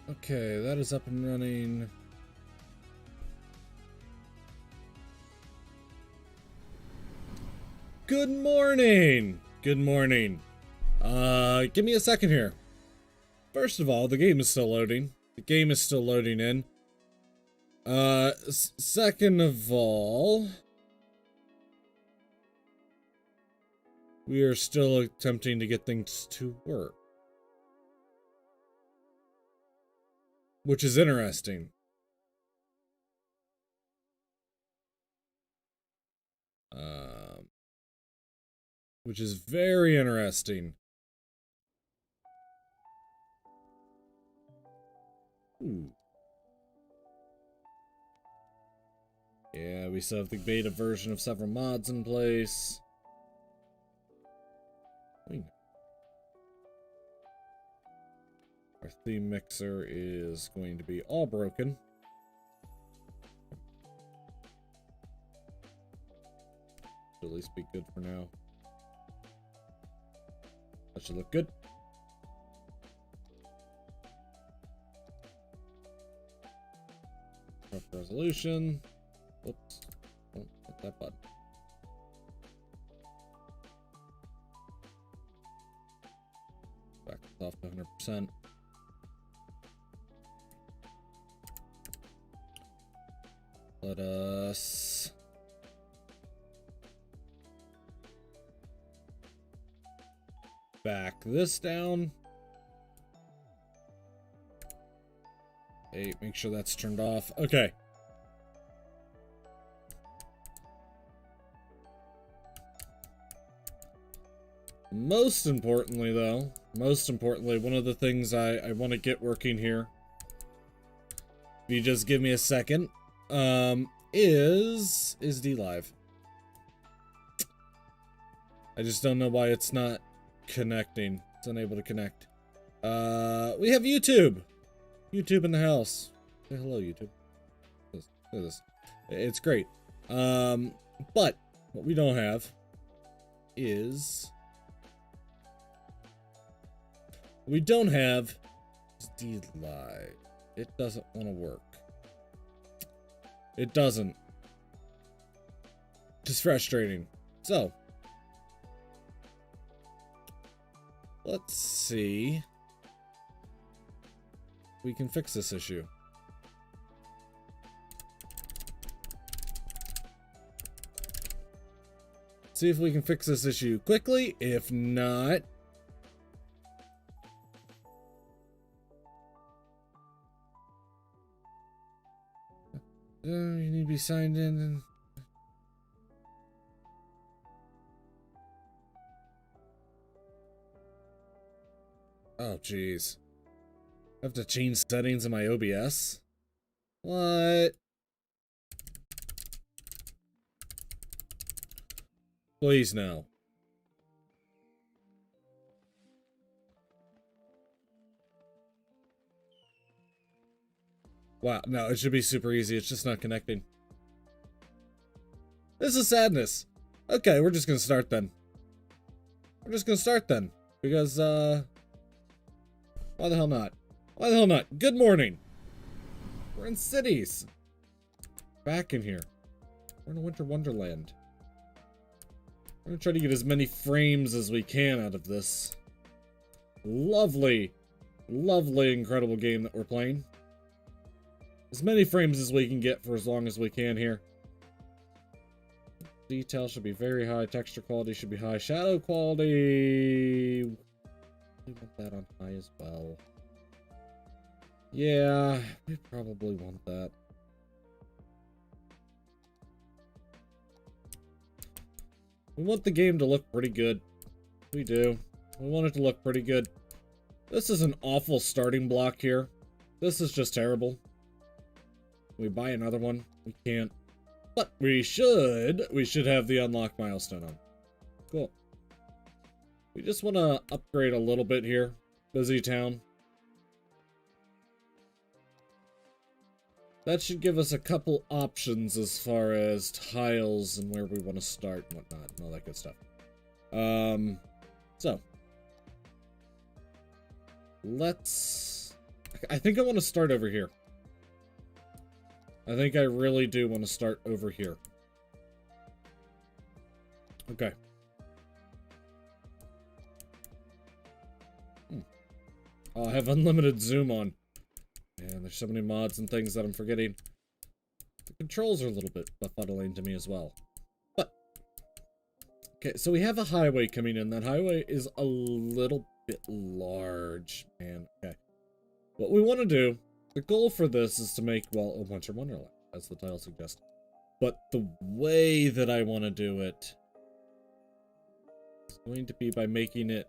Okay, that is up and running. Good morning! Good morning. Give me a second here. First of all, the game is still loading. The game is still loading in. Second of all, we are still attempting to get things to work. Which is interesting. Which is very interesting. Ooh. Yeah, we still have the beta version of several mods in place. Our theme mixer is going to be all broken. Should at least be good for now. That should look good. Rough resolution. Oops. Oh, hit that button. Back off to 100%. Let us back this down. Hey, make sure that's turned off. Okay. Most importantly, one of the things I want to get working here, if you just give me a second, is DLive. I just don't know why it's not connecting. It's unable to connect. We have YouTube. YouTube in the house. Say hello, YouTube. Look at this. It's great. But what we don't have is DLive. It doesn't want to work. It doesn't. Just frustrating. So, let's see if we can fix this issue. See if we can fix this issue quickly. If not, you need to be signed in and oh jeez. I have to change settings in my OBS? What? Please no. Wow, no, it should be super easy. It's just not connecting. This is sadness. Okay, we're just gonna start then. Because, why the hell not? Why the hell not? Good morning. We're in cities. Back in here. We're in a winter wonderland. We're gonna try to get as many frames as we can out of this lovely, lovely, incredible game that we're playing. As many frames as we can get for as long as we can here. Detail should be very high. Texture quality should be high. Shadow quality, we want that on high as well. Yeah, we probably want that. We want the game to look pretty good. We do. We want it to look pretty good. This is an awful starting block here. This is just terrible. Can we buy another one? We can't. But we should have the unlock milestone on. Cool. We just want to upgrade a little bit here. Busy town. That should give us a couple options as far as tiles and where we want to start and whatnot and all that good stuff. So let's I think I want to start over here. I think I really do want to start over here. Okay. I have unlimited zoom on. Man, there's so many mods and things that I'm forgetting. The controls are a little bit befuddling to me as well. But, okay, so we have a highway coming in. That highway is a little bit large, man. Okay. What we want to do, the goal for this is to make, well, a Winter Wonderland, as the title suggests. But the way that I want to do it is going to be by making it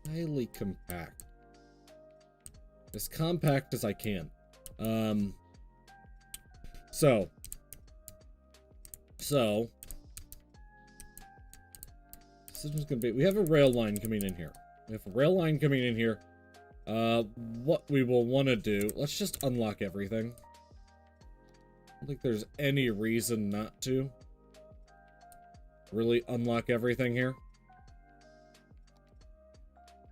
highly compact. As compact as I can. So decision's gonna be, we have a rail line coming in here. We have a rail line coming in here. What we will want to do, let's just unlock everything. I don't think there's any reason not to really unlock everything here.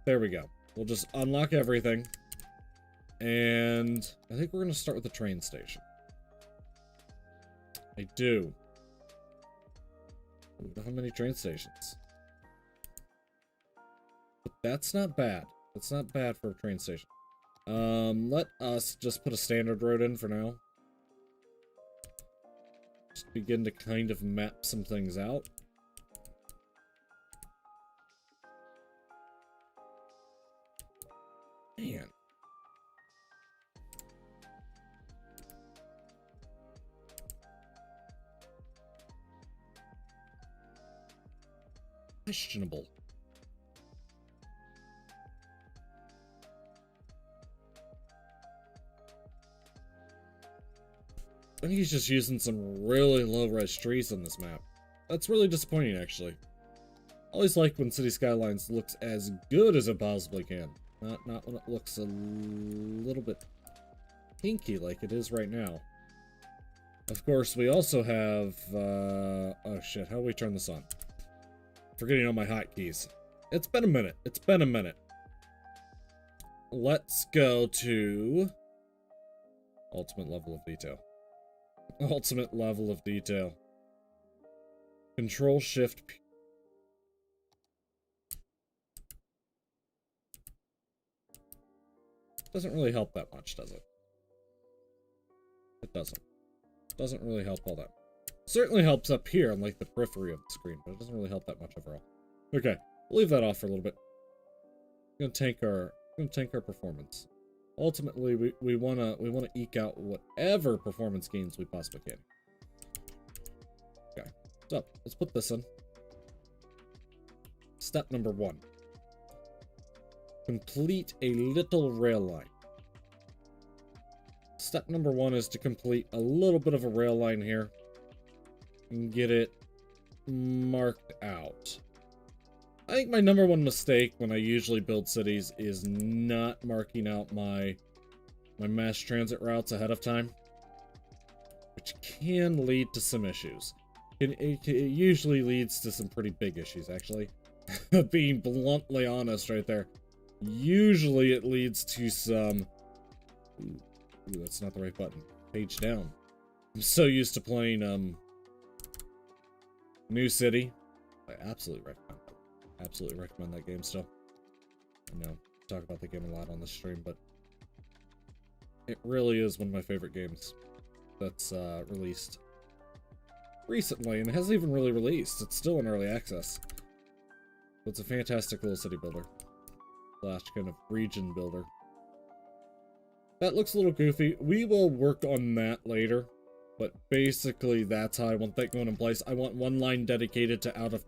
There we go. We'll just unlock everything. And I think we're going to start with the train station. I do. We don't have many train stations. But that's not bad. That's not bad for a train station. Let us just put a standard road in for now. Just begin to kind of map some things out. Man. Questionable. I think he's just using some really low-res trees on this map. That's really disappointing, actually. I always like when City Skylines looks as good as it possibly can. Not when it looks a little bit pinky like it is right now. Of course, we also have, oh shit, how do we turn this on? Forgetting all my hotkeys. It's been a minute. It's been a minute. Let's go to ultimate level of detail. Ultimate level of detail. Control Shift P. Doesn't really help that much, does it? It doesn't. Doesn't really help all that. Certainly helps up here on like the periphery of the screen, but it doesn't really help that much overall. Okay, we'll leave that off for a little bit. We're gonna tank our performance. Ultimately, we wanna eke out whatever performance gains we possibly can. Okay, so let's put this in. Step number 1. Complete a little rail line. Step number 1 is to complete a little bit of a rail line here and get it marked out. I think my number 1 mistake when I usually build cities is not marking out my mass transit routes ahead of time, which can lead to some issues. It usually leads to some pretty big issues, actually. Being bluntly honest right there. Usually it leads to some... Ooh, that's not the right button. Page down. I'm so used to playing, New City. I absolutely recommend that. Absolutely recommend that game still. I know, talk about the game a lot on the stream, but it really is one of my favorite games that's released recently, and it hasn't even really released. It's still in early access. But it's a fantastic little city builder. Slash kind of region builder. That looks a little goofy. We will work on that later. But basically, that's how I want that going in place. I want one line dedicated to out of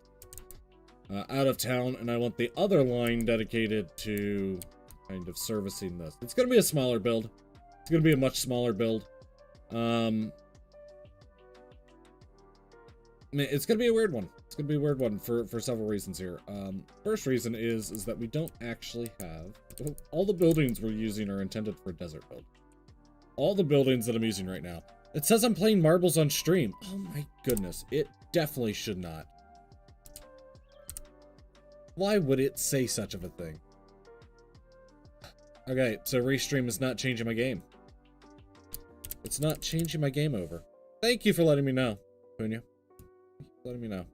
town, and I want the other line dedicated to kind of servicing this. It's going to be a smaller build. It's going to be a much smaller build. It's going to be a weird one. It's going to be a weird one for several reasons here. First reason is that we don't actually have... All the buildings we're using are intended for a desert build. All the buildings that I'm using right now. It says I'm playing marbles on stream. Oh my goodness. It definitely should not. Why would it say such of a thing? Okay, so restream is not changing my game. It's not changing my game over. Thank you for letting me know, Punya. Letting me know.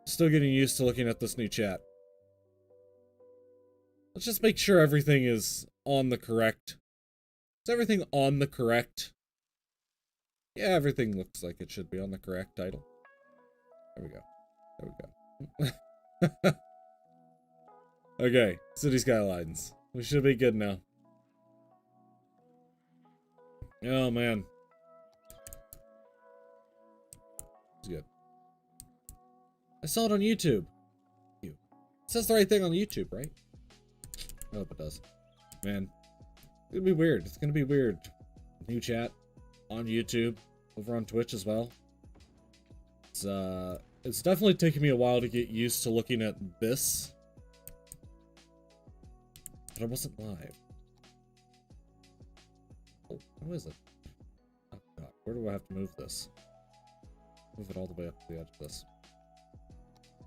Still getting used to looking at this new chat. Let's just make sure everything is on the correct. Is everything on the correct? Yeah, everything looks like it should be on the correct title. There we go. There we go. Okay, City Skylines. We should be good now. Oh, man. It's good. I saw it on YouTube. It says the right thing on YouTube, right? I hope it does. Man. It's gonna be weird. It's gonna be weird. New chat on YouTube, over on Twitch as well. It's definitely taken me a while to get used to looking at this. But I wasn't live. Oh, how is it? Oh god, where do I have to move this? Move it all the way up to the edge of this.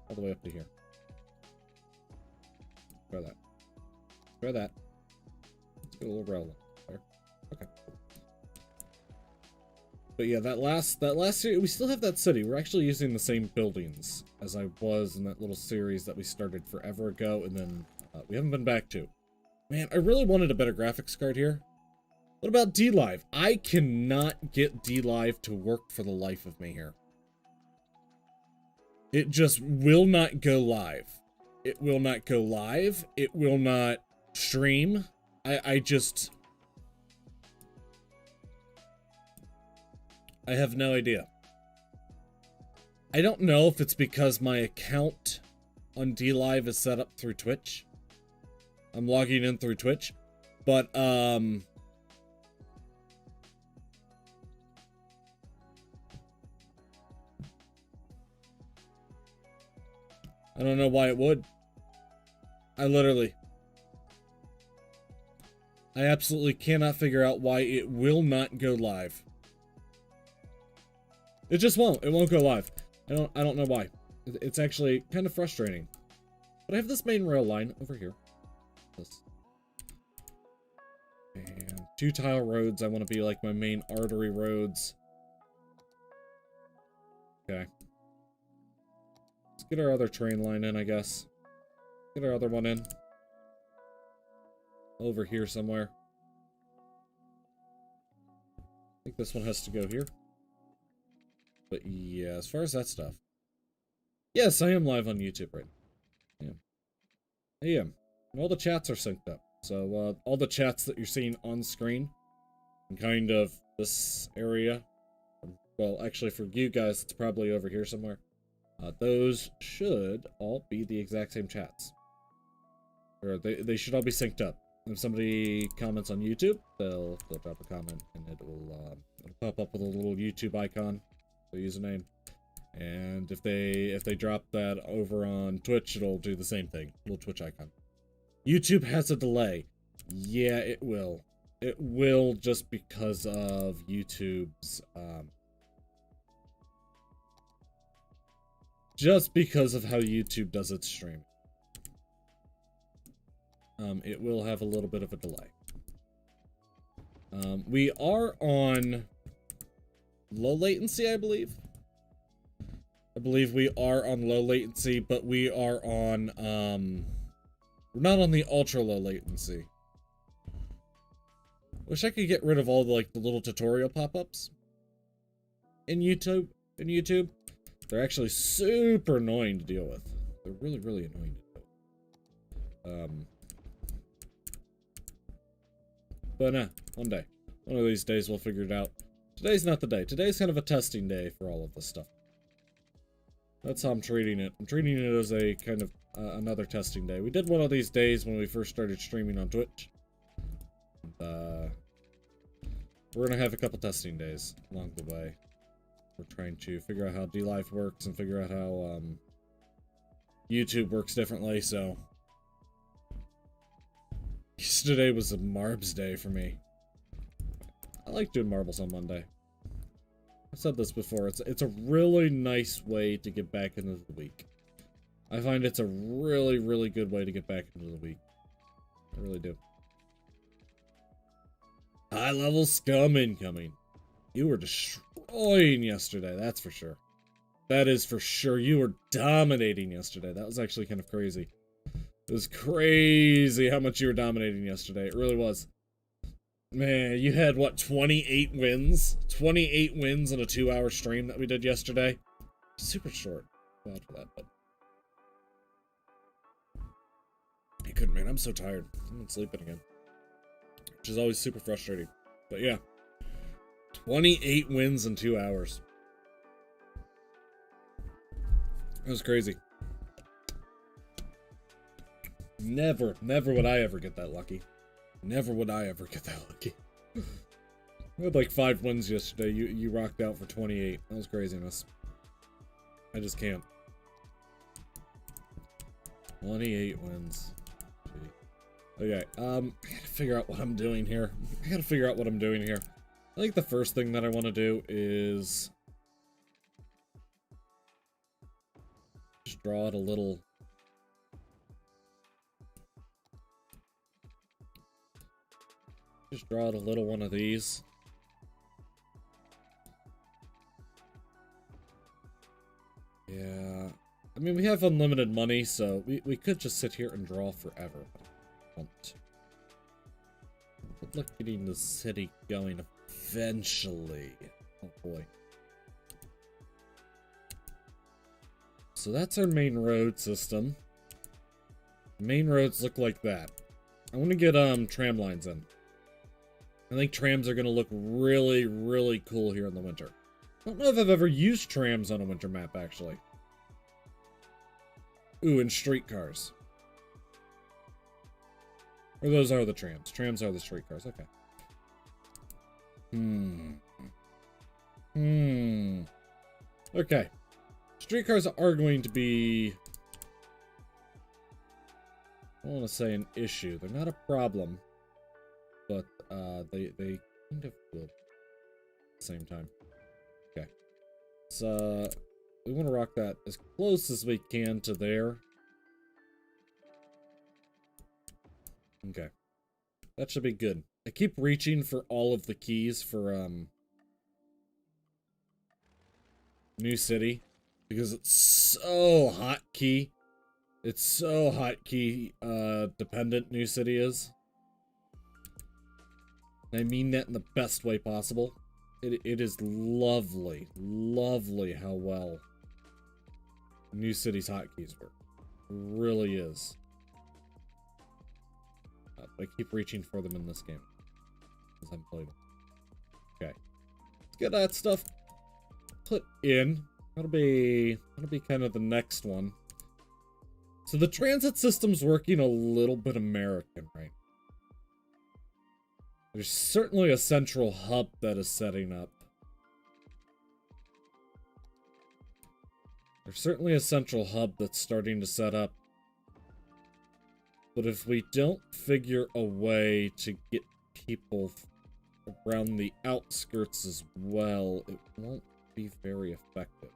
All the way up to here. Try that. Try that. Let's get a little relevant there. Okay. But yeah, that last series, we still have that city. We're actually using the same buildings as I was in that little series that we started forever ago, and then we haven't been back to. Man, I really wanted a better graphics card here. What about D-Live? I cannot get D-Live to work for the life of me here. It just will not go live. It will not go live. It will not stream. I have no idea. I don't know if it's because my account on D-Live is set up through Twitch. I'm logging in through Twitch, but I don't know why it would. I absolutely cannot figure out why it will not go live. It just won't. It won't go live. I don't know why. It's actually kind of frustrating. But I have this main rail line over here. This. And 2 tile roads. I want to be like my main artery roads. Okay. Let's get our other train line in, I guess. Get our other one in. Over here somewhere. I think this one has to go here. But yeah, as far as that stuff. Yes, I am live on YouTube right now. I am. And all the chats are synced up. So, all the chats that you're seeing on screen, in kind of this area, well, actually for you guys, it's probably over here somewhere. Those should all be the exact same chats. Or they should all be synced up. If somebody comments on YouTube, they'll drop a comment, and it'll pop up with a little YouTube icon, the username. And if they drop that over on Twitch, it'll do the same thing, little Twitch icon. YouTube has a delay. Yeah, it will. It will, just because of YouTube's just because of how YouTube does its streaming. It will have a little bit of a delay. We are on low latency, I believe. I believe we are on low latency, but we are on, we're not on the ultra low latency. Wish I could get rid of all the, like, the little tutorial pop-ups in YouTube. They're actually super annoying to deal with. They're really, really annoying to deal with. But nah, one day. One of these days we'll figure it out. Today's not the day. Today's kind of a testing day for all of this stuff. That's how I'm treating it. I'm treating it as a kind of another testing day. We did one of these days when we first started streaming on Twitch. We're gonna have a couple testing days along the way. We're trying to figure out how D-Live works and figure out how YouTube works differently, so... Yesterday was a Marbs day for me. I like doing marbles on Monday. I've said this before, it's a really nice way to get back into the week. I find it's a really, really good way to get back into the week. I really do. High-level scum incoming. You were destroying yesterday, that's for sure. That is for sure. You were dominating yesterday. That was actually kind of crazy. It was crazy how much you were dominating yesterday. It really was. Man, you had, what, 28 wins? 28 wins in a 2-hour stream that we did yesterday. Super short. Glad for that, but... I couldn't, man. I'm so tired. I'm sleeping again. Which is always super frustrating. But yeah. 28 wins in 2 hours. That was crazy. Never would I ever get that lucky. Never would I ever get that lucky. I had like 5 wins yesterday. You rocked out for 28. That was craziness. I just can't. 28 wins. Gee. Okay, I gotta figure out what I'm doing here. I think the first thing that I want to do is just draw it a little. Just draw it a little one of these. Yeah. I mean, we have unlimited money, so we could just sit here and draw forever. But I won't. But look, getting the city going eventually. Oh boy. So that's our main road system. Main roads look like that. I want to get tram lines in. I think trams are going to look really, really cool here in the winter. I don't know if I've ever used trams on a winter map, actually. Ooh, and streetcars. Or those are the trams. Trams are the streetcars, okay. Okay. Streetcars are going to be... I don't want to say an issue. They're not a problem. But, they kind of will at the same time. Okay. So, we want to rock that as close as we can to there. Okay. That should be good. I keep reaching for all of the keys for, New City. Because it's so hotkey. It's so hotkey, dependent New City is. I mean that in the best way possible. It is lovely, lovely how well New City's hotkeys work. It really is. I keep reaching for them in this game. Because I'm playing. Okay. Let's get that stuff put in. That'll be kind of the next one. So the transit system's working a little bit American, right? There's certainly a central hub that is setting up. There's certainly a central hub that's starting to set up. But if we don't figure a way to get people around the outskirts as well, it won't be very effective.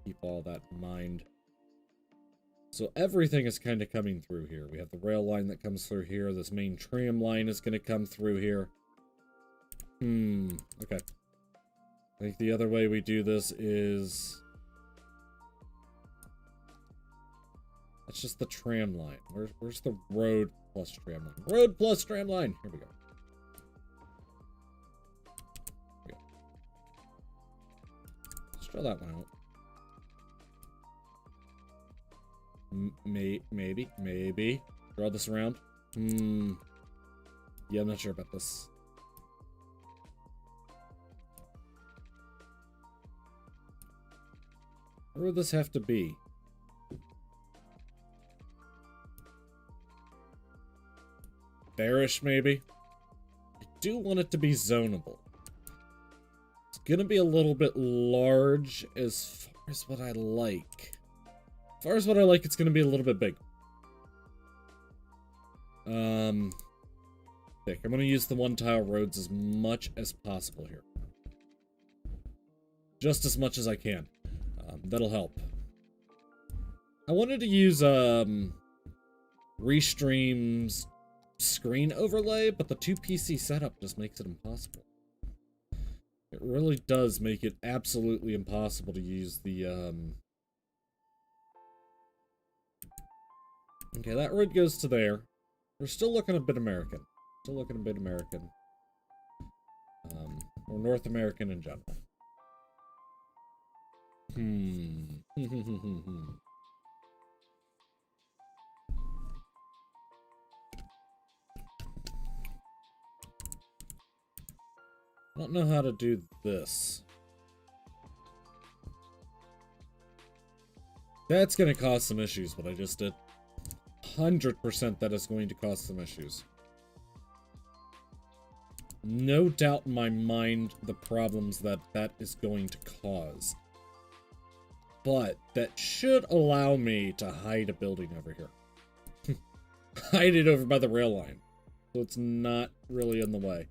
Keep all that in mind. So everything is kind of coming through here. We have the rail line that comes through here. This main tram line is going to come through here. Okay. I think the other way we do this is... That's just the tram line. Where's the road plus tram line? Road plus tram line! Here we go. Let's draw that one out. Maybe. Draw this around. Yeah, I'm not sure about this. Where would this have to be? Bearish, maybe? I do want it to be zonable. It's gonna be a little bit large as far as what I like. As far as what I like, it's going to be a little bit big. Thick. I'm going to use the one-tile roads as much as possible here. Just as much as I can. That'll help. I wanted to use, Restream's screen overlay, but the 2 PC setup just makes it impossible. It really does make it absolutely impossible to use the, Okay, that road goes to there. We're still looking a bit American. Still looking a bit American. Or North American in general. I don't know how to do this. That's going to cause some issues, what I just did. 100% that is going to cause some issues. No doubt in my mind the problems that is going to cause. But that should allow me to hide a building over here. Hide it over by the rail line. So it's not really in the way.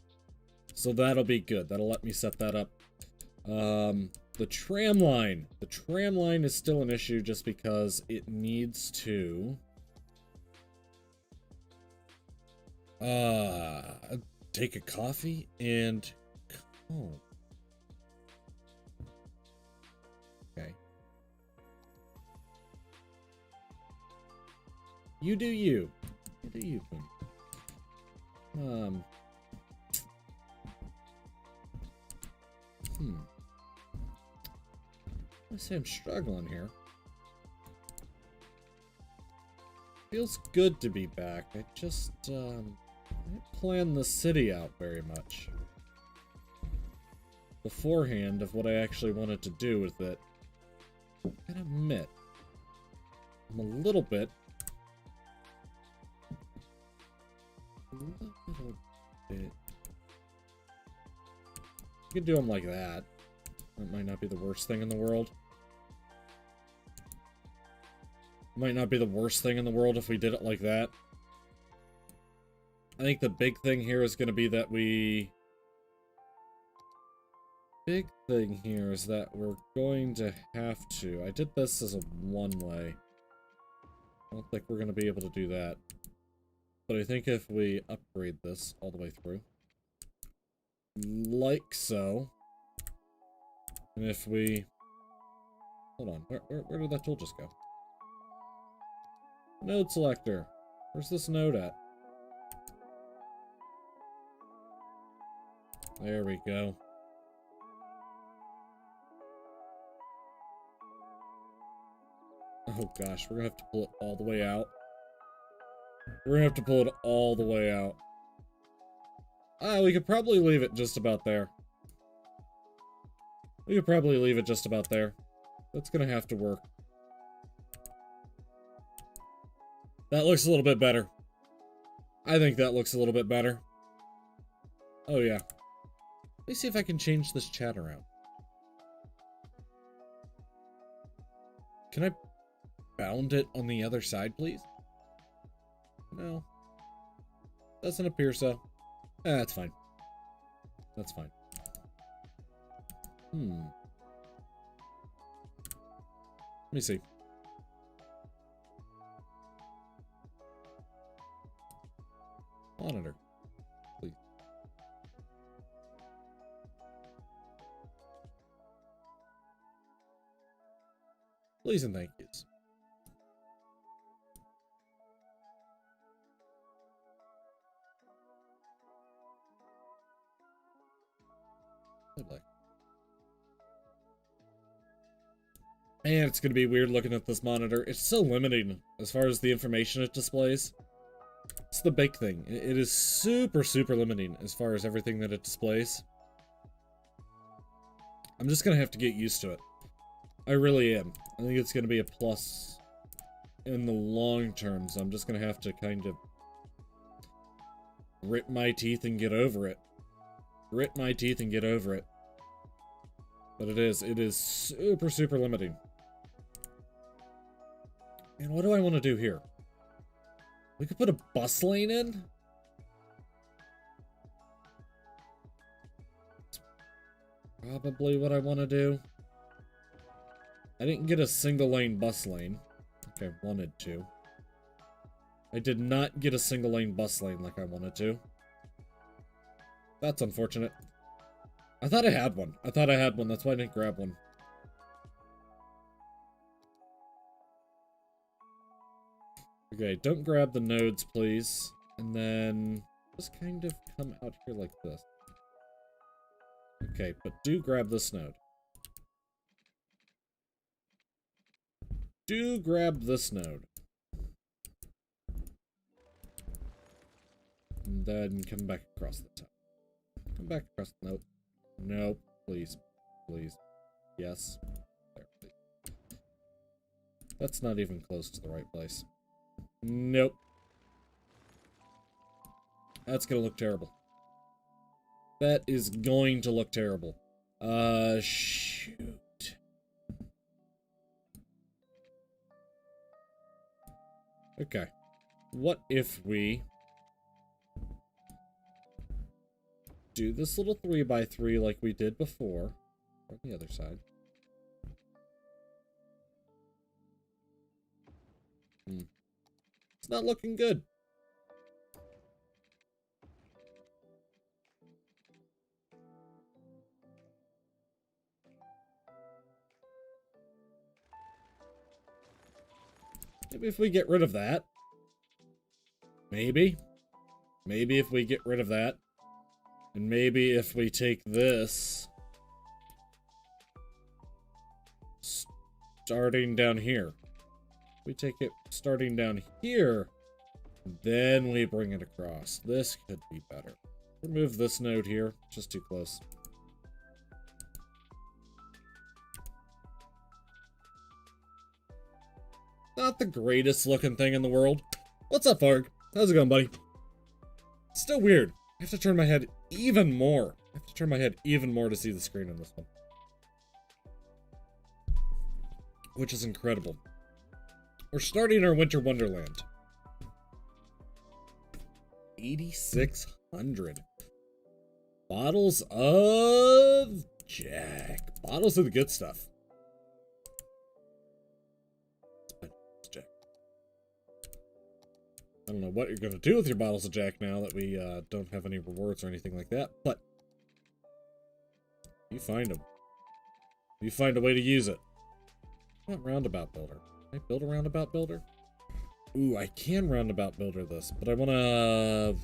So that'll be good. That'll let me set that up. The tram line. The tram line is still an issue just because it needs to... take a coffee and... Oh. Okay. You do you. You do you, Queen. Let's say I'm struggling here. Feels good to be back. I just, I didn't plan the city out very much beforehand of what I actually wanted to do with it. I gotta admit, I'm a little bit You could do them like that. That might not be the worst thing in the world. Might not be the worst thing in the world if we did it like that. I think the big thing here is going to be that Big thing here is that we're going to have to... I did this as a one-way. I don't think we're going to be able to do that. But I think if we upgrade this all the way through, like so, and if we... Hold on, where did that tool just go? Node selector. Where's this node at? There we go. Oh gosh, we're gonna have to pull it all the way out. We're gonna have to pull it all the way out. We could probably leave it just about there. We could probably leave it just about there. That's gonna have to work. That looks a little bit better. I think that looks a little bit better. Oh yeah. Let me see if I can change this chat around. Can I bound it on the other side, please? No. Doesn't appear so. That's fine. That's fine. Let me see. Monitor, please. Please and thank yous. And it's going to be weird looking at this monitor. It's so limiting as far as the information it displays. It's the big thing. It is super, super limiting as far as everything that it displays. I'm just going to have to get used to it. I really am. I think it's going to be a plus in the long term, so I'm just going to have to kind of grit my teeth and get over it. Grit my teeth and get over it. But it is super, super limiting. And what do I want to do here? We could put a bus lane in? That's probably what I want to do. I didn't get a single lane bus lane, like I wanted to. I did not get a single lane bus lane like I wanted to. That's unfortunate. I thought I had one. I thought I had one. That's why I didn't grab one. Okay, don't grab the nodes, please. And then just kind of come out here like this. Okay, but do grab this node. Do grab this node. And then come back across the top. Come back across. Nope. Nope. Please. Please. Yes. There, please. That's not even close to the right place. Nope. That's gonna look terrible. That is going to look terrible. Shoot. Okay. What if we do this little 3x3 like we did before on the other side? It's not looking good. Maybe if we get rid of that. Maybe. Maybe if we get rid of that. And maybe if we take this. Starting down here. We take it starting down here. Then we bring it across. This could be better. Remove this node here. Just too close. Not the greatest looking thing in the world. What's up, Farg? How's it going, buddy? Still weird. I have to turn my head even more. I have to turn my head even more to see the screen on this one. Which is incredible. We're starting our Winter Wonderland. 8,600. Bottles of Jack. Bottles of the good stuff. I don't know what you're going to do with your bottles of Jack now that we don't have any rewards or anything like that, but you find them. You find a way to use it. Not roundabout builder. Can I build a roundabout builder? Ooh, I can roundabout builder this, but I want to...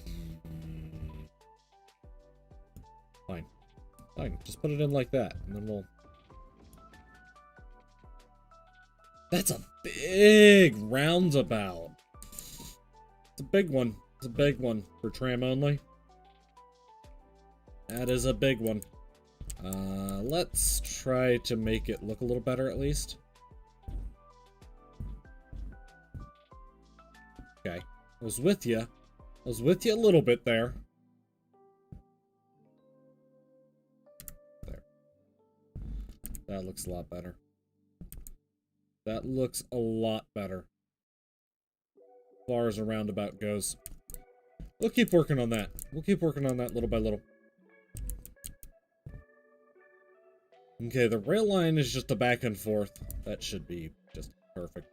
Fine. Fine. Just put it in like that, and then we'll... That's a big roundabout. It's a big one. It's a big one for tram only. That is a big one. Let's try to make it look a little better at least. Okay. I was with you. I was with you a little bit there. There. That looks a lot better. That looks a lot better. As far as a roundabout goes. We'll keep working on that. We'll keep working on that little by little. Okay, the rail line is just a back and forth. That should be just perfect.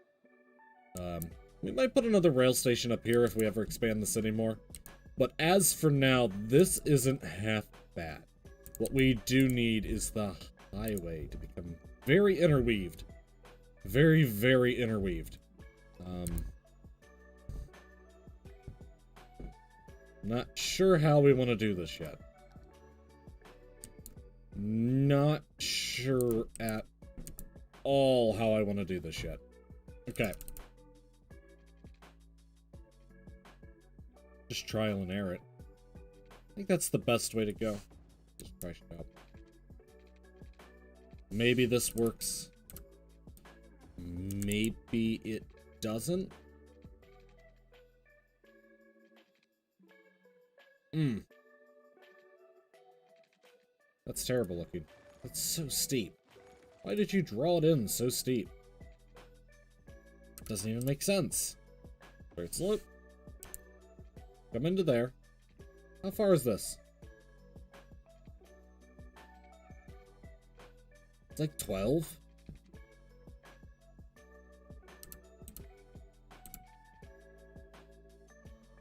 We might put another rail station up here if we ever expand the city more. But as for now, this isn't half bad. What we do need is the highway to become very interweaved. Very, very interweaved. Not sure how we want to do this yet. Not sure at all how I want to do this yet. Okay. Just trial and error it. I think that's the best way to go. Just try it out. Maybe this works. Maybe it doesn't. That's terrible looking. That's so steep. Why did you draw it in so steep? Doesn't even make sense. Straight slope. Come into there. How far is this? It's like 12.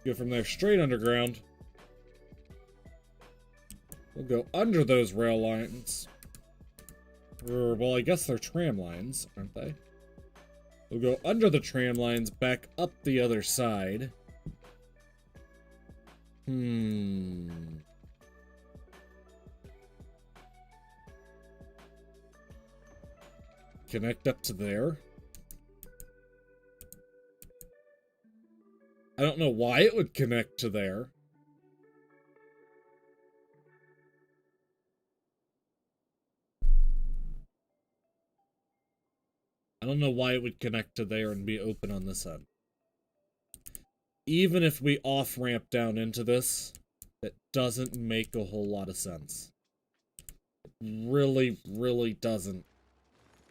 Go from there straight underground. We'll go under those rail lines. Or, well, I guess they're tram lines, aren't they? We'll go under the tram lines, back up the other side. Connect up to there. I don't know why it would connect to there. I don't know why it would connect to there and be open on this end. Even if we off-ramp down into this, it doesn't make a whole lot of sense. It really, really doesn't.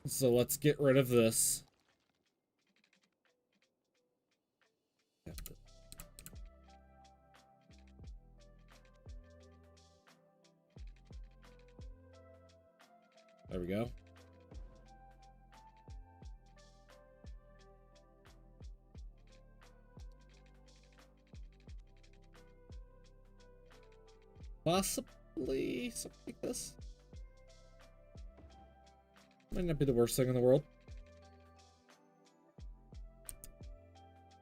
So let's get rid of this. There we go. Possibly something like this. Might not be the worst thing in the world.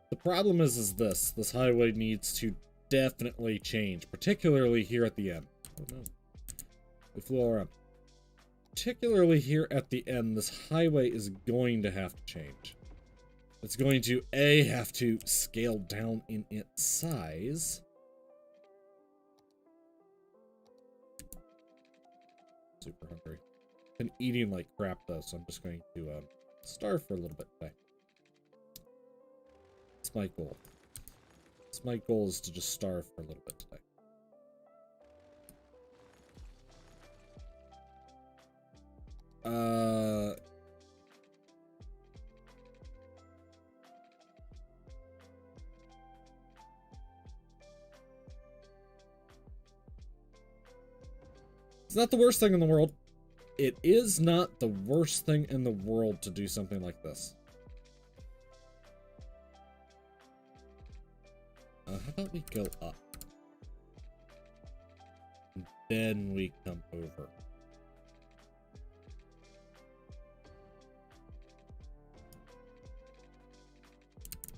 The problem is this. This highway needs to definitely change, particularly here at the end. Oh no. We flew all around. Particularly here at the end, this highway is going to have to change. It's going to, A, have to scale down in its size. Super hungry. Been eating like crap though, so I'm just going to starve for a little bit today. It's my goal. It's my goal is to just starve for a little bit today. It's not the worst thing in the world. It is not the worst thing in the world to do something like this. How about we go up? And then we come over.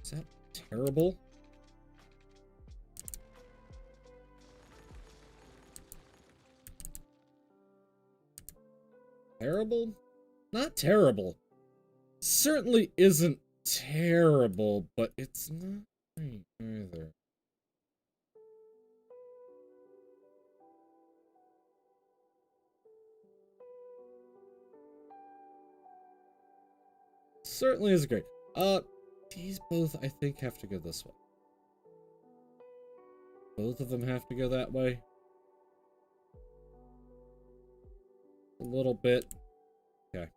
Is that terrible? Terrible? Not terrible. Certainly isn't terrible, but it's not great either. Certainly isn't great. These both, I think, have to go this way. Both of them have to go that way. A little bit. Okay.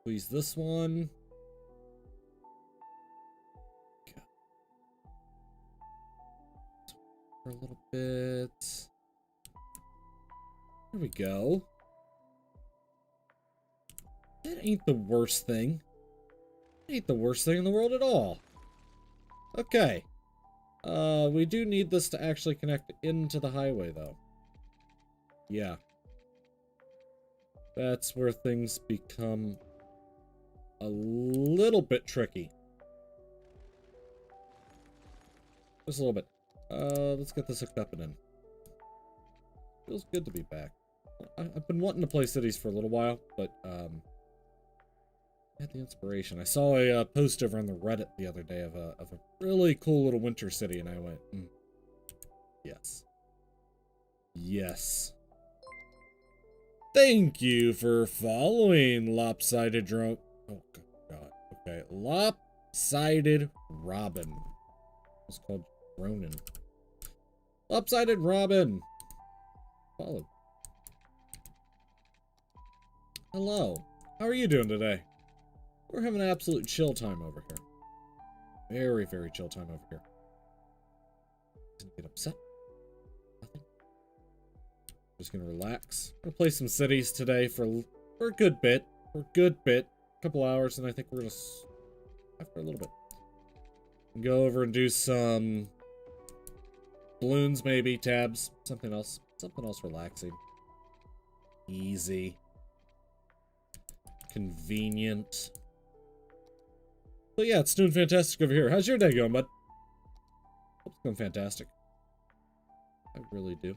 Squeeze this one. Okay. For a little bit. There we go. That ain't the worst thing. That ain't the worst thing in the world at all. Okay. We do need this to actually connect into the highway, though. Yeah. That's where things become a little bit tricky. Just a little bit. Let's get this hooked up and in. Feels good to be back. I've been wanting to play cities for a little while, but, I had the inspiration. I saw a post over on the Reddit the other day of a really cool little winter city, and I went, yes. Yes. Thank you for following Lopsided Drone. Oh, God. Okay. Lopsided Robin. It's called Ronin. Lopsided Robin. Follow. Hello. How are you doing today? We're having an absolute chill time over here. Very, very chill time over here. Didn't get upset. Nothing. Just gonna relax. I'm gonna play some cities today for a good bit. For a good bit. A couple hours, and I think we're gonna after a little bit. Go over and do some balloons, maybe, tabs, something else relaxing. Easy. Convenient. But yeah, it's doing fantastic over here. How's your day going, bud? Hope it's going fantastic. I really do.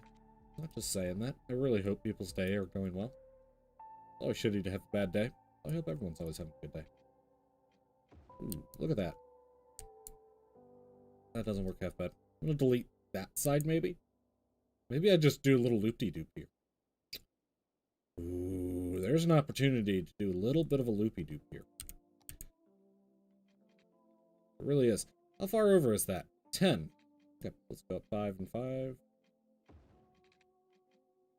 Not just saying that. I really hope people's day are going well. It's always shitty to have a bad day. I hope everyone's always having a good day. Ooh, look at that. That doesn't work half bad. I'm gonna delete that side, maybe? Maybe I just do a little loop-de-doop here. Ooh, there's an opportunity to do a little bit of a loopy-doop here. It really is. How far over is that? 10. Okay, let's go up 5 and 5.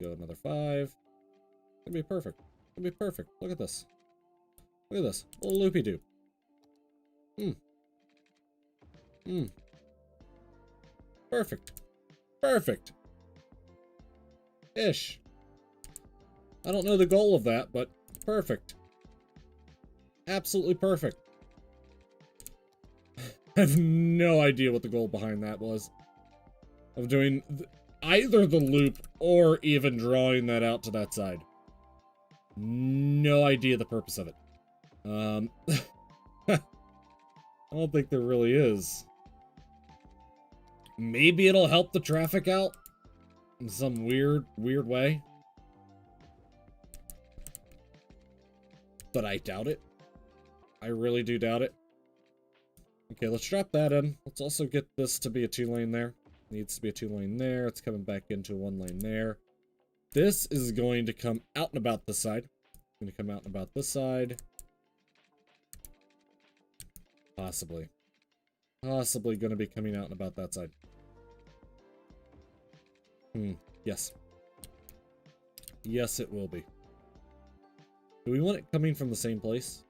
Go another 5. It'll be perfect. It'll be perfect. Look at this. Look at this. A little loopy-doop. Perfect. Perfect. Ish. I don't know the goal of that, but perfect. Absolutely perfect. I have no idea what the goal behind that was. Of doing either the loop or even drawing that out to that side. No idea the purpose of it. I don't think there really is. Maybe it'll help the traffic out in some weird way. But I doubt it. I really do doubt it. Okay, let's drop that in. Let's also get this to be a 2-lane there. Needs to be a 2-lane there. It's coming back into a 1-lane there. This is going to come out and about this side. Going to come out and about this side. Possibly. Possibly going to be coming out and about that side. Yes. Yes, it will be. Do we want it coming from the same place?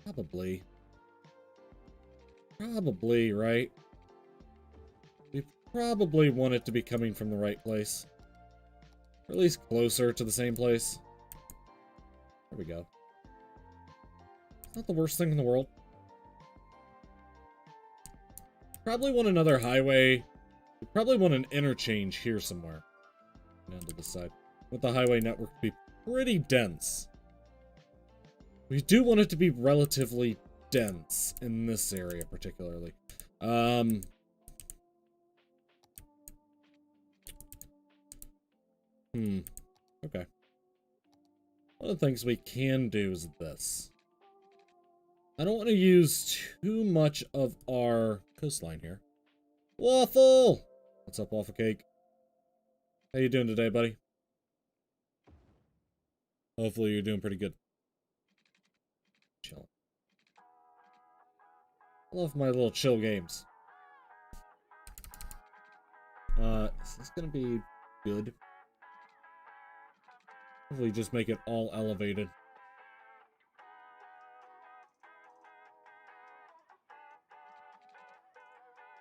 Probably. Probably, right? We probably want it to be coming from the right place. Or at least closer to the same place. There we go. It's not the worst thing in the world. Probably want another highway. We probably want an interchange here somewhere. Down to the side. Want the highway network to be pretty dense. We do want it to be relatively dense in this area particularly. Okay. One of the things we can do is this. I don't want to use too much of our coastline here. Waffle! What's up, Waffle Cake? How you doing today, buddy? Hopefully you're doing pretty good. Chill. I love my little chill games. Is this gonna be good? Hopefully just make it all elevated.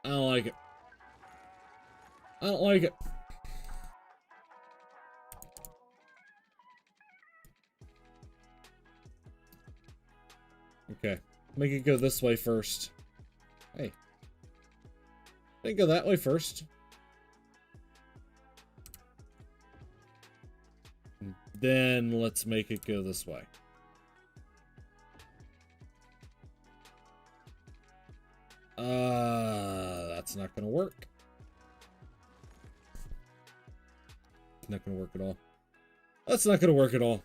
I don't like it. I don't like it. Okay. Make it go this way first. Hey. Make it go that way first. And then let's make it go this way. That's not gonna work. It's not gonna work at all. That's not gonna work at all.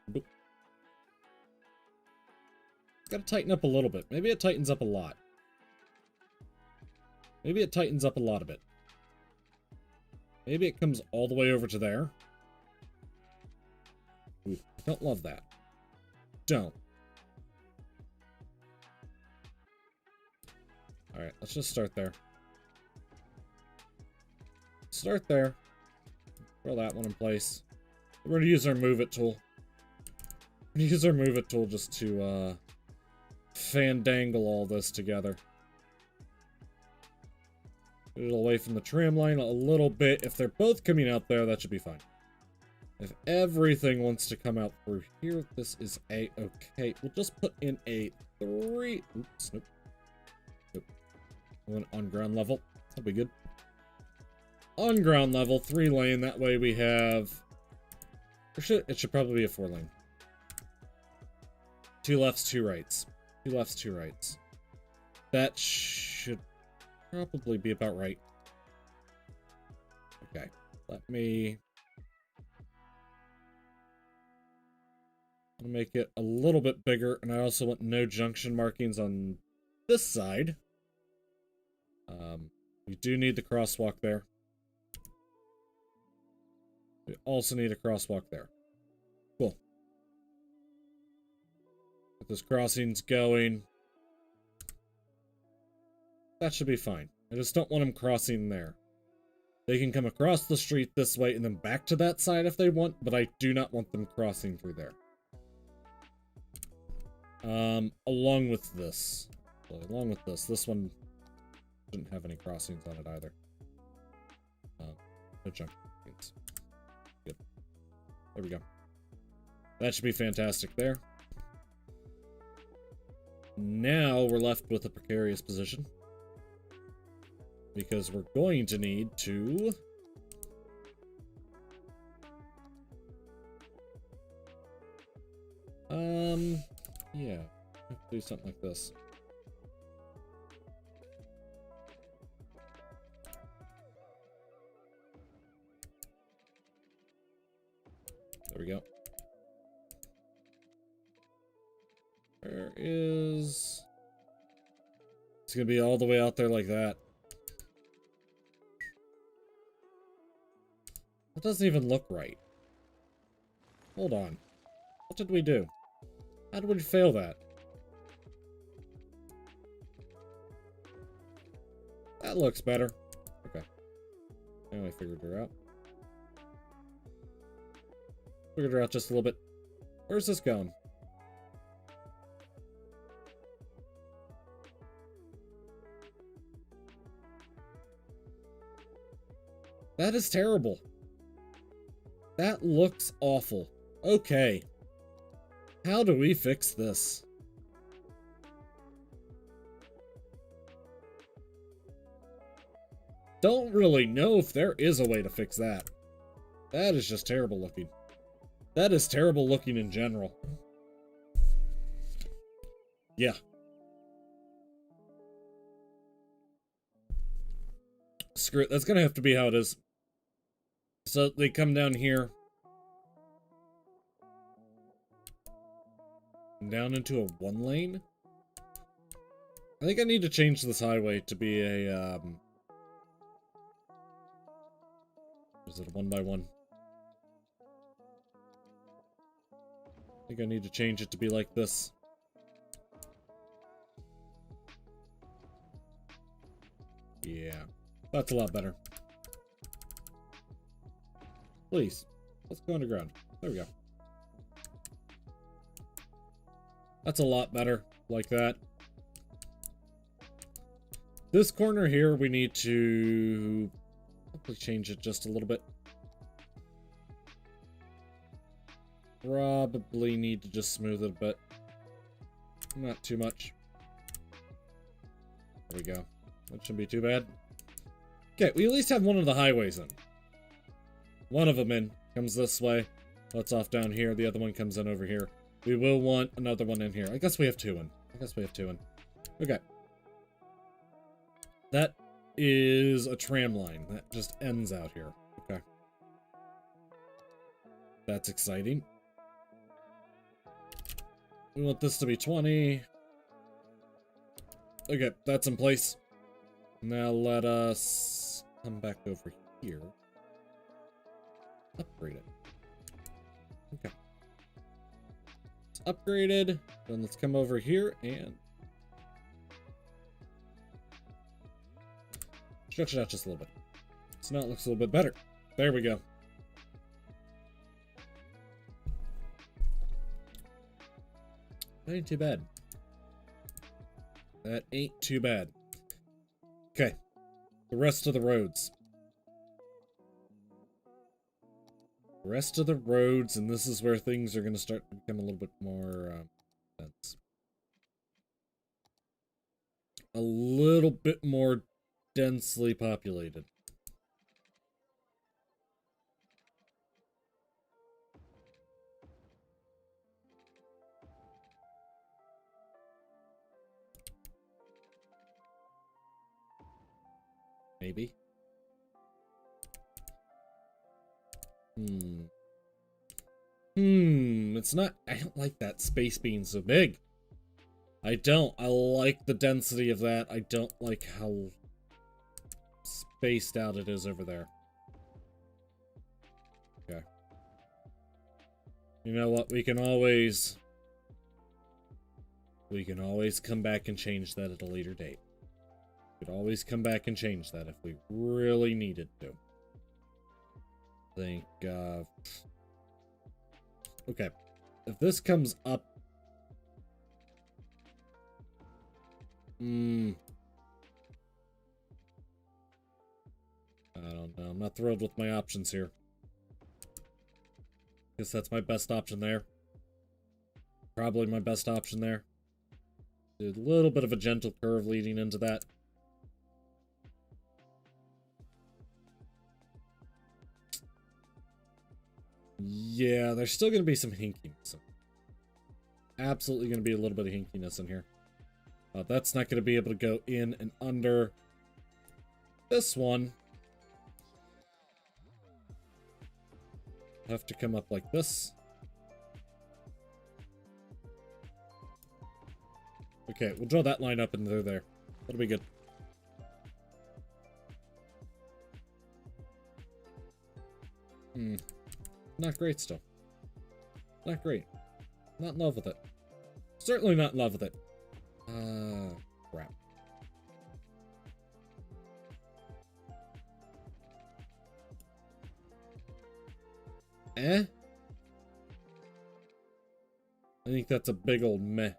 Boop. Gotta tighten up a little bit. Maybe it tightens up a lot. Maybe it tightens up a lot of it. Maybe it comes all the way over to there. Ooh, I don't love that. Don't. Alright, let's just start there. Start there. Throw that one in place. We're going to use our Move It tool. We're going to use our Move It tool just to, fandangle all this together. Get it away from the tram line a little bit. If they're both coming out there, that should be fine. If everything wants to come out through here, this is a-okay. We'll just put in a 3... Oops, nope. Nope. One on ground level. That'll be good. On ground level, 3 lane. That way we have... It should probably be a 4 lane. 2 lefts, 2 rights. 2 lefts, 2 rights. That should probably be about right. Okay. Let me... I'll make it a little bit bigger, and I also want no junction markings on this side. We do need the crosswalk there. We also need a crosswalk there. Cool. Get those crossings going. That should be fine. I just don't want them crossing there. They can come across the street this way and then back to that side if they want, but I do not want them crossing through there. Along with this. Well, along with this one didn't have any crossings on it either. No junk. Good. There we go. That should be fantastic there. Now we're left with a precarious position. Because we're going to need to... Yeah. Do something like this. There we go. Where is... It's gonna be all the way out there like that. That doesn't even look right. Hold on. What did we do? How did we fail that? That looks better. Okay. Now I figured her out. Figured her out just a little bit. Where's this going? That is terrible. That looks awful. Okay. How do we fix this? Don't really know if there is a way to fix that. That is just terrible looking. That is terrible looking in general. Yeah. Screw it. That's gonna have to be how it is. So they come down here. Down into a 1 lane? I think I need to change this highway to be a, is it a 1x1? I think I need to change it to be like this. Yeah, that's a lot better. Please, let's go underground. There we go. That's a lot better, like that. This corner here, we need to probably change it just a little bit. Probably need to just smooth it a bit. Not too much. There we go. That shouldn't be too bad. Okay, we at least have one of the highways in. One of them in. Comes this way. That's off down here. The other one comes in over here. We will want another one in here. I guess we have 2 in. Okay. That is a tram line. That just ends out here. Okay. That's exciting. We want this to be 20. Okay, that's in place. Now let us come back over here. Upgrade it. Okay. It's upgraded. Then let's come over here and stretch it out just a little bit. So now it looks a little bit better. There we go. That ain't too bad. That ain't too bad. Okay. The rest of the roads. The rest of the roads, and this is where things are going to start to become a little bit more dense. A little bit more densely populated. Maybe. It's not... I don't like that space being so big. I don't. I like the density of that. I don't like how spaced out it is over there. Okay. You know what? We can always come back and change that at a later date. We could always come back and change that if we really needed to. I think, okay. If this comes up... I don't know. I'm not thrilled with my options here. Guess that's my best option there. Probably my best option there. A little bit of a gentle curve leading into that. Yeah, there's still going to be some hinkiness. Absolutely going to be a little bit of hinkiness in here. That's not going to be able to go in and under this one. Have to come up like this. Okay, we'll draw that line up and they're there. That'll be good. Not great still. Not great. Not in love with it. Certainly not in love with it. Crap. I think that's a big old meh.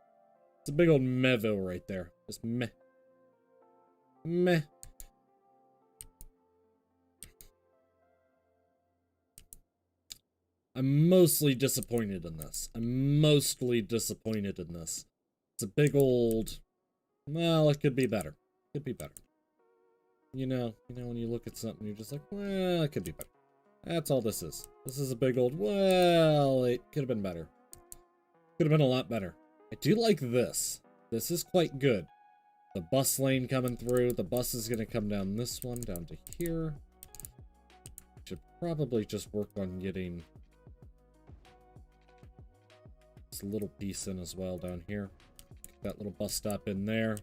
It's a big old mehville right there. Just meh. Meh. I'm mostly disappointed in this. I'm mostly disappointed in this. It's a big old... Well, it could be better. Could be better. You know when you look at something, you're just like, well, it could be better. That's all this is. This is a big old, well, it could have been better. Could have been a lot better. I do like this. This is quite good. The bus lane coming through. The bus is going to come down this one, down to here. Should probably just work on getting this little piece in as well down here. Get that little bus stop in there.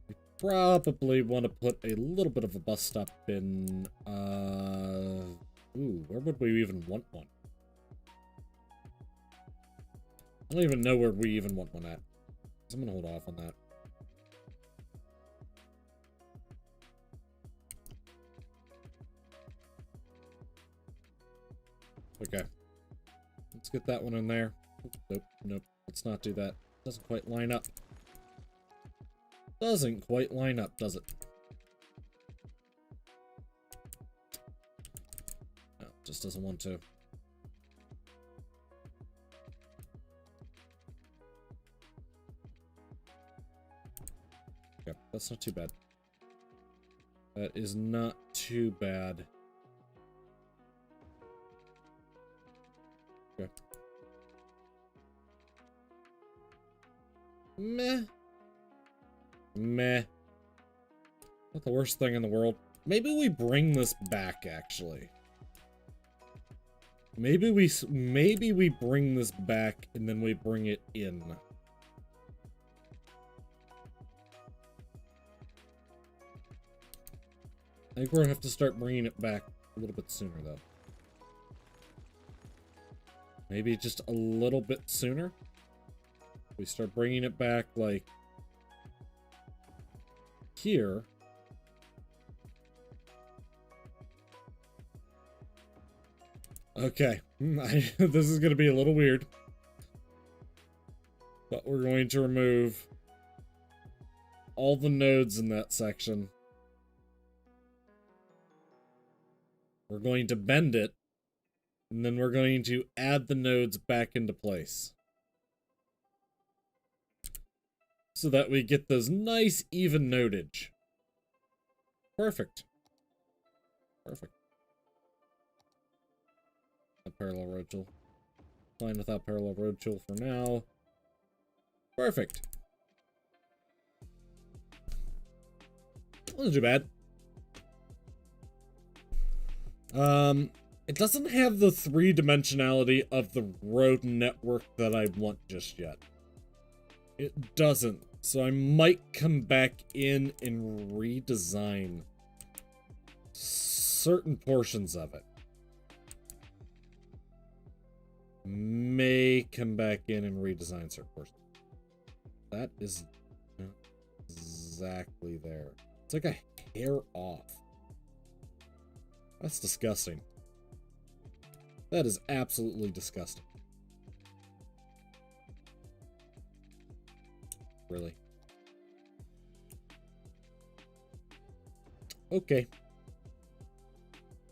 We probably want to put a little bit of a bus stop in, ooh, where would we even want one? I don't even know where we even want one at. So I'm gonna hold off on that. Okay. Let's get that one in there. Nope, nope. Let's not do that. Doesn't quite line up. Doesn't quite line up, does it? No, just doesn't want to. Okay, that's not too bad. That is not too bad. Okay. Meh. Meh. Not the worst thing in the world. Maybe we bring this back, actually. Maybe we bring this back and then we bring it in. I think we're gonna have to start bringing it back a little bit sooner, though. Maybe just a little bit sooner. We start bringing it back, like, here. Okay. This is gonna be a little weird. But we're going to remove all the nodes in that section. We're going to bend it And then we're going to add the nodes back into place. So that we get those nice even nodage. Perfect. Perfect. A parallel road tool. Fine without parallel road tool for now. Perfect. Wasn't too bad. It doesn't have the three-dimensionality of the road network that I want just yet. It doesn't. So I might come back in and redesign certain portions of it. May come back in and redesign certain portions. That is not exactly there. It's like a hair off. That's disgusting. That is absolutely disgusting. Really. Okay.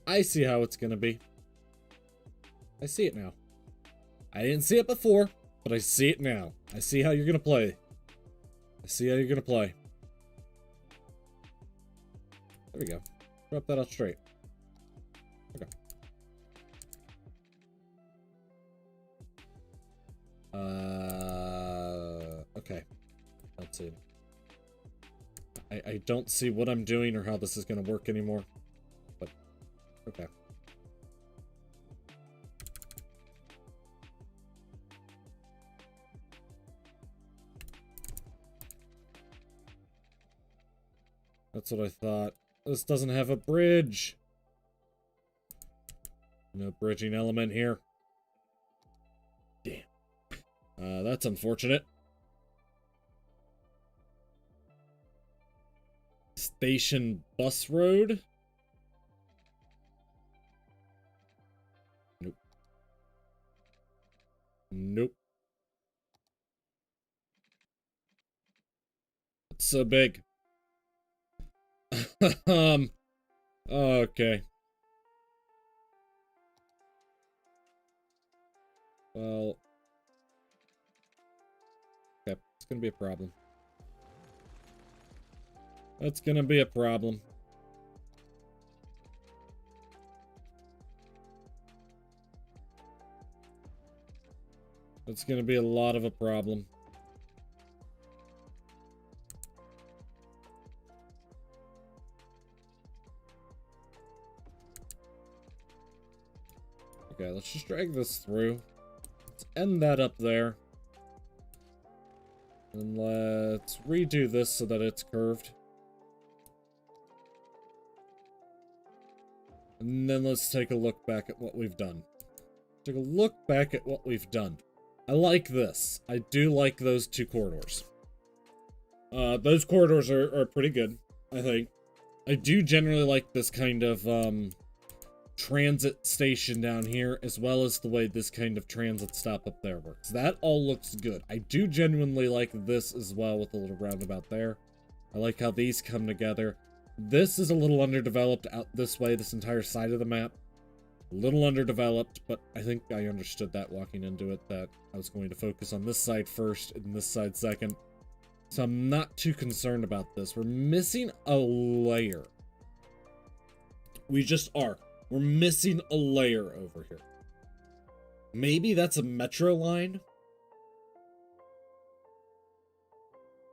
I see how it's gonna be. I see it now. I didn't see it before, but I see it now. I see how you're gonna play. I see how you're gonna play. There we go. Drop that out straight. Okay. Okay. Let's see. I don't see what I'm doing or how this is gonna work anymore. But, okay. That's what I thought. This doesn't have a bridge. No bridging element here. Damn. That's unfortunate. Station bus road? Nope. Nope. It's so big. Okay. Well. Okay, it's gonna be a problem. That's gonna be a problem. It's gonna be a lot of a problem. Okay, let's just drag this through. Let's end that up there. And let's redo this so that it's curved. And then let's take a look back at what we've done. Take a look back at what we've done. I like this. I do like those two corridors. Those corridors are pretty good, I think. I do generally like this kind of, transit station down here, as well as the way this kind of transit stop up there works. That all looks good. I do genuinely like this as well with the little roundabout there. I like how these come together. This is a little underdeveloped out this way, this entire side of the map. A little underdeveloped, but I think I understood that walking into it, that I was going to focus on this side first and this side second. So I'm not too concerned about this. We're missing a layer. We just are. We're missing a layer over here. Maybe that's a metro line?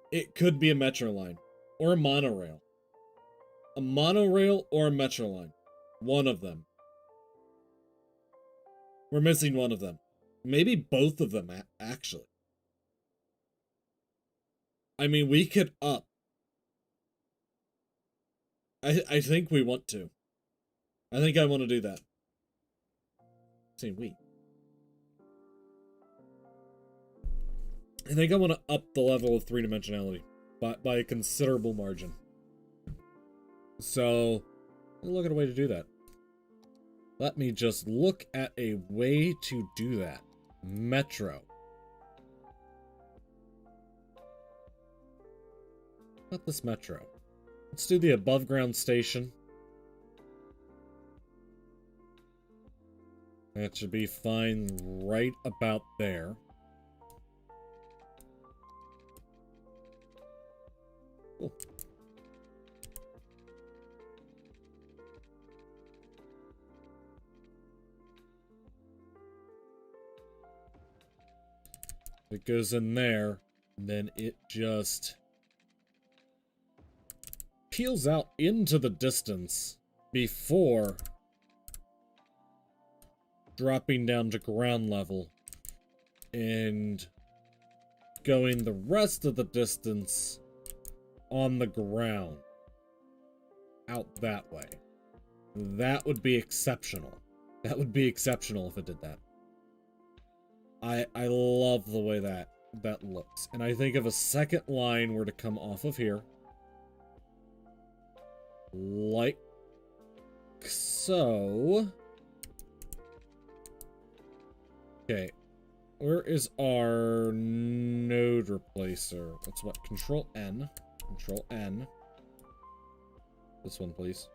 It could be a metro line. Or a monorail. A monorail or a metro line. One of them. We're missing one of them. Maybe both of them, actually. I mean, we could up. I think we want to. I think I want to do that. Say we. I think I want to up the level of three-dimensionality by a considerable margin. So, look at a way to do that. Let me just look at a way to do that. Metro. Not this metro. Let's do the above ground station. That should be fine right about there. Cool. It goes in there, and then it just peels out into the distance before dropping down to ground level and going the rest of the distance on the ground out that way. That would be exceptional. That would be exceptional if it did that. I love the way that looks. And I think if a second line were to come off of here, like so. Okay, where is our node replacer? That's what, Control N. Control N. This one, please.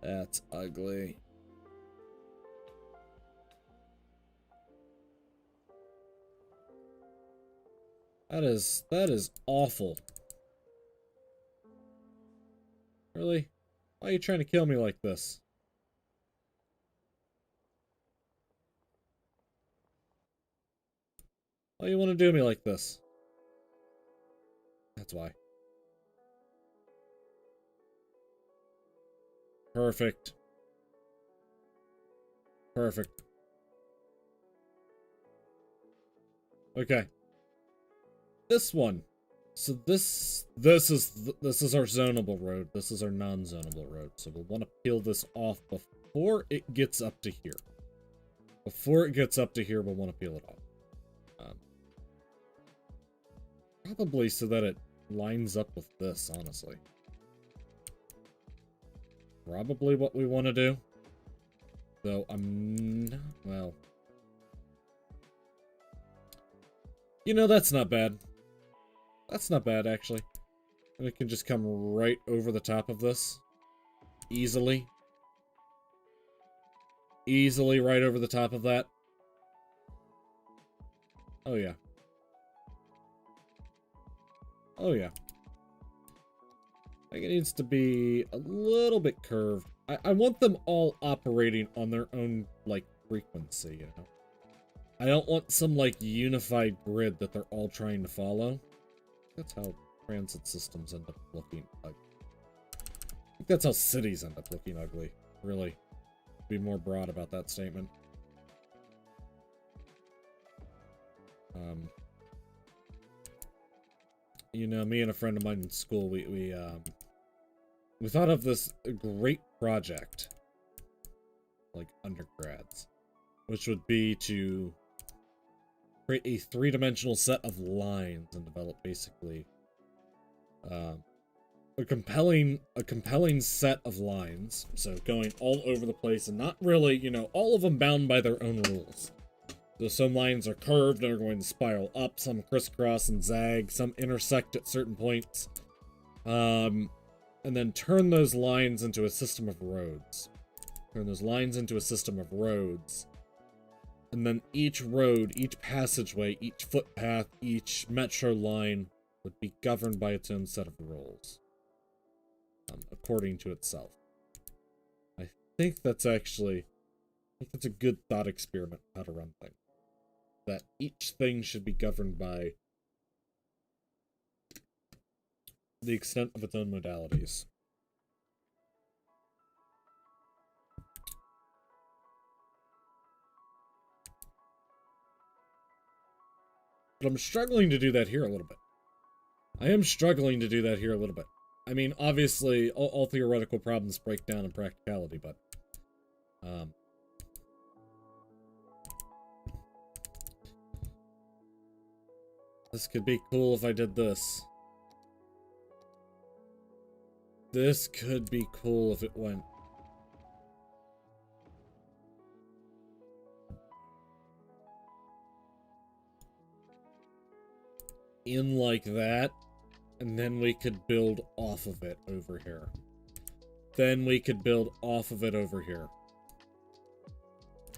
That's ugly. That is awful. Really? Why are you trying to kill me like this? Why do you want to do me like this? That's why. Perfect. Perfect. Okay. This one. So this is our zonable road. This is our non-zonable road. So we'll want to peel this off before it gets up to here. Before it gets up to here, we'll want to peel it off. Probably so that it lines up with this, honestly. Probably what we want to do. Though well. You know, that's not bad. That's not bad, actually. And it can just come right over the top of this. Easily. Easily right over the top of that. Oh, yeah. Oh, yeah. I think it needs to be a little bit curved. I want them all operating on their own, like, frequency, you know? I don't want some, like, unified grid that they're all trying to follow. That's how transit systems end up looking ugly. I think that's how cities end up looking ugly, really. Be more broad about that statement. You know, me and a friend of mine in school, we thought of this great project, like undergrads, which would be to create a three-dimensional set of lines and develop basically a compelling set of lines, so going all over the place and not really, you know, all of them bound by their own rules. So some lines are curved and are going to spiral up, some crisscross and zag, some intersect at certain points. And then turn those lines into a system of roads. Turn those lines into a system of roads. And then each road, each passageway, each footpath, each metro line would be governed by its own set of rules. According to itself. I think that's actually... I think that's a good thought experiment how to run things. That each thing should be governed by the extent of its own modalities. But I'm struggling to do that here a little bit. I am struggling to do that here a little bit. I mean, obviously, all theoretical problems break down in practicality, but... this could be cool if I did this. This could be cool if it went... in like that. and then we could build off of it over here. Then we could build off of it over here.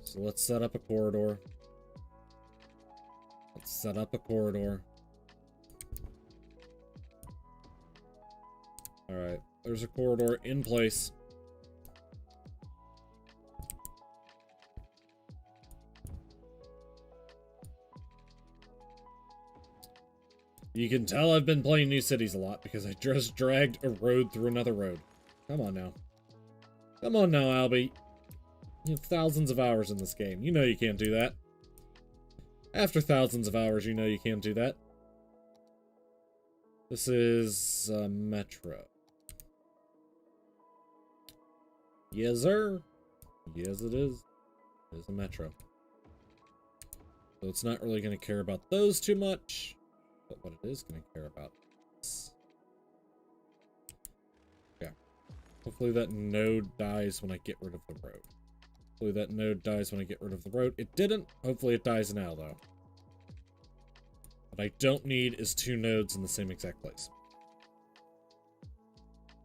So let's set up a corridor. Let's set up a corridor. Alright, there's a corridor in place. You can tell I've been playing New Cities a lot because I just dragged a road through another road. Come on now. Come on now, Albie. You have thousands of hours in this game. You know you can't do that. After thousands of hours, you know you can't do that. This is Metro. Yes, sir. Yes, it is. It is a Metro. So it's not really going to care about those too much. But what it is going to care about is... yeah. Hopefully that node dies when I get rid of the road. Hopefully that node dies when I get rid of the road. It didn't. Hopefully it dies now, though. What I don't need is two nodes in the same exact place.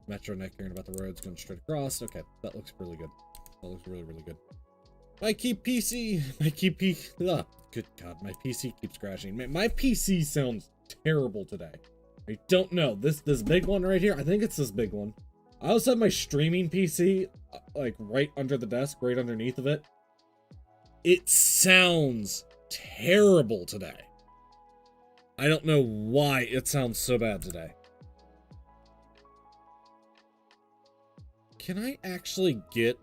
Metro not caring about the roads going straight across. Okay, that looks really good. That looks really, really good. My PC... Ugh, good God, my PC keeps crashing. My PC sounds terrible today. I don't know. This big one right here, I think it's this big one. I also have my streaming PC, like, right under the desk, right underneath of it. It sounds terrible today. I don't know why it sounds so bad today. Can I actually get...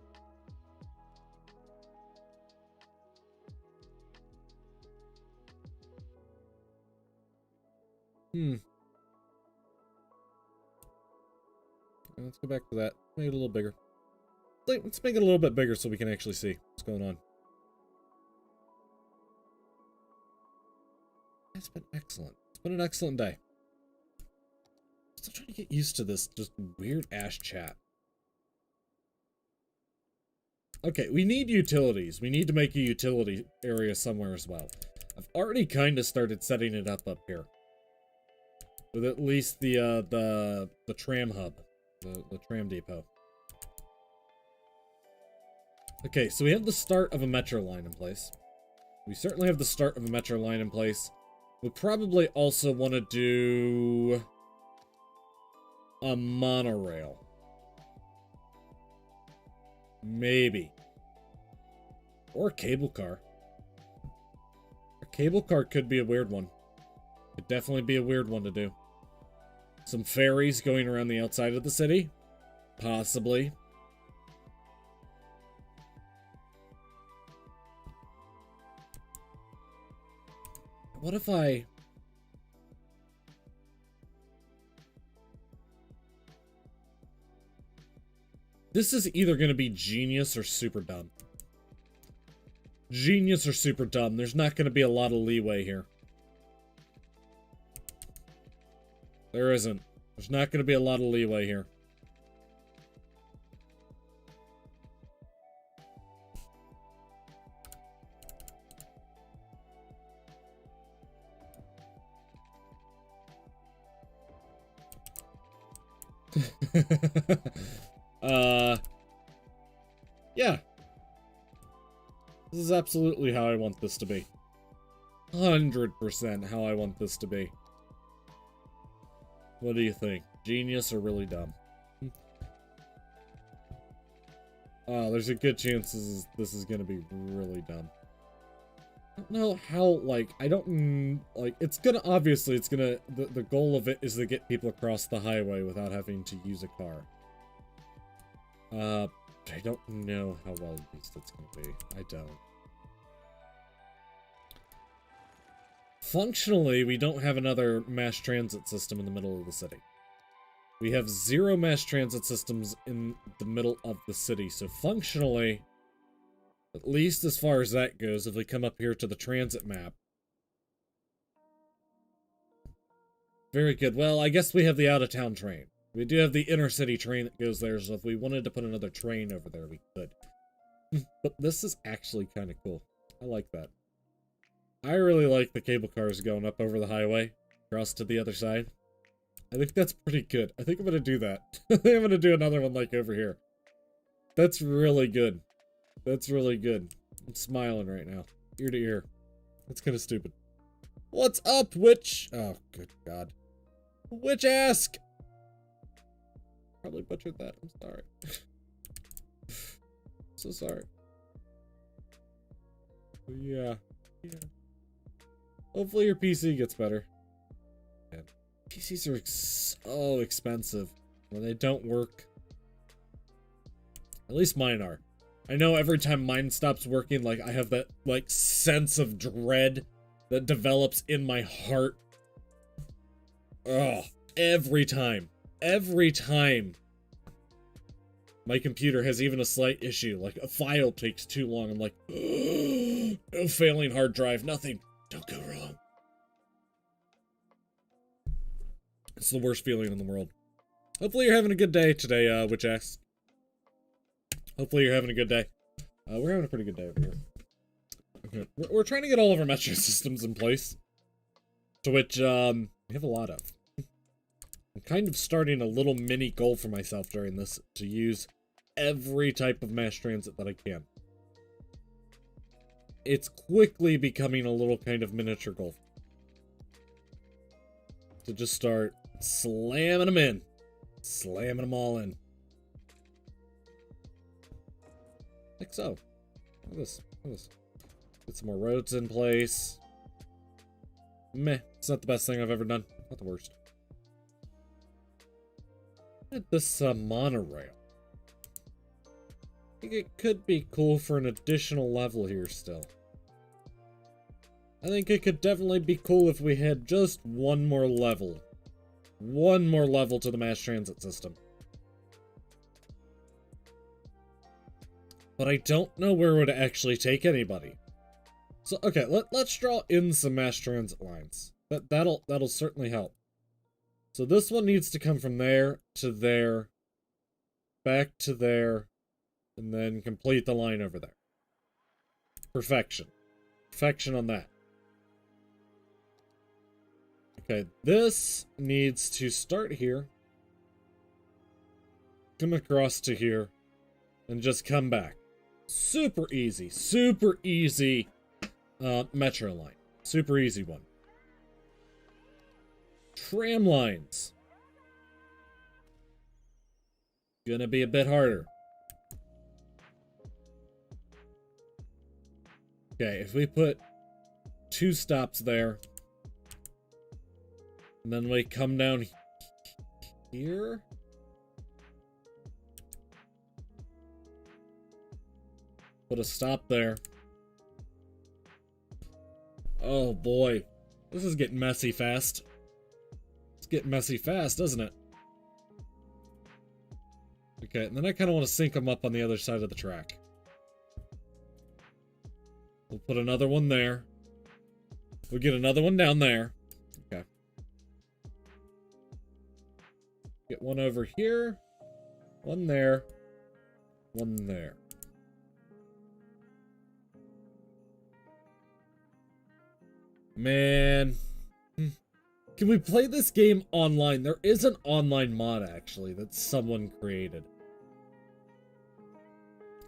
Let's go back to that. Make it a little bigger. Let's make it a little bit bigger so we can actually see what's going on. It's been excellent. It's been an excellent day. Still trying to get used to this just weird ass chat. Okay, we need utilities. We need to make a utility area somewhere as well. I've already kind of started setting it up here. With at least the tram hub. The tram depot. Okay, so we have the start of a metro line in place. We certainly have the start of a metro line in place. We probably also want to do a monorail. Maybe. Or a cable car. A cable car could be a weird one. Could definitely be a weird one to do. Some ferries going around the outside of the city? Possibly. What if I... This is either going to be genius or super dumb. Genius or super dumb. There's not going to be a lot of leeway here. There isn't. There's not going to be a lot of leeway here. Yeah. This is absolutely how I want this to be. 100% how I want this to be. What do you think? Genius or really dumb? There's a good chance this is gonna be really dumb. I don't know how, like, I don't, like, it's gonna, obviously, it's gonna, the goal of it is to get people across the highway without having to use a car. I don't know how well used it's gonna be. I don't. Functionally, we don't have another mass transit system in the middle of the city. We have 0 mass transit systems in the middle of the city, so functionally, at least as far as that goes, if we come up here to the transit map. Very good. Well, I guess we have the out-of-town train. We do have the inner-city train that goes there, so if we wanted to put another train over there, we could. But this is actually kind of cool. I like that. I really like the cable cars going up over the highway, across to the other side. I think that's pretty good. I think I'm gonna do that. I think I'm gonna do another one like over here. That's really good. That's really good. I'm smiling right now. Ear to ear. That's kind of stupid. What's up, witch? Oh, good God. Witch ask! Probably butchered that. I'm sorry. So sorry. But yeah. Hopefully your PC gets better. Man, PCs are so expensive when they don't work. At least mine are. I know every time mine stops working, like, I have that, like, sense of dread that develops in my heart. Ugh. Every time. Every time. My computer has even a slight issue, like a file takes too long. I'm like, no failing hard drive, nothing. Don't go wrong. It's the worst feeling in the world. Hopefully you're having a good day today, Witch Axe. Hopefully you're having a good day. We're having a pretty good day over here. Okay. We're trying to get all of our metro systems in place. To which, we have a lot of. I'm kind of starting a little mini goal for myself during this to use every type of mass transit that I can. It's quickly becoming a little kind of miniature goal. To just start slamming them in. Slamming them all in. Like so. Look at this. Look at this. Get some more roads in place. Meh. It's not the best thing I've ever done. Not the worst. Look at this monorail. I think it could be cool for an additional level here still. I think it could definitely be cool if we had just one more level. One more level to the mass transit system. But I don't know where it would actually take anybody. So, okay, let's draw in some mass transit lines. That'll certainly help. So this one needs to come from there to there, back to there, and then complete the line over there. Perfection. Perfection on that. Okay, this needs to start here, come across to here, and just come back. Super easy metro line. Super easy one. Tram lines. Gonna be a bit harder. Okay, if we put 2 stops there, and then we come down here. Put a stop there. Oh boy. This is getting messy fast. It's getting messy fast, doesn't it? Okay, and then I kind of want to sync them up on the other side of the track. We'll put another one there. We'll get another one down there. Okay. Get one over here. One there. One there. Man. Can we play this game online? There is an online mod, actually, that someone created.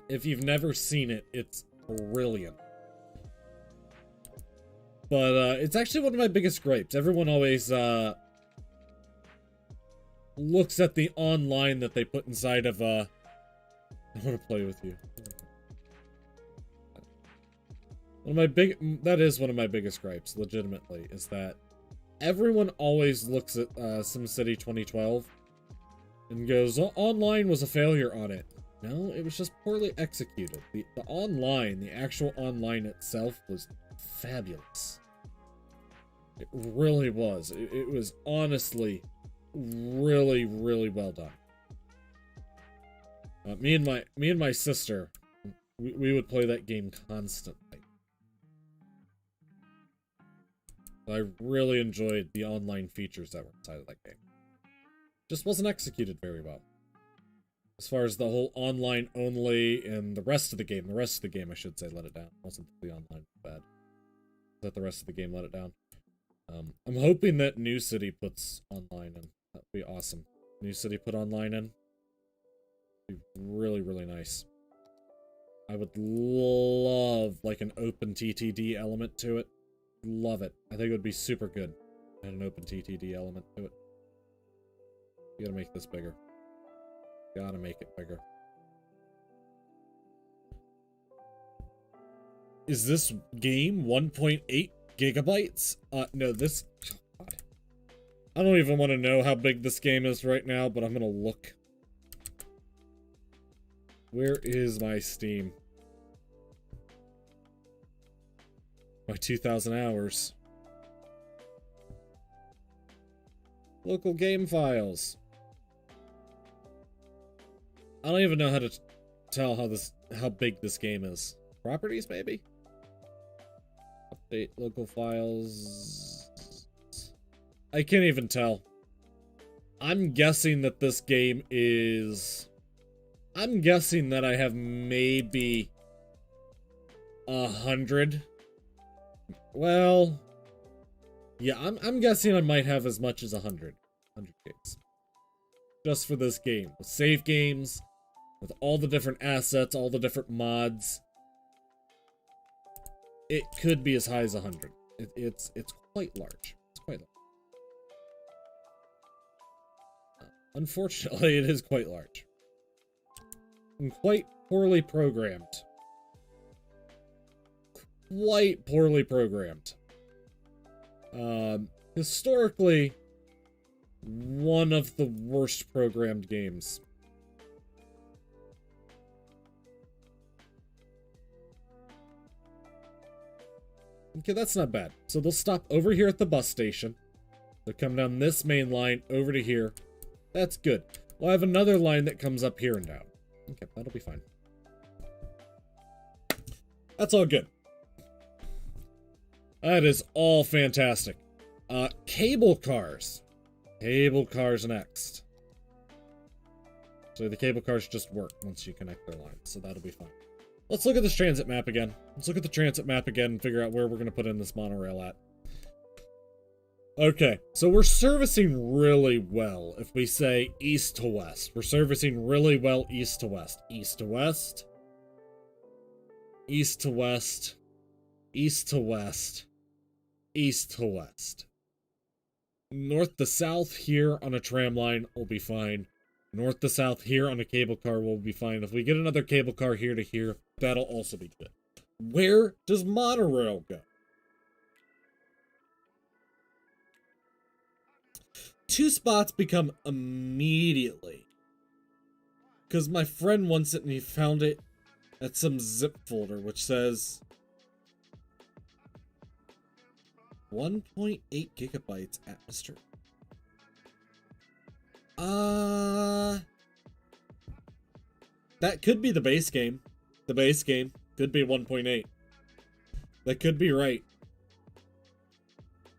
If you've never seen it, it's brilliant. But, it's actually one of my biggest gripes. Everyone always, looks at the online that they put inside of, I want to play with you. That is one of my biggest gripes, legitimately, is that everyone always looks at SimCity 2012 and goes, online was a failure on it. No, it was just poorly executed. The online, the actual online itself was fabulous. It really was. It was honestly really, really well done. Me and my sister, we would play that game constantly. I really enjoyed the online features that were inside of that game. Just wasn't executed very well. As far as the whole online only and the rest of the game I should say, let it down. It wasn't the online bad. That the rest of the game let it down. I'm hoping that New City puts online in That'd be awesome. New city put online in. Be really, really nice. I would love, like, an open TTD element to it. Love it. I think it would be super good. And an open TTD element to it. You gotta make this bigger. Gotta make it bigger. Is this game 1.8 gigabytes? No, this... God. I don't even want to know how big this game is right now, but I'm gonna look. Where is my Steam? My 2,000 hours. Local game files. I don't even know how to tell how big this game is. Properties, maybe? Update local files. I can't even tell. I'm guessing that this game is... I'm guessing that I have maybe 100. Well, yeah, I'm guessing I might have as much as 100 gigs. Just for this game. With save games, with all the different assets, all the different mods. It could be as high as 100. It's quite large. It's quite large. Unfortunately, it is quite large. And quite poorly programmed. Quite poorly programmed. Historically, one of the worst programmed games. Okay, that's not bad. So they'll stop over here at the bus station. They'll come down this main line over to here. That's good. We'll have another line that comes up here and down. Okay, that'll be fine. That's all good. That is all fantastic. Cable cars. Cable cars next. So the cable cars just work once you connect their lines, so that'll be fine. Let's look at this transit map again. Let's look at the transit map again and figure out where we're going to put in this monorail at. Okay, so we're servicing really well if we say east to west. We're servicing really well east to west. East to west. East to west. East to west. East to west. North to south here on a tram line will be fine. North to south here on a cable car will be fine. If we get another cable car here to here, that'll also be good. Where does monorail go? Two spots become immediately. Because my friend wants it and he found it at some zip folder which says 1.8 gigabytes atmosphere. That could be the base game. The base game could be 1.8. That could be right.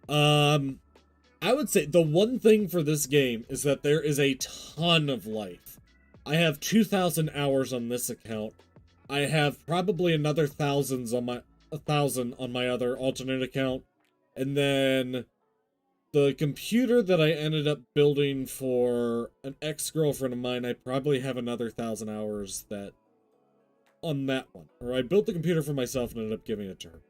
I would say the one thing for this game is that there is a ton of life. I have 2,000 hours on this account. I have probably another 1,000 on my other alternate account. And then the computer that I ended up building for an ex-girlfriend of mine, I probably have another 1,000 hours that on that one. Or I built the computer for myself and ended up giving it to her.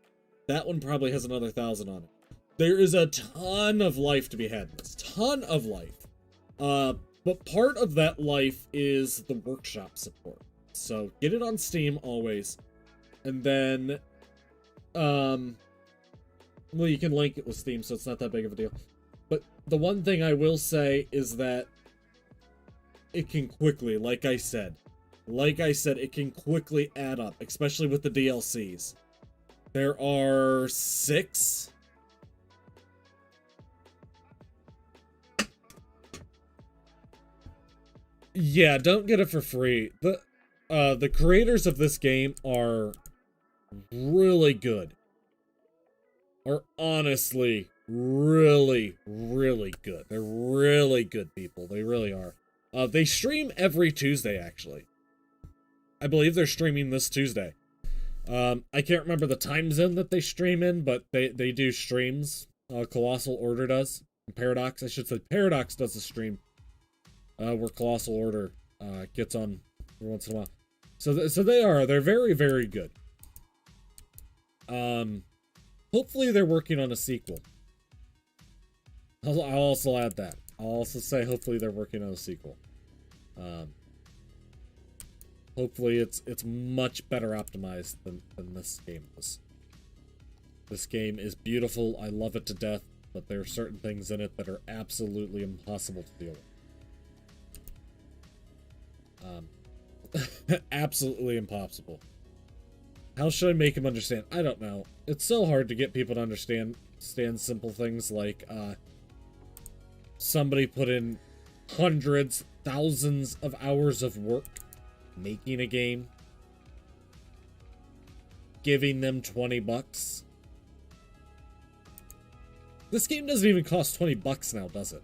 That one probably has another 1,000 on it. There is a ton of life to be had in this. Ton of life. But part of that life is the workshop support. So get it on Steam always. And then, well, you can link it with Steam, so it's not that big of a deal. But the one thing I will say is that it can quickly, like I said, it can quickly add up, especially with the DLCs. There are 6. Yeah, don't get it for free. The creators of this game are really good. Are honestly really, really good. They're really good people. They really are. They stream every Tuesday, actually. I believe they're streaming this Tuesday. I can't remember the time zone that they stream in, but they do streams. Colossal Order does. Paradox, I should say. Paradox does a stream where Colossal Order gets on every once in a while. So they're very, very good. Hopefully they're working on a sequel. I'll also add that. I'll also say hopefully they're working on a sequel. Hopefully it's much better optimized than this game is. This game is beautiful. I love it to death, but there are certain things in it that are absolutely impossible to deal with. Absolutely impossible. How should I make him understand? I don't know. It's so hard to get people to understand simple things like, somebody put in hundreds, thousands of hours of work making a game, giving them $20. This game doesn't even cost $20 now, does it?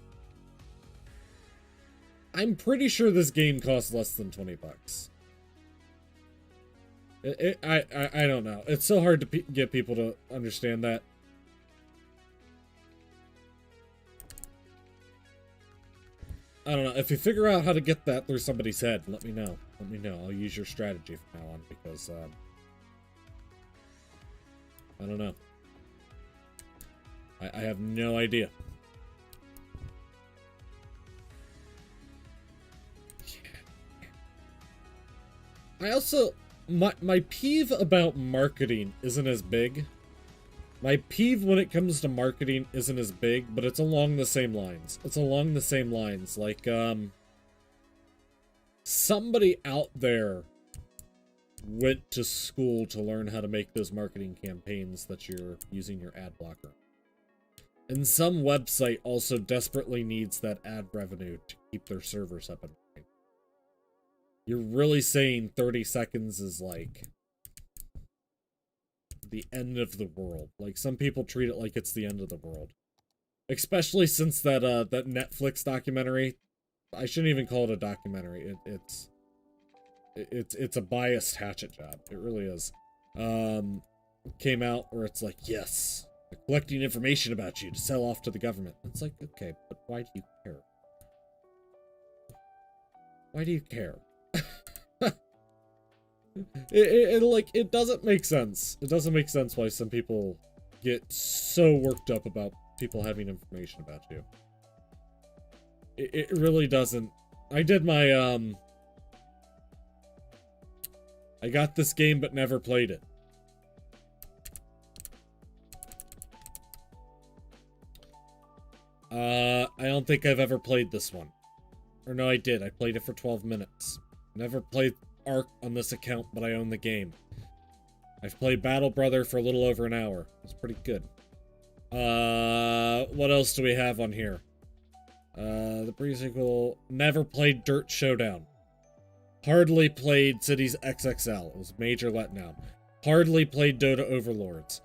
I'm pretty sure this game costs less than $20. I don't know. It's so hard to get people to understand that. I don't know. If you figure out how to get that through somebody's head, let me know. Let me know. I'll use your strategy from now on because, I don't know. I have no idea. I also... My peeve about marketing isn't as big. My peeve when it comes to marketing isn't as big, but it's along the same lines. It's along the same lines. Like, somebody out there went to school to learn how to make those marketing campaigns that you're using your ad blocker. And some website also desperately needs that ad revenue to keep their servers up and running. You're really saying 30 seconds is like the end of the world. Like, some people treat it like it's the end of the world. Especially since that that Netflix documentary. I shouldn't even call it a documentary. It's a biased hatchet job. It really is. Came out where it's like, yes, they're collecting information about you to sell off to the government. It's like, okay, but why do you care? Why do you care? It doesn't make sense. It doesn't make sense why some people get so worked up about people having information about you. It really doesn't. I did my, I got this game but never played it. I don't think I've ever played this one. Or no, I did. I played it for 12 minutes. Never played Ark on this account, but I own the game. I've played Battle Brother for a little over an hour. It's pretty good. What else do we have on here? The pre-sequel. Never played Dirt Showdown. Hardly played Cities XXL. It was a major letdown. Hardly played Dota Overlords.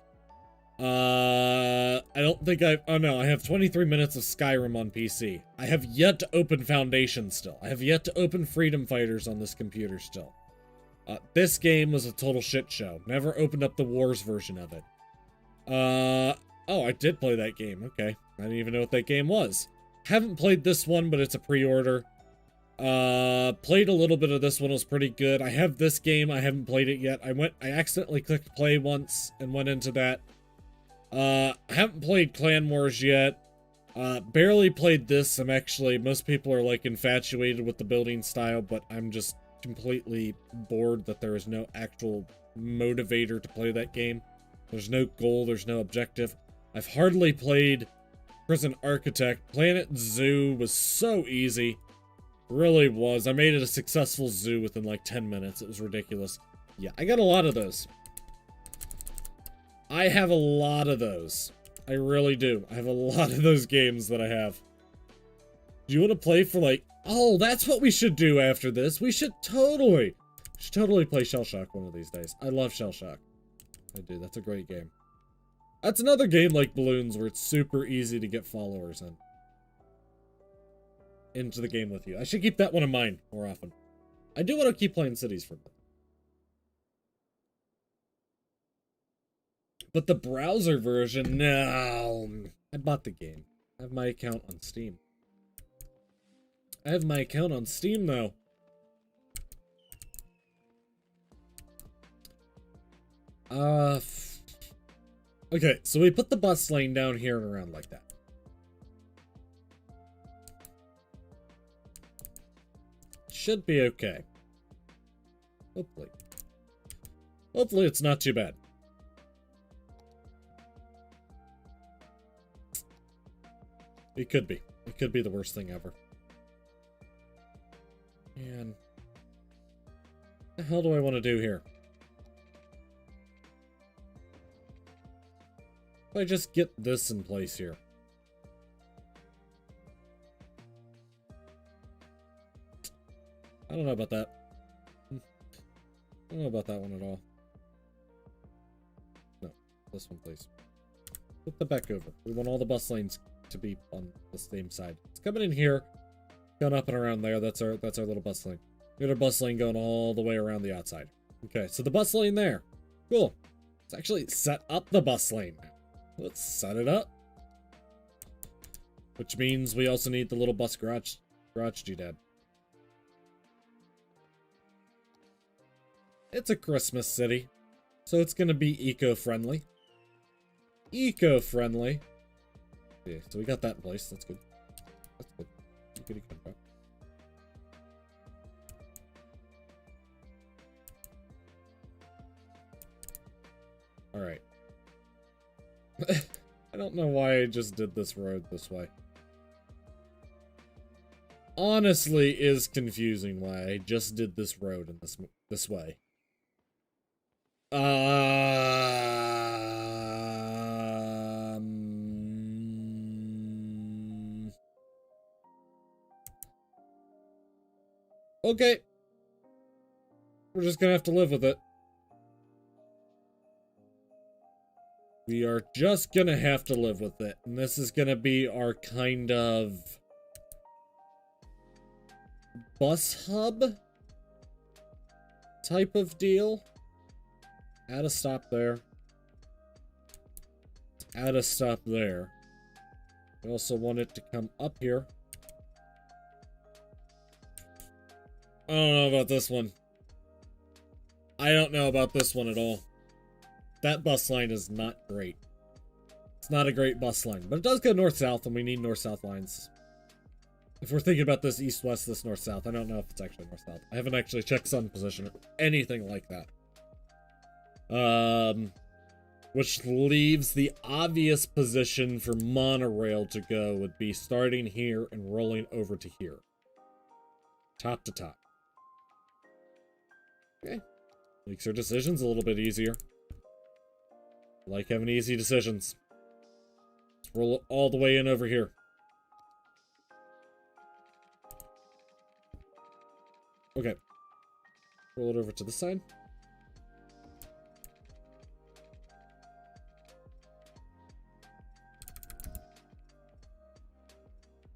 I don't think oh no, I have 23 minutes of Skyrim on PC. I have yet to open Foundation still. I have yet to open Freedom Fighters on this computer still. This game was a total shit show. Never opened up the Wars version of it. Oh, I did play that game. Okay. I didn't even know what that game was. Haven't played this one, but it's a pre-order. Played a little bit of this one. It was pretty good. I have this game. I haven't played it yet. I accidentally clicked play once and went into that. I haven't played Clan Wars yet. Barely played this. Most people are like infatuated with the building style, but I'm just completely bored that there is no actual motivator to play that game. There's no goal, there's no objective. I've hardly played Prison Architect. Planet Zoo was so easy. Really was. I made it a successful zoo within like 10 minutes. It was ridiculous. Yeah, I got a lot of those. I have a lot of those. I really do. I have a lot of those games that I have. Do you want to play for like... Oh, that's what we should do after this. We should totally play Shell Shock one of these days. I love Shell Shock. I do. That's a great game. That's another game like Balloons where it's super easy to get followers into the game with you. I should keep that one in mind more often. I do want to keep playing Cities for a bit. But the browser version, no. I bought the game. I have my account on Steam. I have my account on Steam, though. Okay, so we put the bus lane down here and around like that. Should be okay. Hopefully. Hopefully it's not too bad. It could be. It could be the worst thing ever. Man. What the hell do I want to do here? If I just get this in place here. I don't know about that. I don't know about that one at all. No, this one, please. Flip the back over. We want all the bus lanes to be on the same side. It's coming in here, going up and around there. That's our little bus lane. We got our bus lane going all the way around the outside. Okay, so the bus lane there. Cool. Let's actually set up the bus lane. Let's set it up. Which means we also need the little bus garage doodad. It's a Christmas city, so it's gonna be eco-friendly. Eco-friendly. Yeah, so we got that in place. That's good. That's good. Good. Alright. I don't know why I just did this road this way. Honestly, is confusing why I just did this road in this way. Okay. We're just gonna have to live with it. We are just gonna have to live with it. And this is gonna be our kind of bus hub type of deal. Add a stop there. Add a stop there. We also want it to come up here. I don't know about this one. I don't know about this one at all. That bus line is not great. It's not a great bus line, but it does go north-south, and we need north-south lines. If we're thinking about this east-west, this north-south, I don't know if it's actually north-south. I haven't actually checked sun position or anything like that. Which leaves the obvious position for monorail to go would be starting here and rolling over to here. Top to top. Okay. Makes our decisions a little bit easier. I like having easy decisions. Let's roll it all the way in over here. Okay. Roll it over to this side.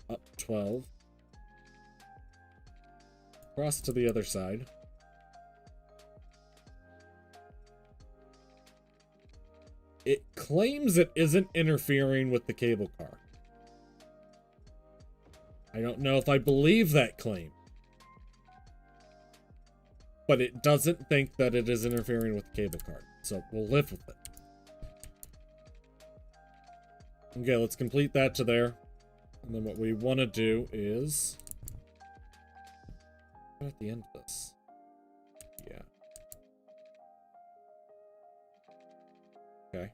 Up 12. Cross to the other side. It claims it isn't interfering with the cable car. I don't know if I believe that claim. But it doesn't think that it is interfering with the cable car. So we'll live with it. Okay, let's complete that to there. And then what we want to do is... at the end of this. Yeah. Okay.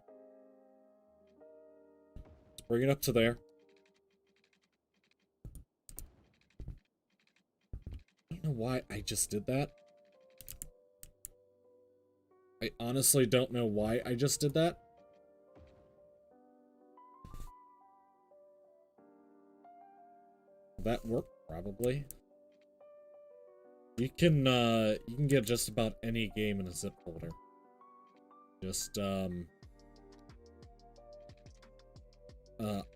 Let's bring it up to there. I don't know why I just did that. I honestly don't know why I just did that. Will that work? Probably. You can get just about any game in a zip folder. Just,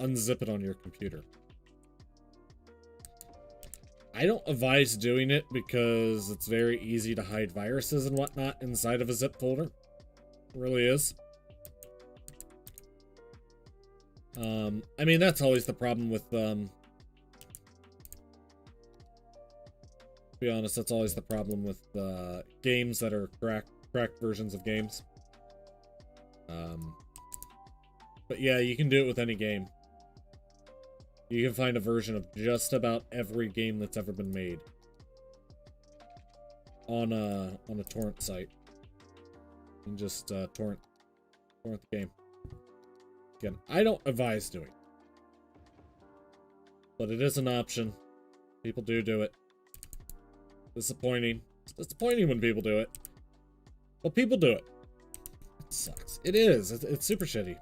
unzip it on your computer. I don't advise doing it because it's very easy to hide viruses and whatnot inside of a zip folder. It really is. I mean, that's always the problem with, to be honest, that's always the problem with, games that are cracked versions of games. But yeah, you can do it with any game. You can find a version of just about every game that's ever been made on a torrent site. You can just torrent the game. Again, I don't advise doing it, but it is an option. People do it. Disappointing. It's disappointing when people do it, but people do it. It sucks. It is. It's super shitty.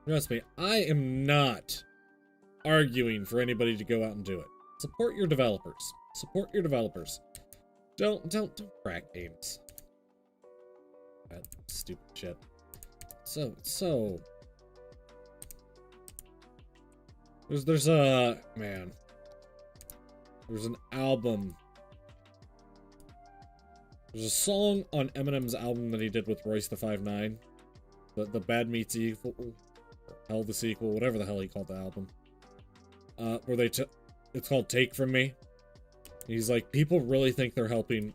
Trust me, I am not arguing for anybody to go out and do it. Support your developers. Support your developers. Don't crack games. That stupid shit. So. There's a man. There's an album. There's a song on Eminem's album that he did with Royce the 5'9". The Bad Meets Evil. Hell the Sequel, whatever the hell he called the album. Where it's called Take From Me. He's like, people really think they're helping.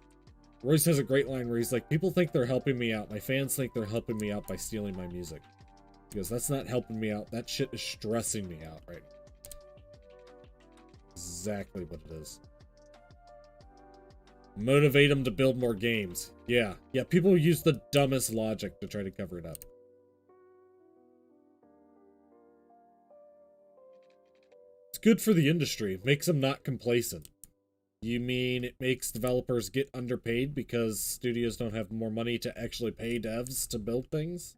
Royce has a great line where he's like, people think they're helping me out. My fans think they're helping me out by stealing my music. He goes, that's not helping me out. That shit is stressing me out right now. Exactly what it is. Motivate them to build more games. Yeah, people use the dumbest logic to try to cover it up. Good for the industry. It makes them not complacent. You mean it makes developers get underpaid because studios don't have more money to actually pay devs to build things?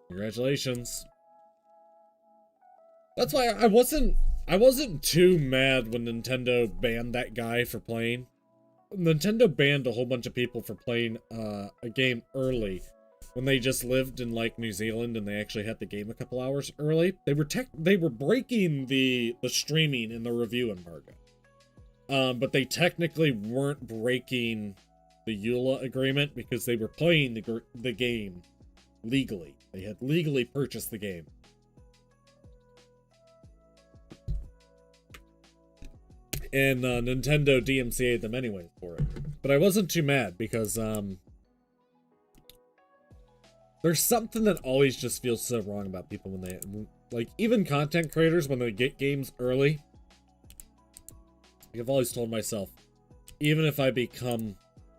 Congratulations. That's why I wasn't too mad when Nintendo banned that guy for playing. Nintendo banned a whole bunch of people for playing a game early. When they just lived in, like, New Zealand and they actually had the game a couple hours early. They were breaking the streaming and the review embargo. But they technically weren't breaking the EULA agreement because they were playing the game legally. They had legally purchased the game. And Nintendo DMCA'd them anyway for it. But I wasn't too mad because, there's something that always just feels so wrong about people when they, like, even content creators, when they get games early. I've always told myself, even if I become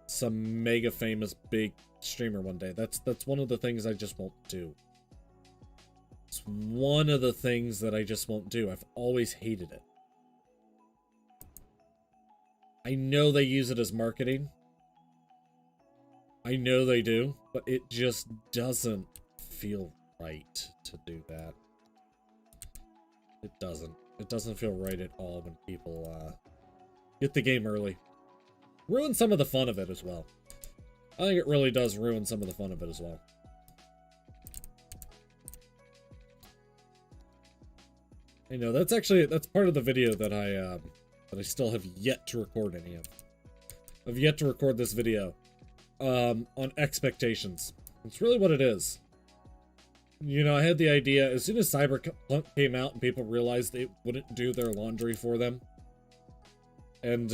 some mega famous big streamer one day, that's one of the things I just won't do. It's one of the things that I just won't do. I've always hated it. I know they use it as marketing. I know they do, but it just doesn't feel right to do that. It doesn't. It doesn't feel right at all when people get the game early. Ruin some of the fun of it as well. I think it really does ruin some of the fun of it as well. I know, that's part of the video that I still have yet to record any of. I've yet to record this video. On expectations. It's really what it is. You know, I had the idea, as soon as Cyberpunk came out and people realized it wouldn't do their laundry for them. And,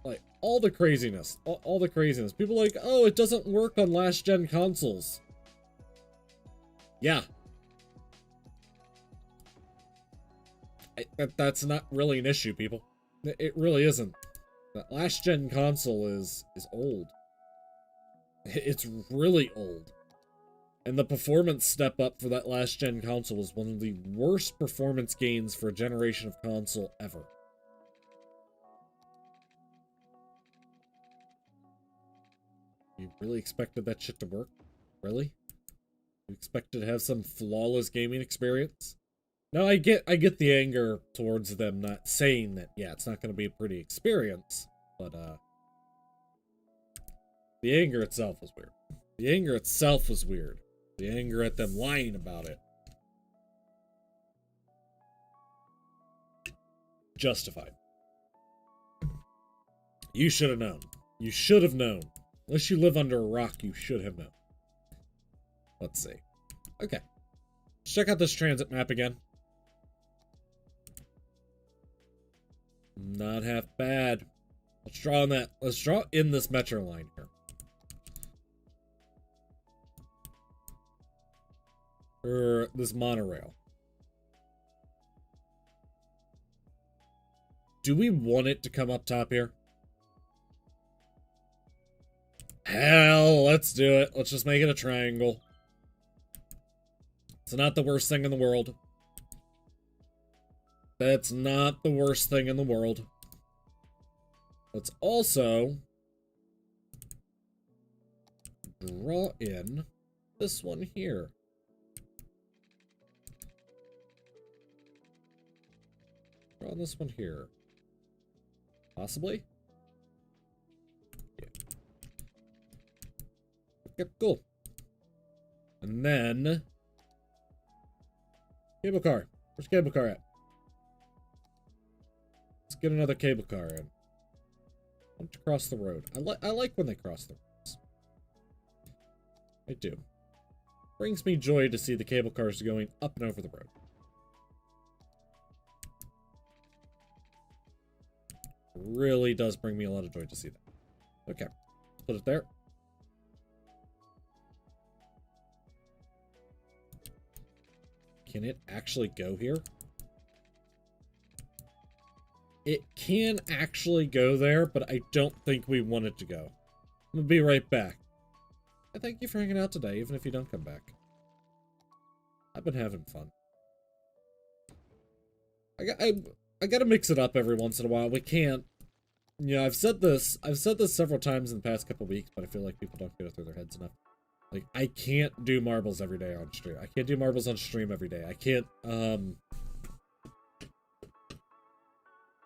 like, all the craziness. All the craziness. People like, oh, it doesn't work on last-gen consoles. Yeah. That's not really an issue, people. It really isn't. That last-gen console is old. It's really old. And the performance step up for that last-gen console was one of the worst performance gains for a generation of console ever. You really expected that shit to work? Really? You expected to have some flawless gaming experience? Now, I get the anger towards them not saying that, yeah, it's not going to be a pretty experience, but, the anger itself was weird. The anger itself was weird. The anger at them lying about it. Justified. You should have known. You should have known. Unless you live under a rock, you should have known. Let's see. Okay. Let's check out this transit map again. Not half bad. Let's draw on that. Let's draw in this metro line here. Or this monorail. Do we want it to come up top here? Hell, let's do it. Let's just make it a triangle. It's not the worst thing in the world. That's not the worst thing in the world. Let's also draw in this one here. Draw on this one here. Possibly? Yeah. Okay, cool. And then... cable car. Where's cable car at? Let's get another cable car in. I want to cross the road. I like when they cross the roads. I do. Brings me joy to see the cable cars going up and over the road. Really does bring me a lot of joy to see that. Okay. Put it there. Can it actually go here? It can actually go there, but I don't think we want it to go. I'm gonna be right back. I thank you for hanging out today, even if you don't come back. I've been having fun. I gotta mix it up every once in a while. We can't. Yeah, I've said this several times in the past couple weeks, but I feel like people don't get it through their heads enough. Like, I can't do marbles every day on stream. I can't do marbles on stream every day. I can't,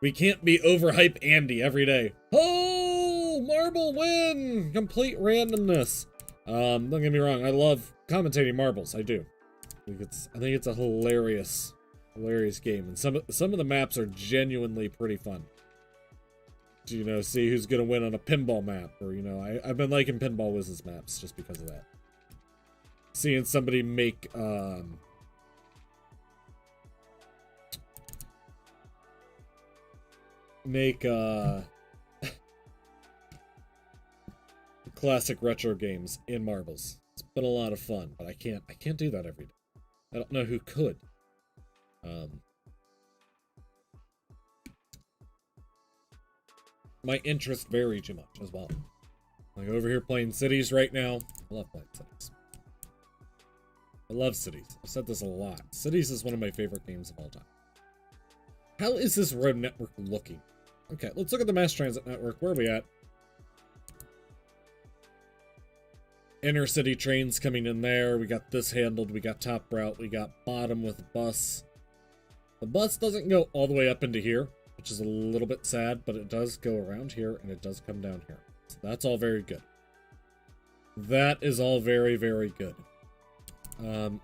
we can't be overhype Andy every day. Oh, marble win! Complete randomness. Don't get me wrong, I love commentating marbles. I do. I think it's a hilarious game, and some of the maps are genuinely pretty fun. To, you know, see who's gonna win on a pinball map, or, you know, I've been liking Pinball Wiz's maps just because of that. Seeing somebody make classic retro games in marbles. It's been a lot of fun, but I can't do that every day. I don't know who could. My interests vary too much as well. Like over here playing Cities right now. I love playing Cities. I love Cities. I've said this a lot. Cities is one of my favorite games of all time. How is this road network looking? Okay, let's look at the mass transit network. Where are we at? Inner city trains coming in there. We got this handled. We got top route. We got bottom with bus. The bus doesn't go all the way up into here, which is a little bit sad, but it does go around here and it does come down here. So that's all very good. That is all very, very good.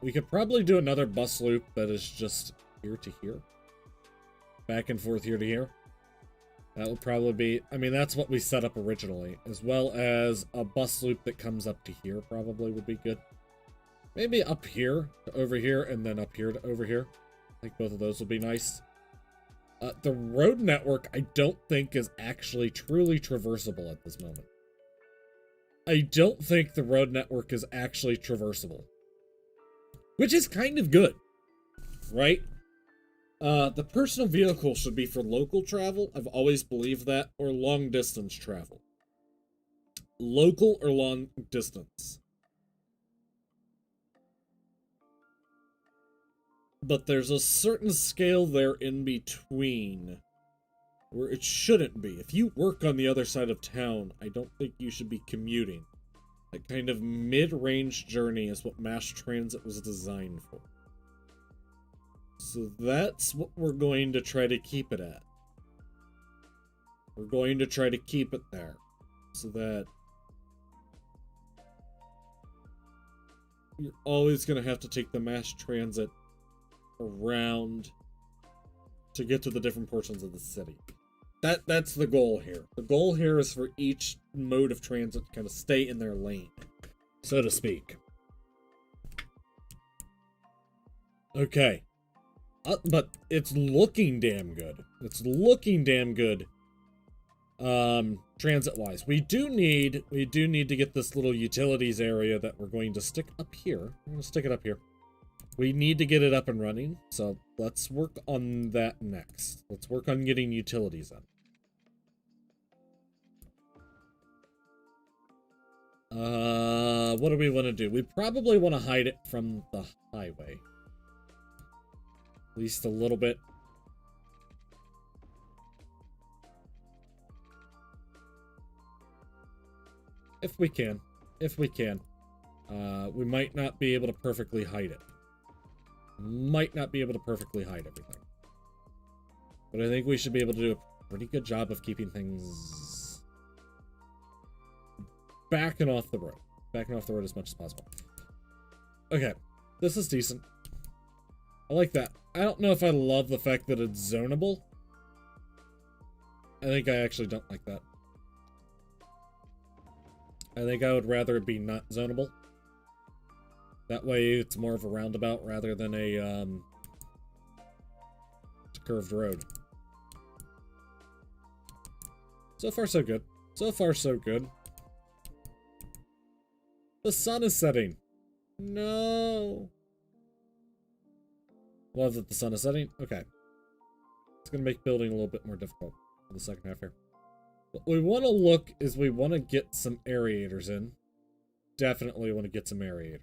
We could probably do another bus loop that is just here to here. Back and forth here to here. That would probably be, I mean, that's what we set up originally, as well as a bus loop that comes up to here probably would be good. Maybe up here to over here, and then up here to over here. I think both of those would be nice. The road network, I don't think, is actually truly traversable at this moment. I don't think the road network is actually traversable. Which is kind of good, right? The personal vehicle should be for local travel. I've always believed that, or long distance travel. Local or long distance. But there's a certain scale there in between where it shouldn't be. If you work on the other side of town, I don't think you should be commuting. That kind of mid-range journey is what mass transit was designed for. So that's what we're going to try to keep it at. We're going to try to keep it there. So that you're always going to have to take the mass transit around to get to the different portions of the city. That's the goal here. The goal here is for each mode of transit to kind of stay in their lane, so to speak. Okay. But it's looking damn good. It's looking damn good. Transit-wise. We do need to get this little utilities area that we're going to stick up here. I'm going to stick it up here. We need to get it up and running, so let's work on that next. Let's work on getting utilities in. What do we want to do? We probably want to hide it from the highway. At least a little bit. If we can. If we can. We might not be able to perfectly hide it. Might not be able to perfectly hide everything. But I think we should be able to do a pretty good job of keeping things backing off the road. Backing off the road as much as possible. Okay. This is decent. I like that. I don't know if I love the fact that it's zonable. I think I actually don't like that. I think I would rather it be not zonable. That way it's more of a roundabout rather than a curved road. So far so good. So far so good. The sun is setting. No. Love that the sun is setting. Okay. It's going to make building a little bit more difficult for the second half here. What we want to look is we want to get some aerators in. Definitely want to get some aerators.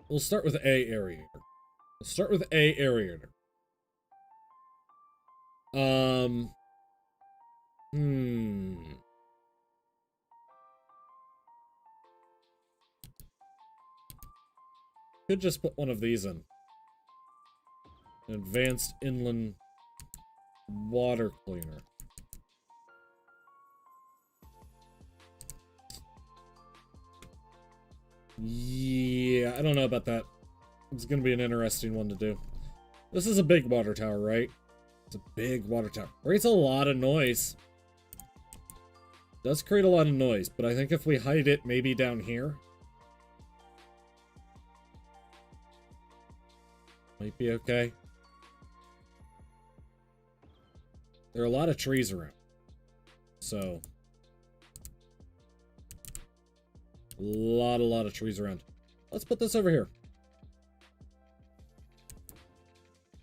We'll start with a aerator. We'll start with a aerator. Could just put one of these in. An advanced inland water cleaner. Yeah, I don't know about that. It's gonna be an interesting one to do. This is a big water tower, right? It's a big water tower. Creates a lot of noise. Does create a lot of noise, but I think if we hide it maybe down here, might be okay. There are a lot of trees around. So a lot of trees around. Let's put this over here.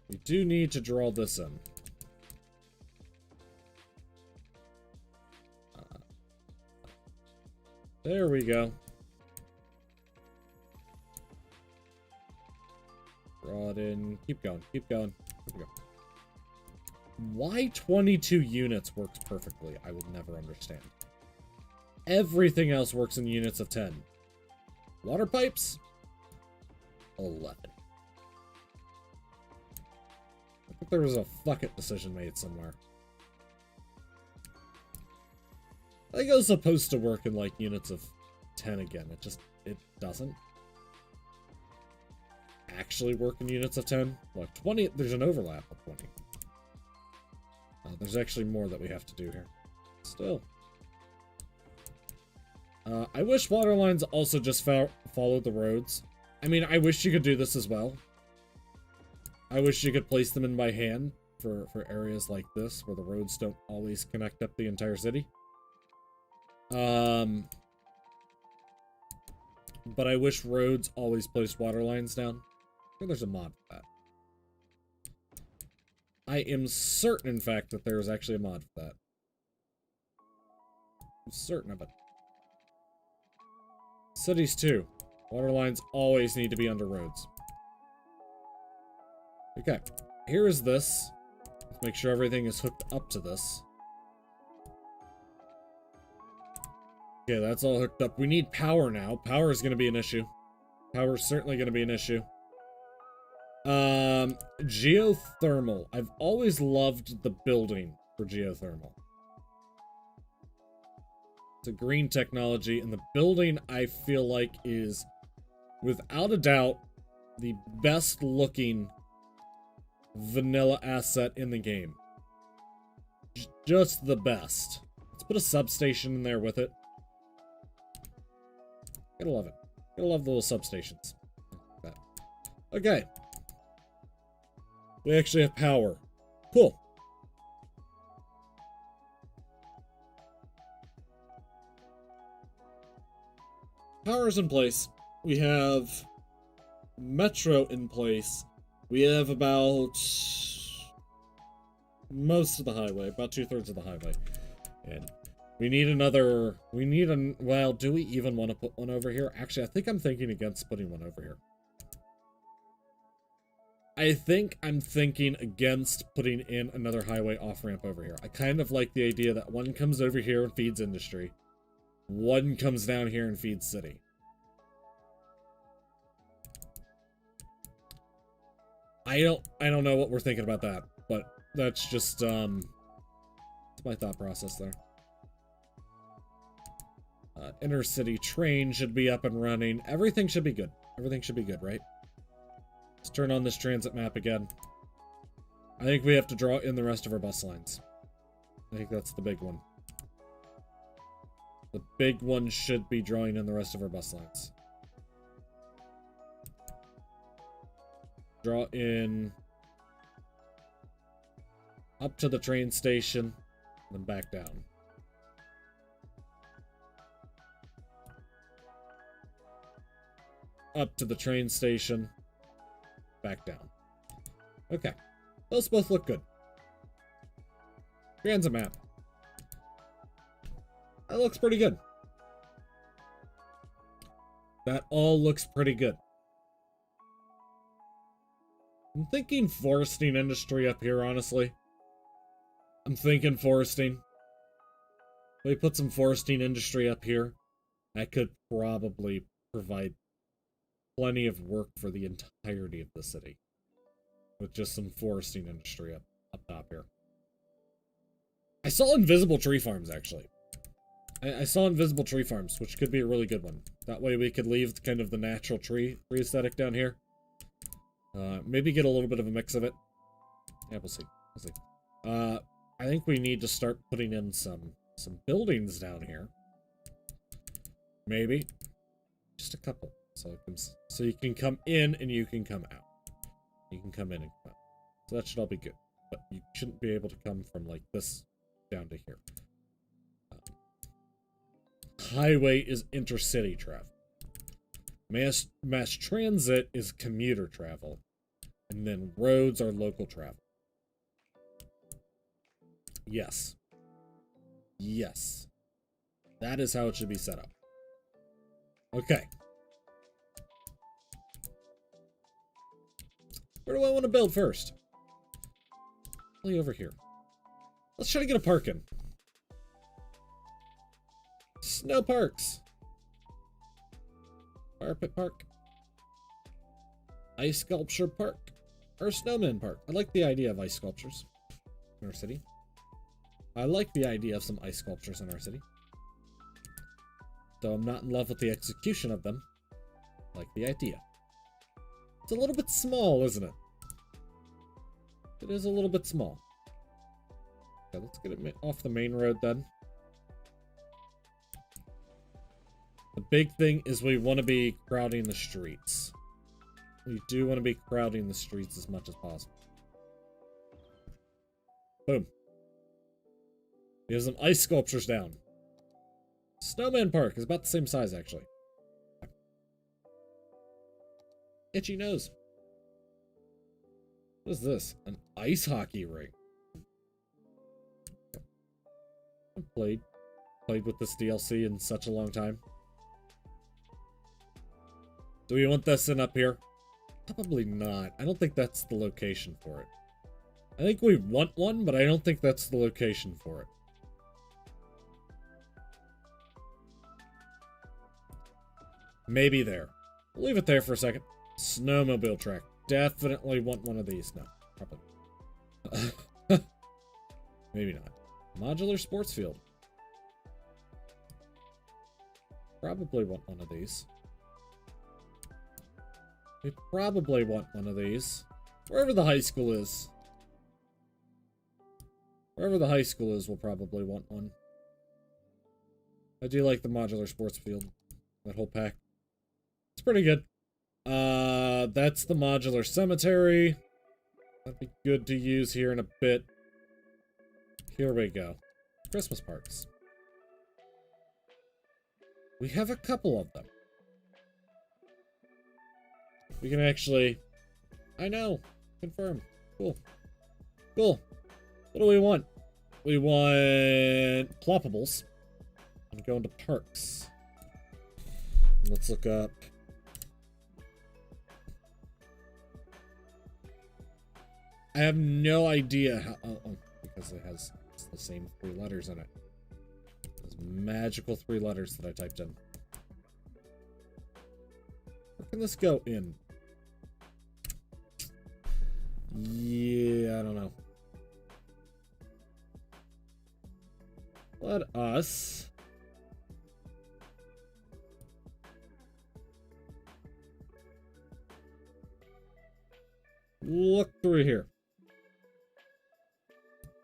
We do need to draw this in. There we go. Draw it in. Keep going. Keep going. Here we go. Why 22 units works perfectly, I will never understand. Everything else works in units of 10. Water pipes? 11. I think there was a fuck it decision made somewhere. I think it was supposed to work in like units of 10 again. It doesn't actually work in units of 10. Look, 20, there's an overlap of 20. There's actually more that we have to do here. Still. I wish water lines also just followed the roads. I mean, I wish you could do this as well. I wish you could place them in by hand for areas like this where the roads don't always connect up the entire city. But I wish roads always placed water lines down. I think there's a mod for that. I am certain, in fact, that there is actually a mod for that. I'm certain of it. Cities too. Water lines always need to be under roads. Okay. Here is this. Let's make sure everything is hooked up to this. Okay, that's all hooked up. We need power now. Power is going to be an issue. Power is certainly going to be an issue. Geothermal. I've always loved the building for geothermal. It's a green technology, and the building, I feel like, is, without a doubt, the best looking vanilla asset in the game. Just the best. Let's put a substation in there with it. Gotta love it. I love the little substations. Okay. We actually have power. Cool. Power's in place. We have metro in place. We have about most of the highway, about 2/3 of the highway. And we need another, well, do we even want to put one over here? Actually, I think I'm thinking against putting one over here. I think I'm thinking against putting in another highway off-ramp over here. I kind of like the idea that one comes over here and feeds industry. One comes down here and feeds city. I don't know what we're thinking about that, but that's just, that's my thought process there. Inner city train should be up and running. Everything should be good. Everything should be good, right? Let's turn on this transit map again. I think we have to draw in the rest of our bus lines. I think that's the big one. The big one should be drawing in the rest of our bus lines. Draw in up to the train station, then back down. Up to the train station, back down. Okay. Those both look good. Transit map. That looks pretty good. That all looks pretty good. I'm thinking foresting industry up here, honestly. I'm thinking foresting. We put some foresting industry up here. That could probably provide plenty of work for the entirety of the city. With just some foresting industry up top here. I saw invisible tree farms, actually. I saw invisible tree farms, which could be a really good one. That way we could leave kind of the natural tree aesthetic down here. Maybe get a little bit of a mix of it. Yeah, we'll see. We'll see. I think we need to start putting in some buildings down here. Maybe. Just a couple. So you can come in and you can come out. You can come in and come out. So that should all be good. But you shouldn't be able to come from like this down to here. Highway is intercity travel. Mass transit is commuter travel. And then roads are local travel. Yes. Yes. That is how it should be set up. Okay. Where do I want to build first? Probably over here. Let's try to get a park in. Snow parks. Fire pit park. Ice sculpture park. Or snowman park. I like the idea of ice sculptures in our city. I like the idea of some ice sculptures in our city. Though I'm not in love with the execution of them. I like the idea. It's a little bit small, isn't it? It is a little bit small. Okay, let's get it off the main road then. The big thing is we want to be crowding the streets. We do want to be crowding the streets as much as possible. Boom. We have some ice sculptures down. Snowman Park is about the same size, actually. Itchy nose. What is this? An ice hockey rink. I've played with this DLC in such a long time. Do we want this in up here? Probably not. I don't think that's the location for it. I think we want one, but I don't think that's the location for it. Maybe there. We'll leave it there for a second. Snowmobile track. Definitely want one of these. No, probably. Maybe not. Modular sports field. Probably want one of these. We probably want one of these. Wherever the high school is. Wherever the high school is, we'll probably want one. I do like the modular sports field. That whole pack. pretty good. That's the modular cemetery. That'd be good to use here in a bit. Here we go. Christmas parks. We have a couple of them. We can actually... I know. Confirm. Cool. Cool. What do we want? We want ploppables. I'm going to parks. Let's look up. I have no idea how... Oh, because it has the same 3 letters in it. Those magical 3 letters that I typed in. Where can this go in? Yeah, I don't know. Let us... look through here.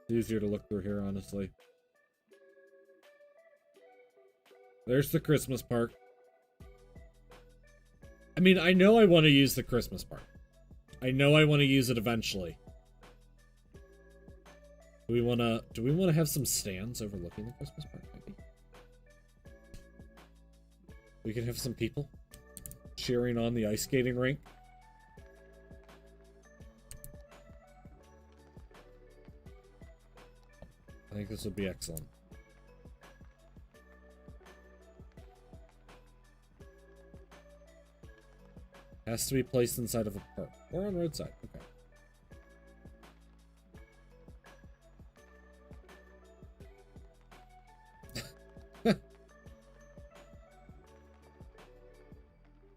It's easier to look through here, honestly. There's the Christmas park. I mean, I know I want to use the Christmas park. I know I want to use it eventually. Do we want to have some stands overlooking the Christmas park, maybe? We can have some people cheering on the ice skating rink. I think this would be excellent. Has to be placed inside of a park. Or on roadside. Okay.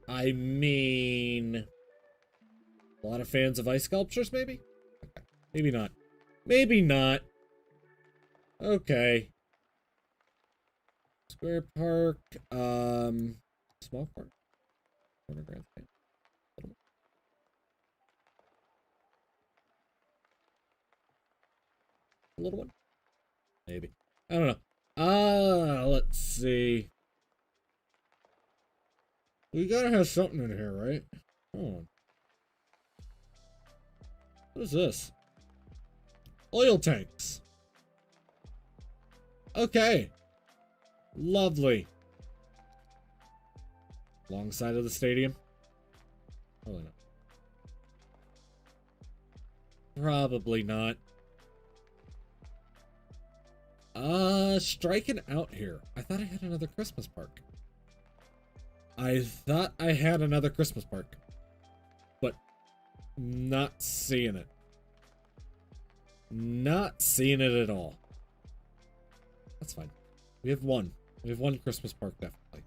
I mean... a lot of fans of ice sculptures, maybe? Okay. Maybe not. Maybe not. Okay. Square park. Small park. Corner grandstand. A little one? Maybe. I don't know. Let's see. We gotta have something in here, right? Hold on. What is this? Oil tanks. Okay. Lovely. Long side of the stadium? Probably not. Probably not. Striking out here. I thought I had another Christmas park. I thought I had another Christmas park. But not seeing it. Not seeing it at all. That's fine. We have one. We have one Christmas park, definitely.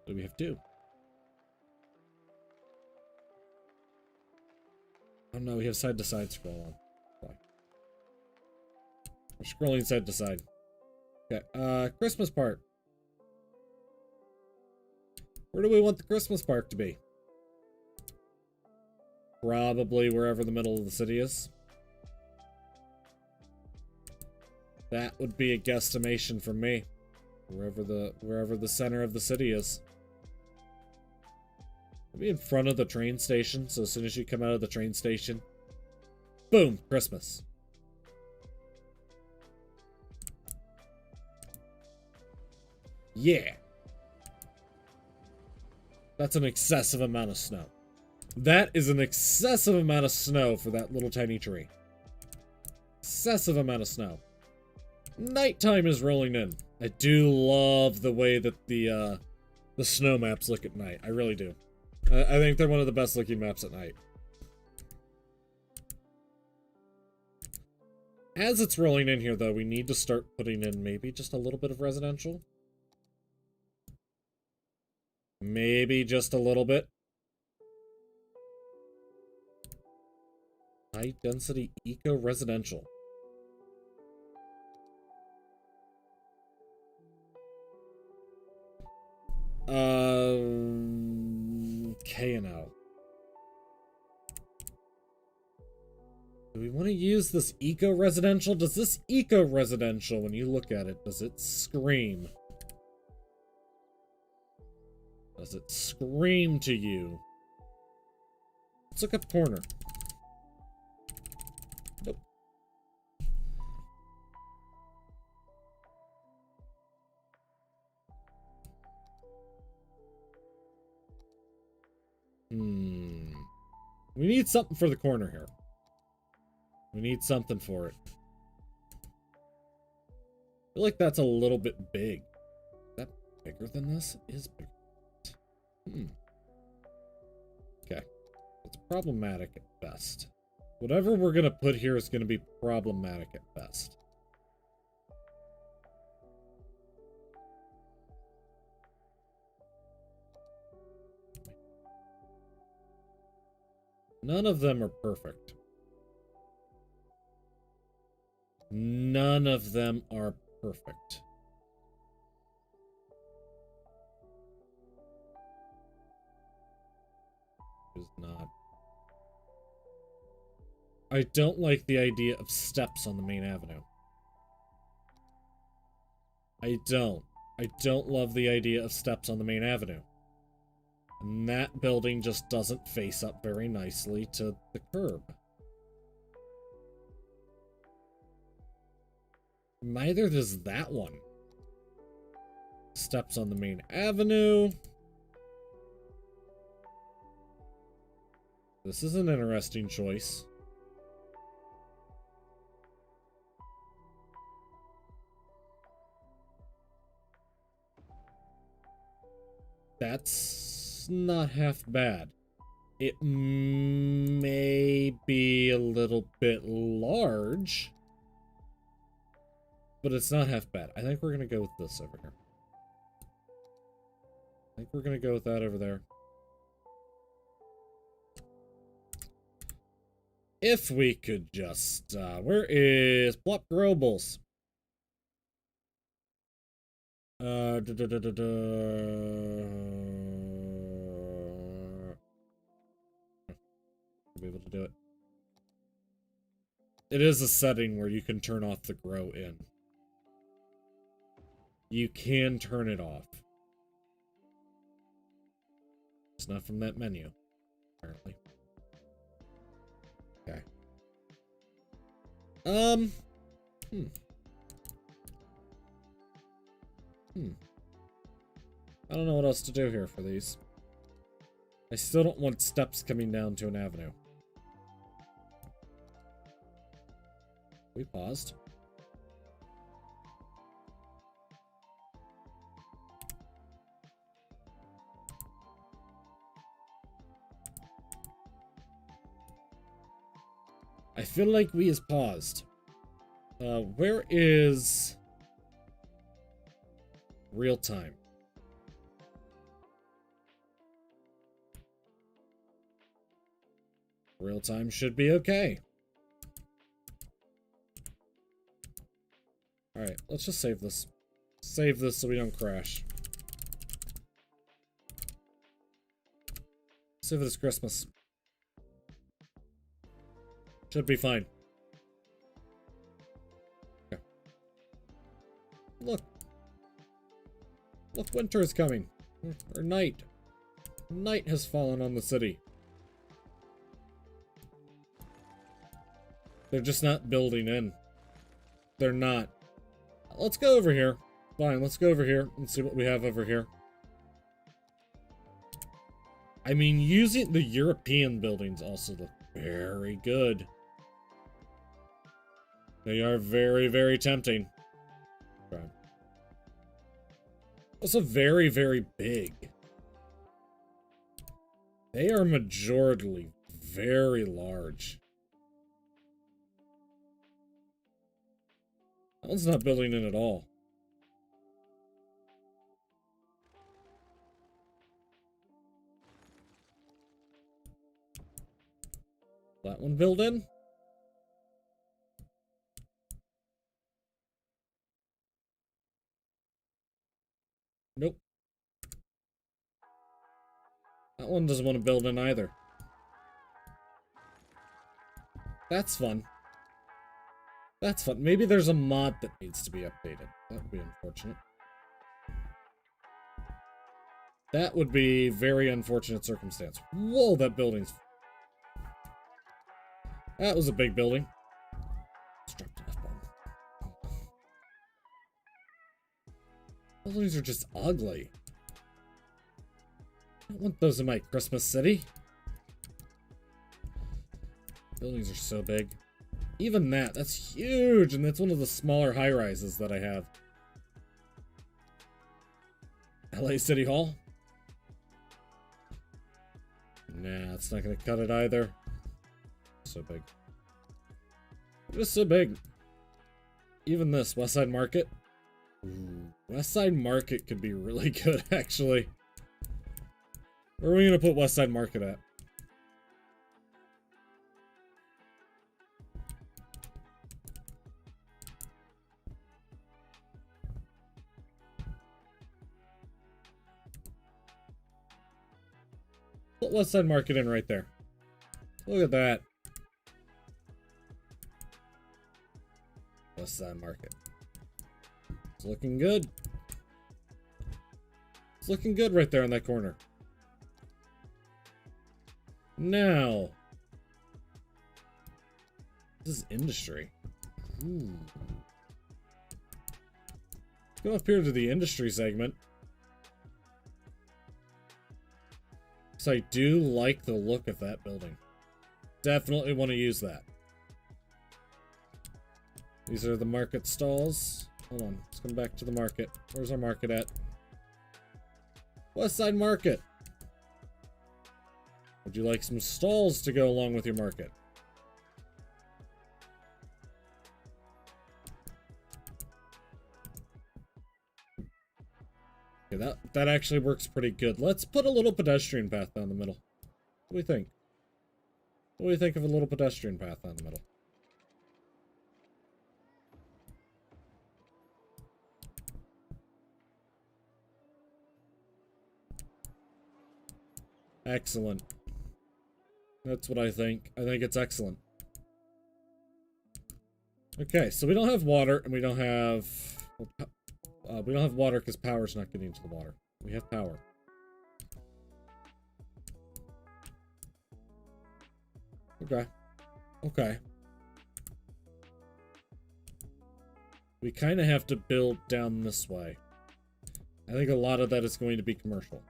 So we have 2. Oh no, we have side-to-side scroll on. Why? We're scrolling side to side. Okay, Christmas park. Where do we want the Christmas park to be? Probably wherever the middle of the city is. That would be a guesstimation from me. Wherever the center of the city is. Maybe in front of the train station, so as soon as you come out of the train station, boom, Christmas. Yeah. That's an excessive amount of snow. That is an excessive amount of snow for that little tiny tree. Excessive amount of snow. Nighttime is rolling in. I do love the way that the snow maps look at night. I really do. I think they're one of the best looking maps at night. As it's rolling in here, though, we need to start putting in maybe just a little bit of residential. Maybe just a little bit. High density eco residential. K&L. Do we want to use this eco residential? Does this eco residential, when you look at it, does it scream Does it scream to you? Let's look up corner. Nope. We need something for the corner here. We need something for it. I feel like that's a little bit big. Is that bigger than this? It is bigger. Okay. It's problematic at best. Whatever we're gonna put here is gonna be problematic at best. None of them are perfect. None of them are perfect. Is not. I don't like the idea of steps on the main avenue. I don't. I don't love the idea of steps on the main avenue. And that building just doesn't face up very nicely to the curb. Neither does that one. Steps on the main avenue. This is an interesting choice. That's not half bad. It may be a little bit large, but it's not half bad. I think we're going to go with this over here. I think we're going to go with that over there. If we could just, where is Plop Grobles? Be able to do it. It is a setting where you can turn off the grow in. You can turn it off. It's not from that menu, apparently. Okay. I don't know what else to do here for these. I still don't want steps coming down to an avenue. We paused. I feel like we is paused. Where is real time? Real time should be okay. Alright, let's just save this. Save this so we don't crash. Save it as Christmas. Should be fine. Okay. Look. Look, winter is coming. Or night. Night has fallen on the city. They're just not building in. They're not. Let's go over here. Fine, let's go over here and see what we have over here. I mean, using the European buildings also look very good. They are very, very tempting. Okay. Also very, very big. They are majorly very large. That one's not building in at all. That one build in? Nope. That one doesn't want to build in either. That's fun. That's fun. Maybe there's a mod that needs to be updated. That would be unfortunate. That would be very unfortunate circumstance. Whoa, that building's... That was a big building. Let's drop the F-bomb. Buildings are just ugly. I don't want those in my Christmas city. Buildings are so big. Even that's huge, and that's one of the smaller high-rises that I have. LA City Hall? Nah, it's not gonna cut it either. So big. Just so big. Even this, Westside Market. Ooh, Westside Market could be really good, actually. Where are we gonna put Westside Market at? Put Westside Market in right there. Look at that. Westside Market. It's looking good. It's looking good right there in that corner. Now, this is industry. Ooh. Let's go up here to the industry segment. So I do like the look of that building. Definitely want to use that. These are the market stalls. Hold on, let's come back to the market. Where's our market at? Westside Market. Would you like some stalls to go along with your market? Okay, that actually works pretty good. Let's put a little pedestrian path down the middle. What do we think? What do we think of a little pedestrian path down the middle? Excellent. That's what I think. I think it's excellent. Okay, so we don't have water, and we don't have water because power's not getting to the water. We have power. Okay. Okay. We kind of have to build down this way. I think a lot of that is going to be commercial.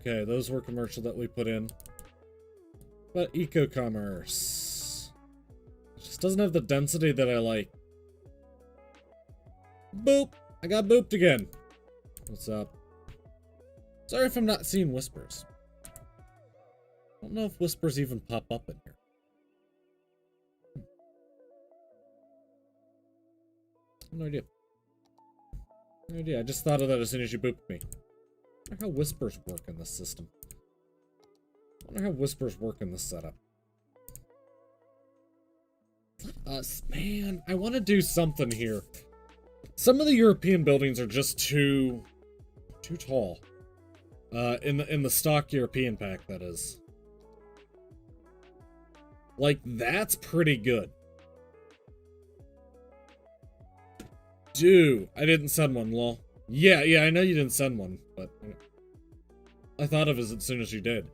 Okay, those were commercial that we put in. But eco-commerce just doesn't have the density that I like. Boop! I got booped again. What's up? Sorry if I'm not seeing whispers. I don't know if whispers even pop up in here. No idea. No idea. I just thought of that as soon as you booped me. I wonder how whispers work in this system. I wonder how whispers work in this setup. Let us, man. I want to do something here. Some of the European buildings are just too tall. In the stock European pack, that is. Like, that's pretty good. Dude, I didn't send one, lol. Yeah, I know you didn't send one, but I thought of it as soon as you did.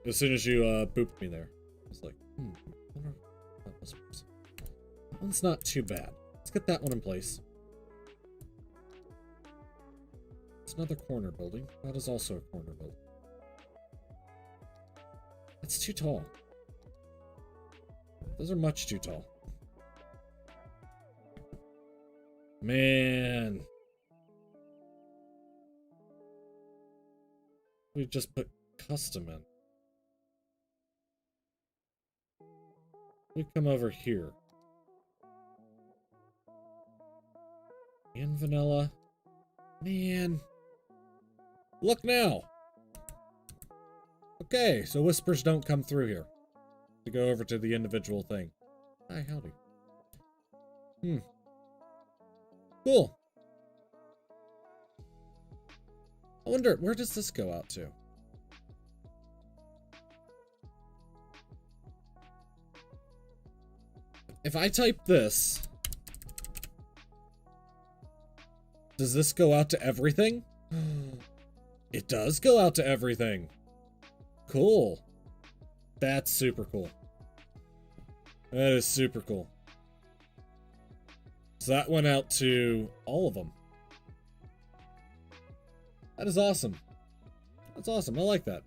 As soon as you booped me there. I was like, I wonder if that was... That one's not too bad. Let's get that one in place. It's another corner building. That is also a corner building. It's too tall. Those are much too tall. Man. We just put custom in. We come over here. And vanilla. Man. Look now. Okay, so whispers don't come through here. To go over to the individual thing. Hi, howdy. Cool. I wonder, where does this go out to? If I type this Does this go out to everything? It does go out to everything. Cool. That's super cool. That is super cool. So that went out to all of them. That is awesome. That's awesome. I like that.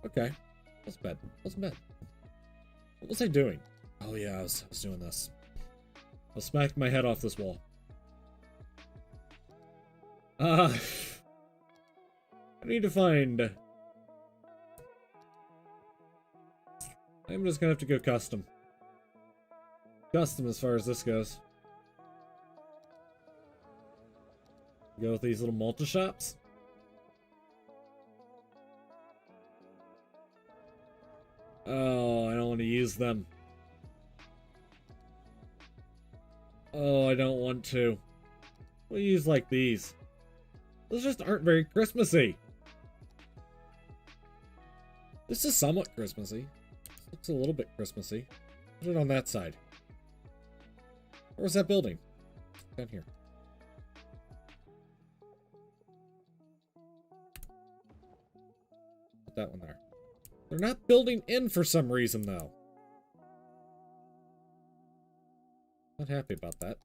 Okay. That's bad. That's bad. What was I doing? Oh yeah, I was doing this. I'll smack my head off this wall. I need to find... I'm just gonna have to go custom. Custom as far as this goes. Go with these little multi-shops. Oh, I don't want to use them. Oh, I don't want to. We'll use like these. Those just aren't very Christmassy. This is somewhat Christmassy. This looks a little bit Christmassy. Put it on that side. Where's that building? Down here. Put that one there. They're not building in for some reason, though. Not happy about that.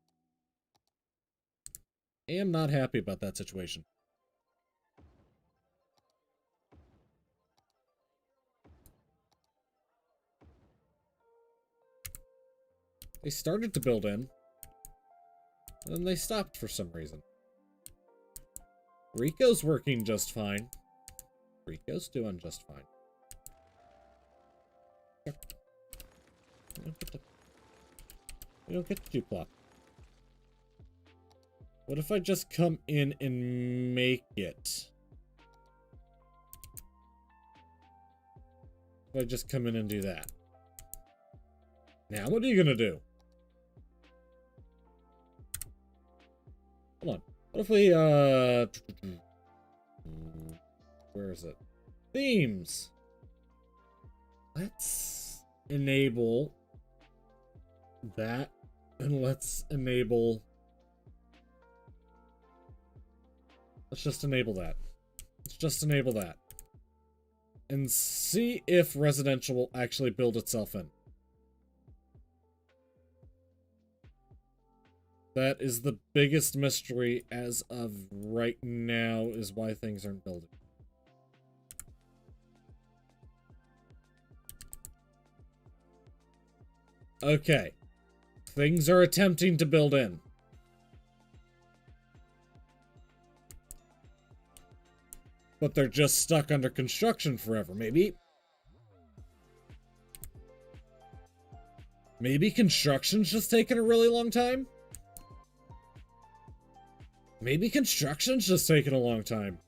Am not happy about that situation. They started to build in, and then they stopped for some reason. Rico's working just fine. Rico's doing just fine. We don't get to plop. What if I just come in and make it? If I just come in and do that. Now what are you gonna do? Hold on. What if we, where is it? Themes. Let's enable that, and let's enable... Let's just enable that. Let's just enable that. And see if residential will actually build itself in. That is the biggest mystery as of right now, is why things aren't building. Okay. Things are attempting to build in. But they're just stuck under construction forever. Maybe construction's just taking a really long time? Maybe construction's just taking a long time.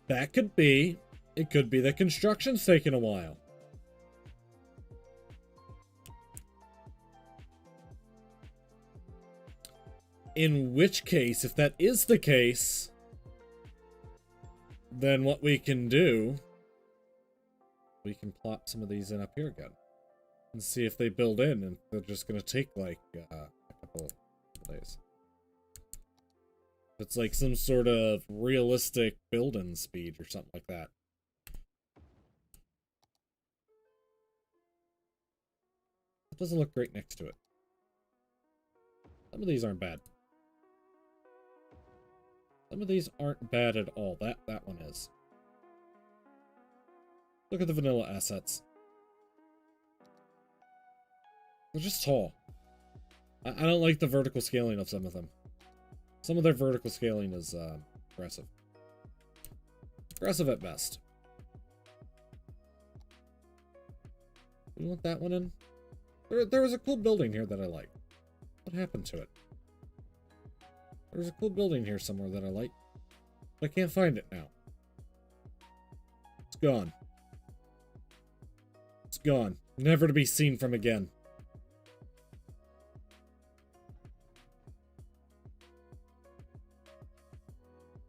That could be. It could be that construction's taking a while. In which case, if that is the case, then what we can do, we can plop some of these in up here again. And see if they build in, and they're just going to take, like, a couple days. It's like some sort of realistic build-in speed or something like that. It doesn't look great next to it. Some of these aren't bad. Some of these aren't bad at all. That one is. Look at the vanilla assets. They're just tall. I don't like the vertical scaling of some of them. Some of their vertical scaling is aggressive. Aggressive at best. You want that one in? There was a cool building here that I like. What happened to it? There was a cool building here somewhere that I like. But I can't find it now. It's gone. It's gone. Never to be seen from again.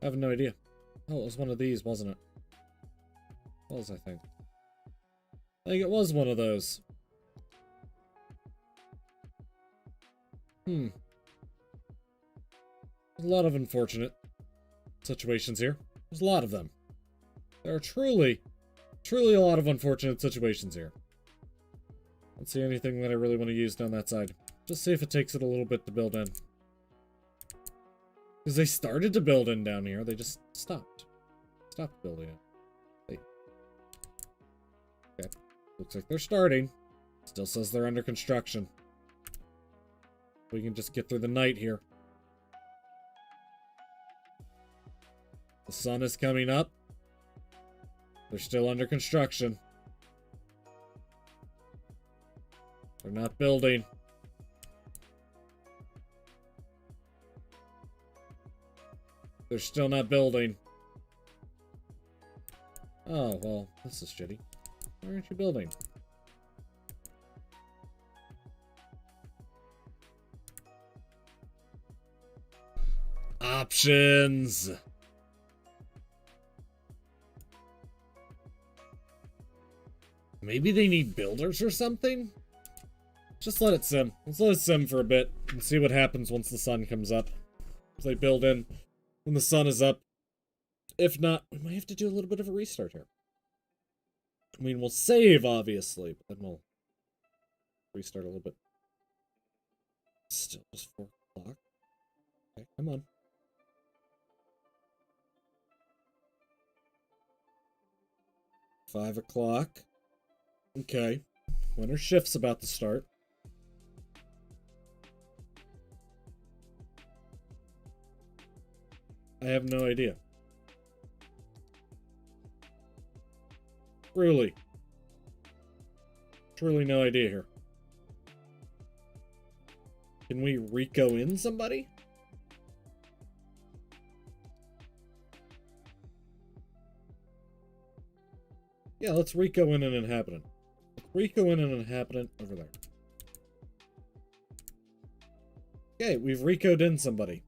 I have no idea. Oh, it was one of these, wasn't it? What was, I think? I think it was one of those. There's a lot of unfortunate situations here. There's a lot of them. There are truly a lot of unfortunate situations here. I don't see anything that I really want to use down that side. Just see if it takes it a little bit to build in. Because they started to build in down here. They just stopped. Stopped building it. Wait. Okay. Looks like they're starting. Still says they're under construction. We can just get through the night here. The sun is coming up. They're still under construction. They're not building. They're still not building. Oh, well, this is shitty. Why aren't you building? Options! Maybe they need builders or something? Just let it sim. Let's let it sim for a bit and see what happens once the sun comes up. If they build in when the sun is up. If not, we might have to do a little bit of a restart here. I mean, we'll save, obviously, but then we'll restart a little bit. Still just 4 o'clock. Okay, come on. $5 o'clock. Okay. Winter shift's about to start. I have no idea. Truly no idea here. Can we Rico in somebody? Yeah, let's Rico in an inhabitant. Rico in an inhabitant over there. Okay, we've Rico'd in somebody.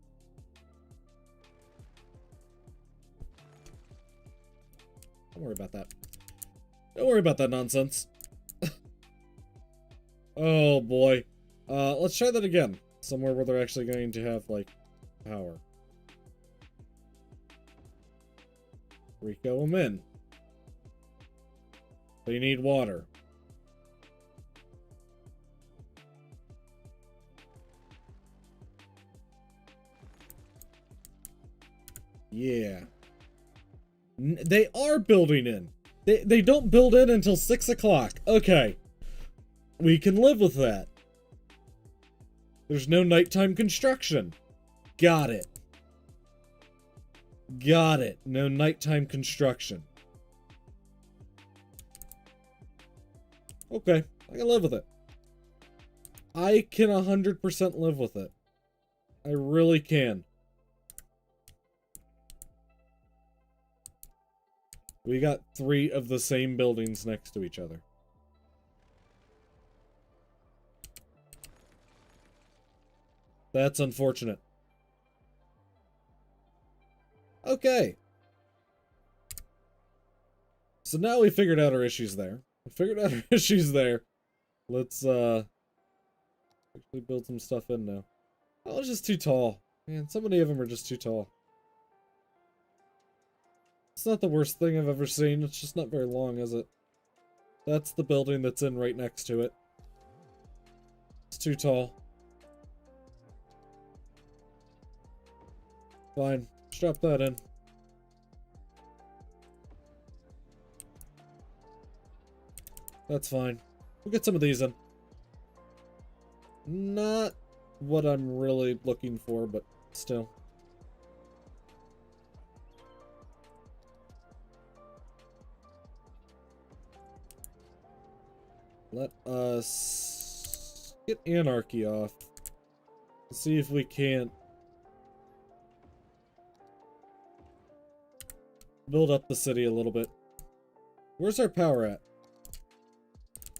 Don't worry about that. Don't worry about that nonsense. Oh boy. Let's try that again. Somewhere where they're actually going to have, like, power. Rico them in. They need water. Yeah. They are building in. They don't build in until 6 o'clock. Okay. We can live with that. There's no nighttime construction. Got it. Got it. No nighttime construction. Okay. I can live with it. I can 100% live with it. I really can. We got 3 of the same buildings next to each other. That's unfortunate. Okay. So now we figured out our issues there. Let's, actually build some stuff in now. Oh, it's just too tall. Man, so many of them are just too tall. It's not the worst thing I've ever seen. It's just not very long, is it? That's the building that's in right next to it. It's too tall. Fine. Just drop that in. That's fine. We'll get some of these in. Not what I'm really looking for, but still. Let us get anarchy off. See if we can't build up the city a little bit. Where's our power at?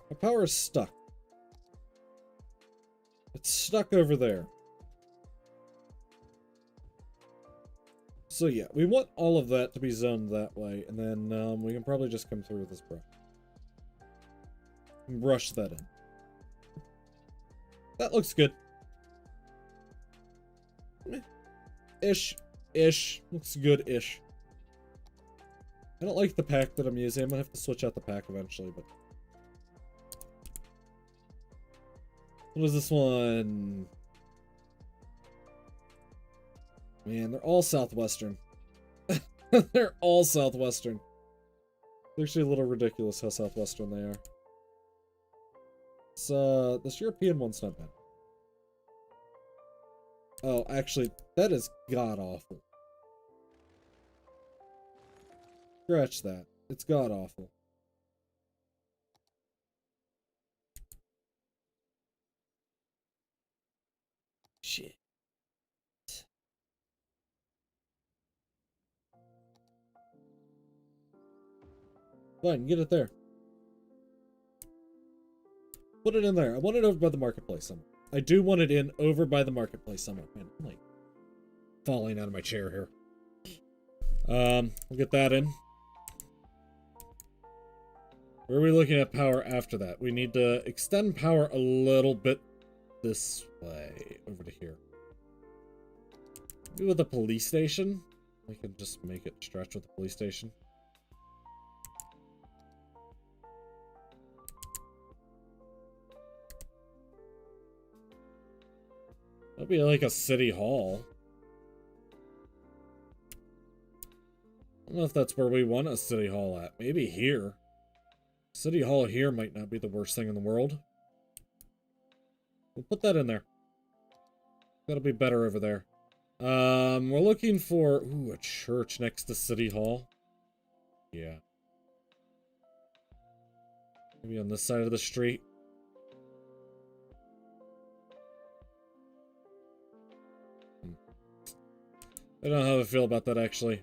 Our power is stuck. It's stuck over there. So yeah, we want all of that to be zoned that way, and then we can probably just come through with this brush. And brush that in. That looks good. Ish. Ish. Looks good-ish. I don't like the pack that I'm using. I'm gonna have to switch out the pack eventually, but... What is this one? Man, they're all Southwestern. They're all Southwestern. It's actually a little ridiculous how Southwestern they are. So, this European one's not bad. Oh, actually, that is god-awful. Scratch that. It's god-awful. Shit. Fine, get it there. Put it in there. I want it over by the marketplace somewhere. I do want it in over by the marketplace somewhere. Man, I'm like falling out of my chair here. We'll get that in. Where are we looking at power after that? We need to extend power a little bit this way, over to here. Maybe with the police station? We can just make it stretch with the police station. That'd be like a city hall. I don't know if that's where we want a city hall at. Maybe here. City hall here might not be the worst thing in the world. We'll put that in there. That'll be better over there. We're looking for, ooh, a church next to City Hall. Yeah. Maybe on this side of the street. I don't know how I feel about that, actually.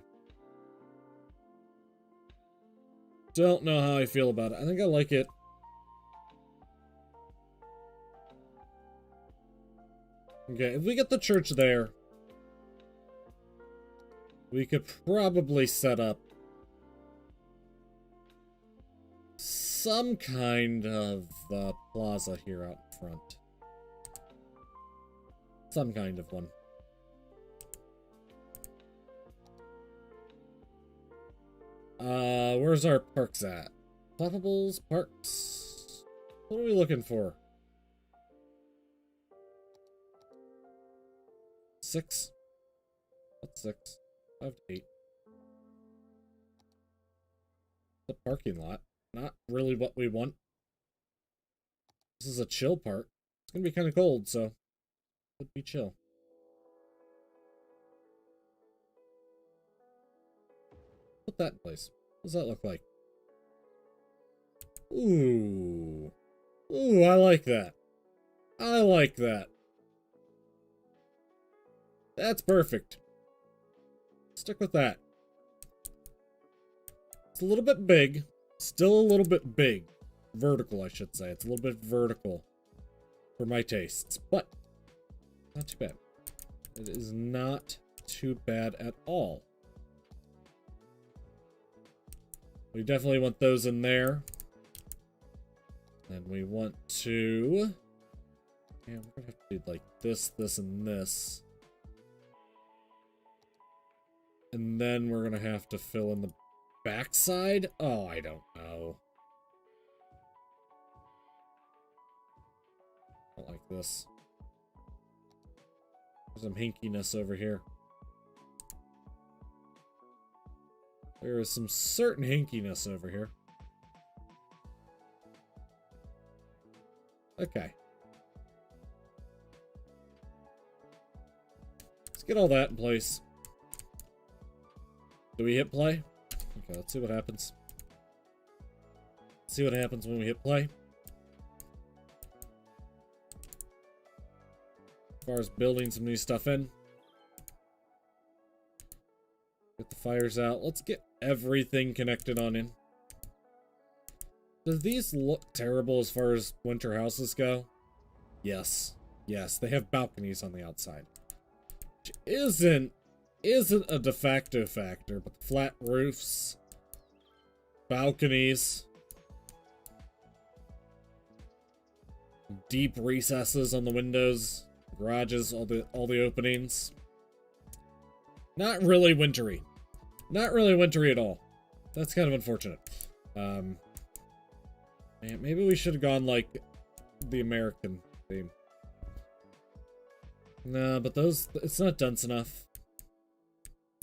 Don't know how I feel about it. I think I like it. Okay, if we get the church there, we could probably set up some kind of plaza here out in front. Some kind of one. Where's our parks at? Floppables, parks. What are we looking for? 6? What's 6? 5 to 8. The parking lot. Not really what we want. This is a chill park. It's gonna be kind of cold, so it'd be chill. Put that in place. What does that look like? Ooh. Ooh, I like that. I like that. That's perfect. Stick with that. It's a little bit big. Still a little bit big. Vertical, I should say. It's a little bit vertical for my tastes, but not too bad. It is not too bad at all. We definitely want those in there. And we want to... Yeah, we're gonna have to do like this, this, and this. And then we're gonna have to fill in the backside? Oh, I don't know. I don't like this. There's some hinkiness over here. There is some certain hinkiness over here. Okay. Let's get all that in place. Do we hit play? Okay, let's see what happens. Let's see what happens when we hit play. As far as building some new stuff in. Get the fires out. Let's get everything connected on in. Do these look terrible as far as winter houses go? Yes. Yes, they have balconies on the outside. Which isn't a de facto factor, but flat roofs, balconies, deep recesses on the windows, garages, all the openings. Not really wintry. Not really wintry at all. That's kind of unfortunate. Man, maybe we should have gone, like, the American theme. Nah, but those... It's not dense enough.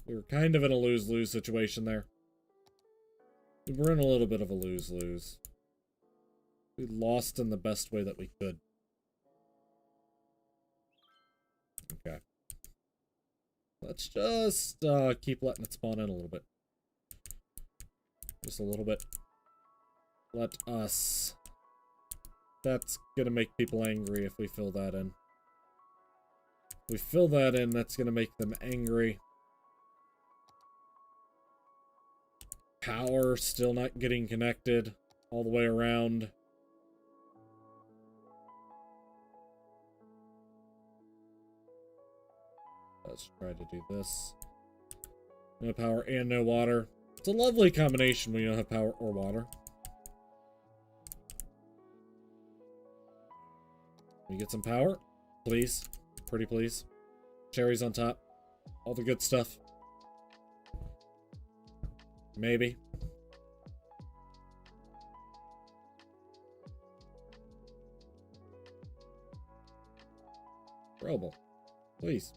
We were kind of in a lose-lose situation there. We were in a little bit of a lose-lose. We lost in the best way that we could. Okay. Let's just keep letting it spawn in a little bit. Just a little bit. Let us... That's gonna make people angry if we fill that in. If we fill that in, that's gonna make them angry. Power still not getting connected all the way around. Let's try to do this. No power and no water. It's a lovely combination when you don't have power or water. Can we get some power? Please. Pretty please. Cherries on top. All the good stuff. Maybe. Throwable. Please.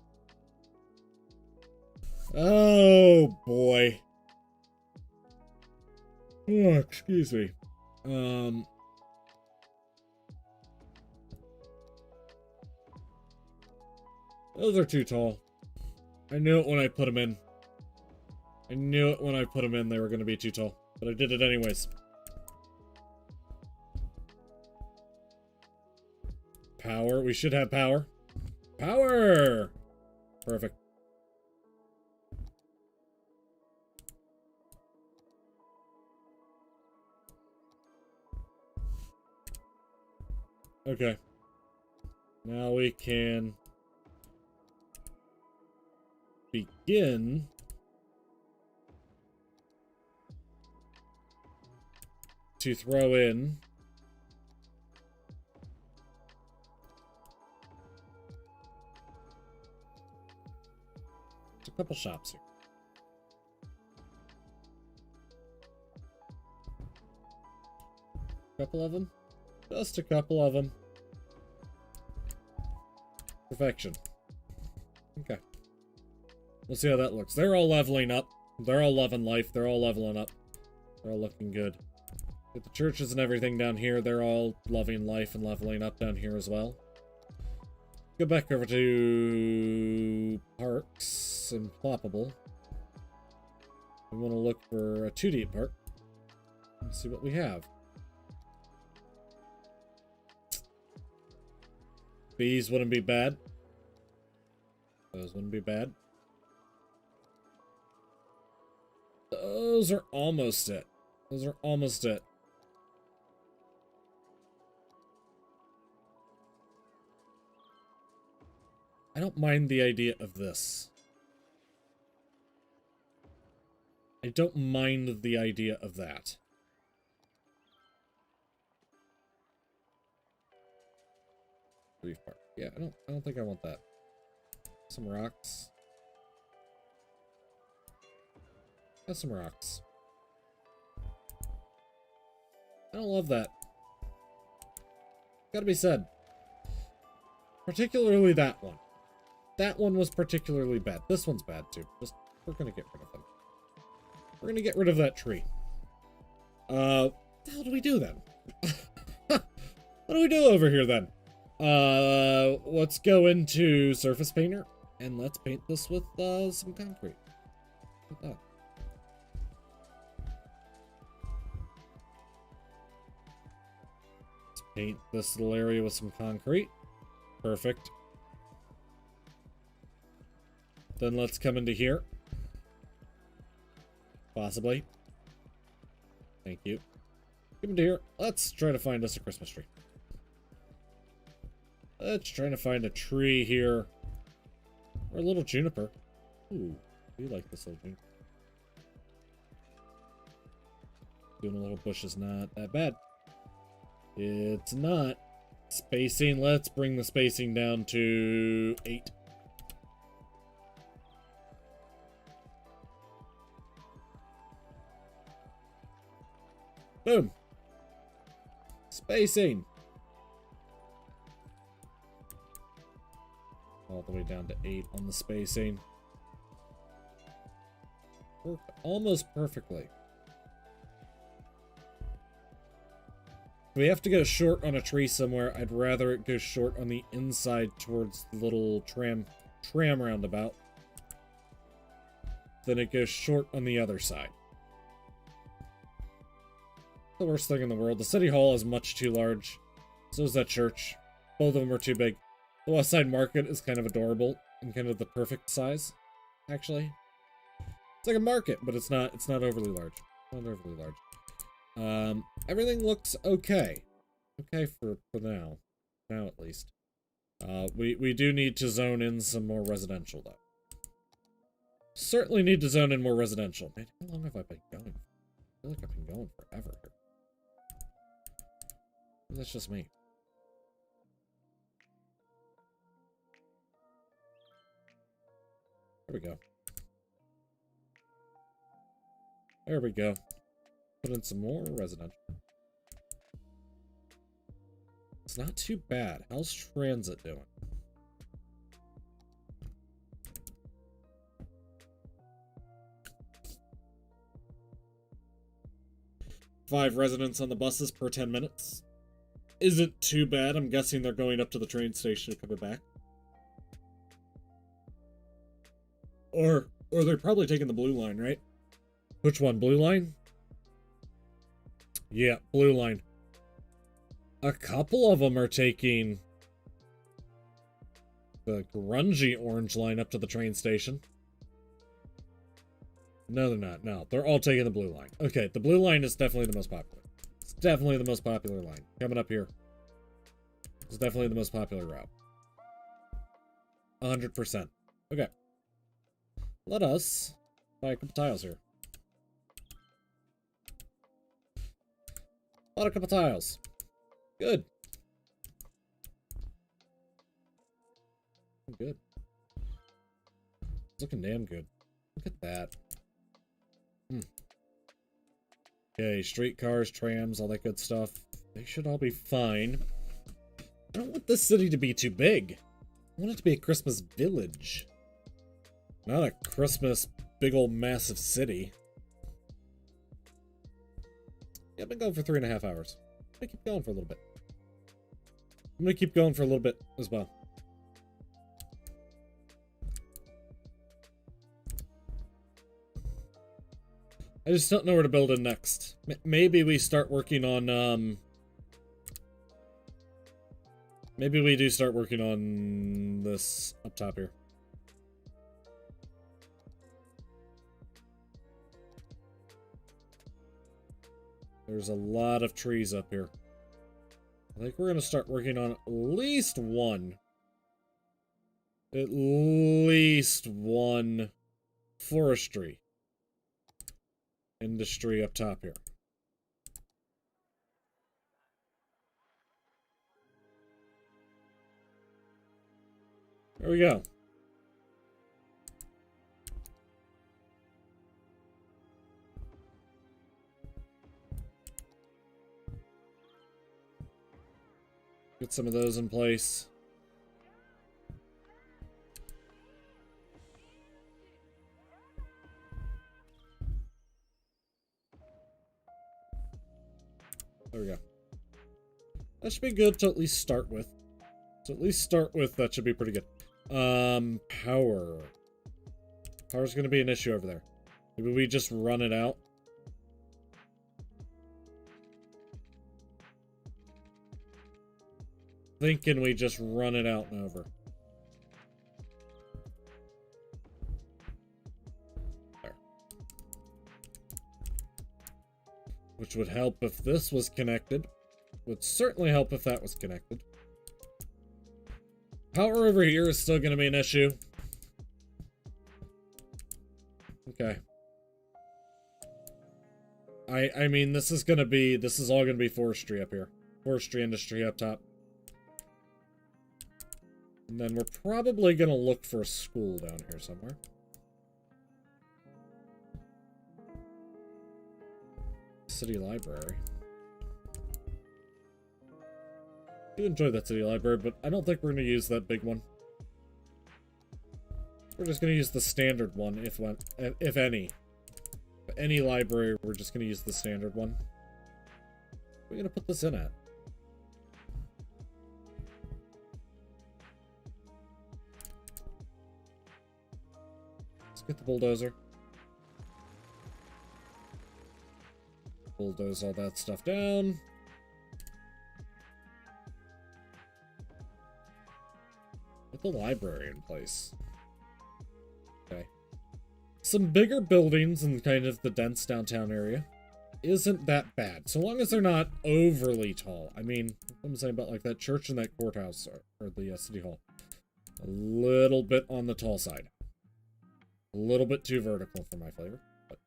Oh, boy. Oh, excuse me. Those are too tall. I knew it when I put them in. I knew it when I put them in they were going to be too tall. But I did it anyways. Power. We should have power. Power! Perfect. Okay. Now we can begin to throw in a couple shops here. Couple of them? Just a couple of them. Perfection. Okay. We'll see how that looks. They're all leveling up. They're all loving life. They're all leveling up. They're all looking good. With the churches and everything down here, they're all loving life and leveling up down here as well. Go back over to parks and ploppable. We want to look for a 2D park and see what we have. These wouldn't be bad. Those wouldn't be bad. Those are almost it. Those are almost it. I don't mind the idea of this. I don't mind the idea of that. Reef Park. Yeah, I don't think I want that. Some rocks. Got some rocks. I don't love that. Gotta be said. Particularly that one. That one was particularly bad. This one's bad too. We're gonna get rid of them. We're gonna get rid of that tree. What the hell do we do then? What do we do over here then? Let's go into Surface Painter and let's paint this with some concrete. Look at that. Let's paint this little area with some concrete. Perfect. Then let's come into here. Possibly. Thank you. Come into here. Let's try to find us a Christmas tree. Let's try to find a tree here. Or a little juniper. Ooh, we like this little juniper. Doing a little bush is not that bad. It's not. Spacing, let's bring the spacing down to 8. Boom. Spacing. All the way down to 8 on the spacing. Worked almost perfectly. If we have to go short on a tree somewhere, I'd rather it go short on the inside towards the little tram roundabout than it goes short on the other side. The worst thing in the world. The city hall is much too large. So is that church. Both of them are too big. The West Side Market is kind of adorable and kind of the perfect size, actually. It's like a market, but it's not overly large. Not overly large. Everything looks okay. Okay for now. Now at least. We do need to zone in some more residential though. Certainly need to zone in more residential. Man, how long have I been going? I feel like I've been going forever here. Maybe that's just me. There we go. There we go. Put in some more residential. It's not too bad. How's transit doing? Five residents on the buses per 10 minutes. Isn't too bad. I'm guessing they're going up to the train station and coming back. Or they're probably taking the blue line, right? Which one? Blue line? Yeah, blue line. A couple of them are taking the grungy orange line up to the train station. No, they're not. No, they're all taking the blue line. Okay, the blue line is definitely the most popular. It's definitely the most popular line. Coming up here. It's definitely the most popular route. 100%. Okay. Let us buy a couple tiles here. Bought a couple tiles. Good. Good. It's looking damn good. Look at that. Okay, streetcars, trams, all that good stuff. They should all be fine. I don't want this city to be too big. I want it to be a Christmas village. Not a Christmas big old massive city. Yeah, I've been going for 3.5 hours. I'm gonna keep going for a little bit. I'm gonna keep going for a little bit as well. I just don't know where to build in next. Maybe we start working on, maybe we do start working on this up top here. There's a lot of trees up here. I think we're going to start working on at least one. At least one forestry industry up top here. There we go. Get some of those in place. There we go. That should be good to at least start with. That should be pretty good. Power. Power's gonna be an issue over there. Maybe we just run it out. Thinking we just run it out and over. There. Which would help if this was connected. Would certainly help if that was connected. Power over here is still going to be an issue. Okay. I mean, this is all going to be forestry up here. Forestry industry up top. And then we're probably going to look for a school down here somewhere. City library. I do enjoy that city library, but I don't think we're going to use that big one. We're just going to use the standard one, if any. Any library, we're just going to use the standard one. What are we going to put this in at? Let's get the bulldozer. Bulldoze all that stuff down. Get the library in place. Okay. Some bigger buildings in kind of the dense downtown area isn't that bad, so long as they're not overly tall. I mean, I'm saying about like that church and that courthouse or the city hall. A little bit on the tall side. A little bit too vertical for my flavor, but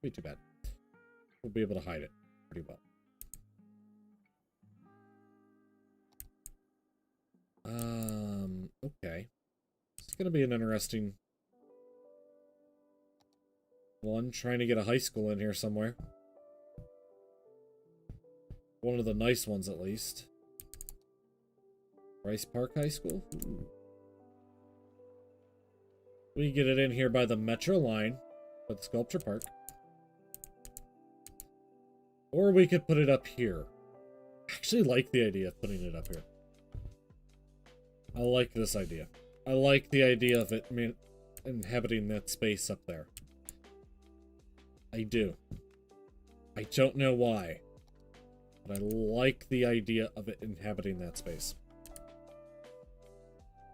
be too bad. We'll be able to hide it pretty well. Okay. It's gonna be an interesting one, trying to get a high school in here somewhere. One of the nice ones, at least. Rice Park High School? Ooh. We can get it in here by the Metro line, by the Sculpture Park. Or we could put it up here. I actually like the idea of putting it up here. I like this idea. I like the idea of it inhabiting that space up there. I do. I don't know why. But I like the idea of it inhabiting that space.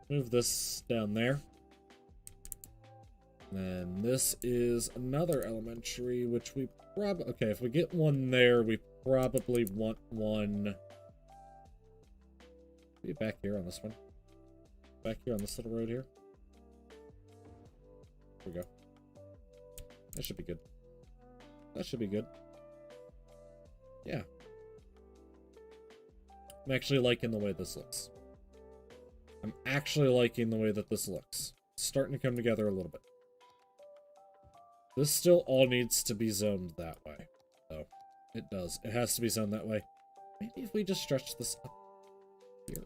Move this down there. And this is another elementary, which we probably... Okay, if we get one there, we probably want one... Be back here on this one. Back here on this little road here. There we go. That should be good. That should be good. Yeah. I'm actually liking the way this looks. I'm actually liking the way that this looks. It's starting to come together a little bit. This still all needs to be zoned that way. So, it does. It has to be zoned that way. Maybe if we just stretch this up here.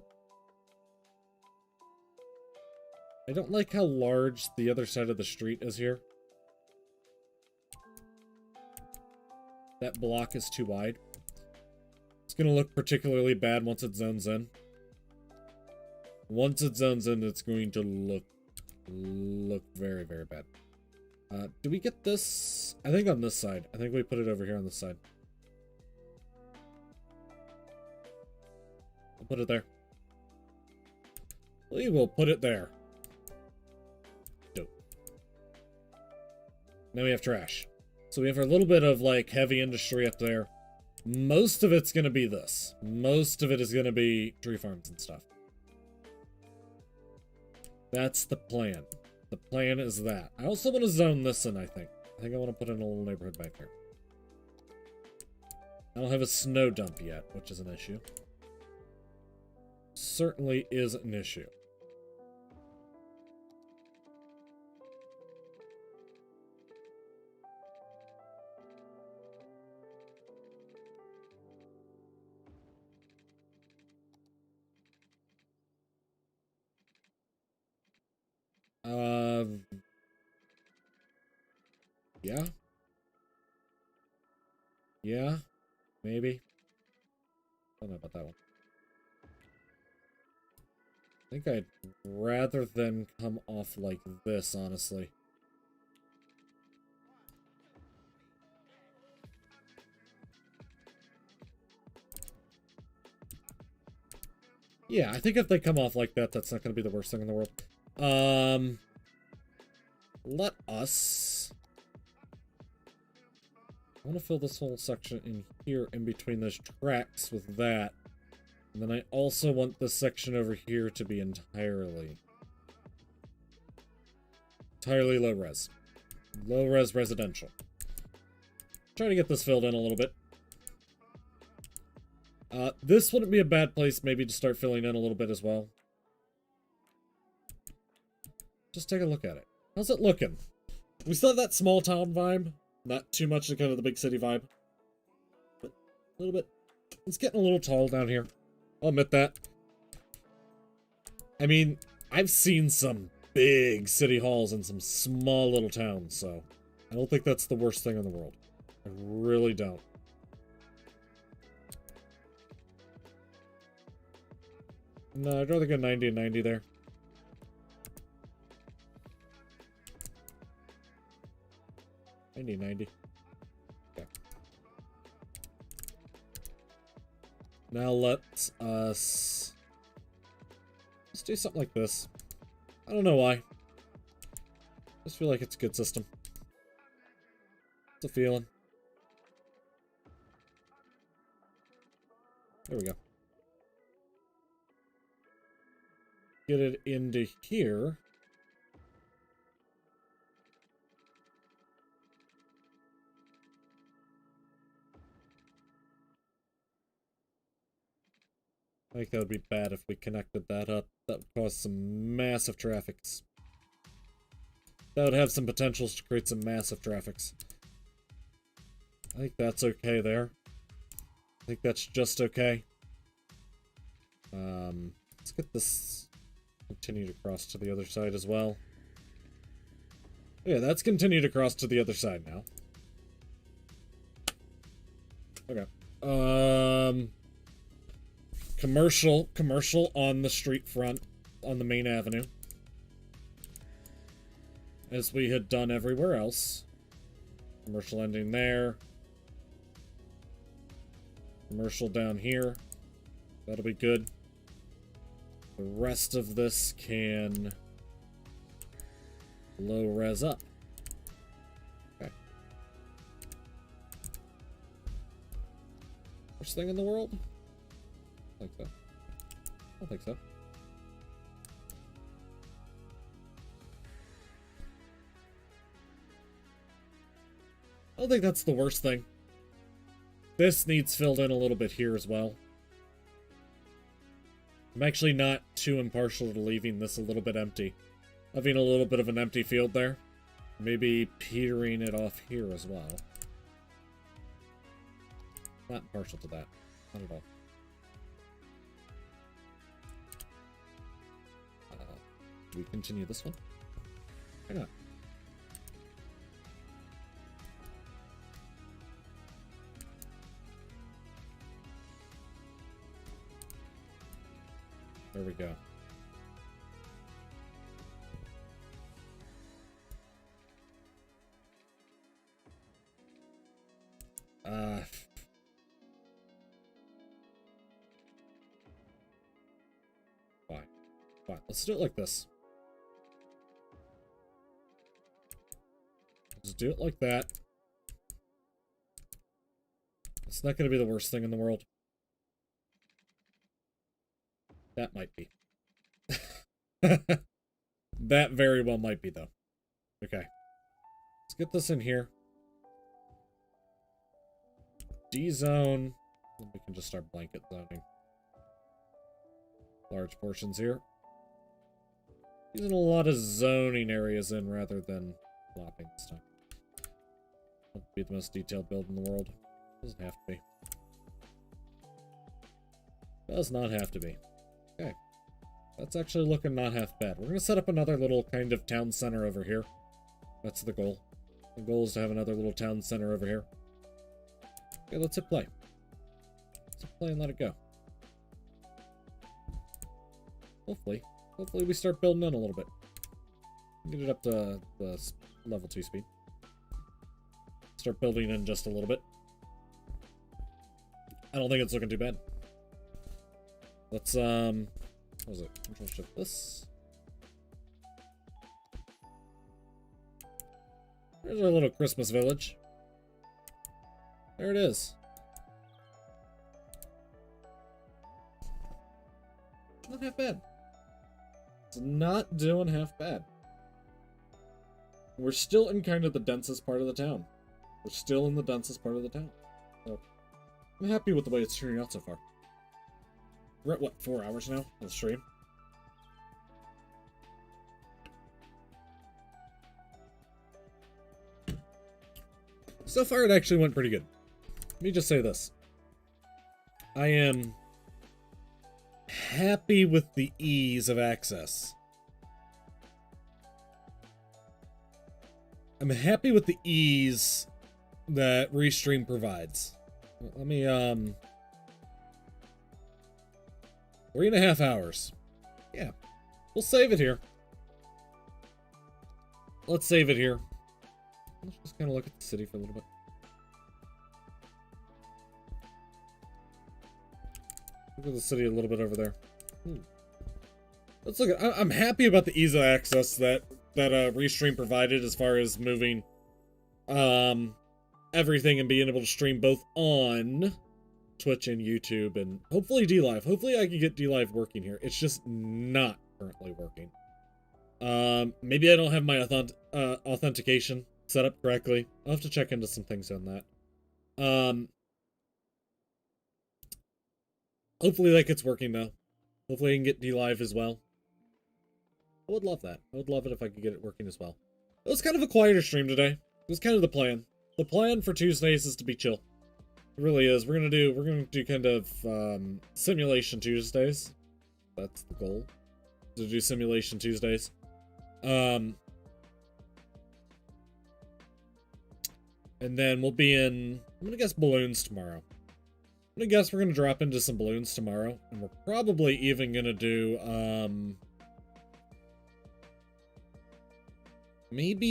I don't like how large the other side of the street is here. That block is too wide. It's going to look particularly bad once it zones in. Once it zones in, it's going to look very, very bad. Do we get this? I think on this side. I think we put it over here on this side. We'll put it there. We will put it there. Dope. Now we have trash. So we have a little bit of like heavy industry up there. Most of it's going to be this. Most of it is going to be tree farms and stuff. That's the plan. The plan is that. I also want to zone this in, I think. I think I want to put in a little neighborhood back here. I don't have a snow dump yet, which is an issue. Certainly is an issue. Yeah. Yeah, maybe. I don't know about that one. I think I'd rather them come off like this, honestly. Yeah, I think if they come off like that, that's not going to be the worst thing in the world. Let us... I want to fill this whole section in here in between those tracks with that. And then I also want this section over here to be entirely low res. Low res residential. Try to get this filled in a little bit. This wouldn't be a bad place maybe to start filling in a little bit as well. Just take a look at it. How's it looking? We still have that small town vibe. Not too much of kind of the big city vibe. But a little bit. It's getting a little tall down here. I'll admit that. I mean, I've seen some big city halls in some small little towns, so I don't think that's the worst thing in the world. I really don't. No, I'd rather go 90 and 90 there. $90. Okay. Now let's do something like this. I don't know why. Just feel like it's a good system. It's a feeling. There we go. Get it into here. I think that would be bad if we connected that up. That would cause some massive traffics. That would have some potentials to create some massive traffics. I think that's okay there. I think that's just okay. Let's get this continued across to the other side as well. Yeah, that's continued across to the other side now. Okay. Commercial on the street front, on the main avenue. As we had done everywhere else. Commercial ending there. Commercial down here. That'll be good. The rest of this can low res up. Okay. Worst thing in the world? I don't think so. I don't think so. I don't think that's the worst thing. This needs filled in a little bit here as well. I'm actually not too impartial to leaving this a little bit empty. Having a little bit of an empty field there. Maybe petering it off here as well. Not partial to that. Not at all. Do we continue this one? Why not? There we go. Fine. Fine. Let's do it like this. Let's do it like that. It's not going to be the worst thing in the world. That might be. That very well might be, though. Okay. Let's get this in here. D-zone. We can just start blanket zoning. Large portions here. Using a lot of zoning areas in rather than flopping this time. Won't be the most detailed build in the world. Doesn't have to be. Does not have to be. Okay. That's actually looking not half bad. We're going to set up another little kind of town center over here. That's the goal. The goal is to have another little town center over here. Okay, let's hit play. Let's hit play and let it go. Hopefully we start building in a little bit. Get it up to the level 2 speed. Start building in just a little bit. I don't think it's looking too bad. Let's, what was it? Control shift this. There's our little Christmas village. There it is. Not half bad. It's not doing half bad. We're still in kind of the densest part of the town. We're still in the densest part of the town. So, I'm happy with the way it's turning out so far. We're at, what, 4 hours now on the stream? So far, it actually went pretty good. Let me just say this. I am happy with the ease of access. I'm happy with the ease that Restream provides. Let me, 3.5 hours. Yeah. We'll save it here. Let's save it here. Let's just kind of look at the city for a little bit. Look at the city a little bit over there. Let's look at. I'm happy about the ease of access that Restream provided as far as moving everything and being able to stream both on Twitch and YouTube and hopefully DLive. Hopefully I can get DLive working here. It's just not currently working. Maybe I don't have my authentication set up correctly. I'll have to check into some things on that. Hopefully that gets working though. Hopefully I can get DLive as well. I would love that. I would love it if I could get it working as well. It was kind of a quieter stream today. It was kind of the plan. The plan for Tuesdays is to be chill. It really is. We're gonna do kind of simulation Tuesdays. That's the goal. To do simulation Tuesdays. And then we'll be in, I'm gonna guess balloons tomorrow. I'm gonna guess we're gonna drop into some balloons tomorrow, and we're probably even gonna do maybe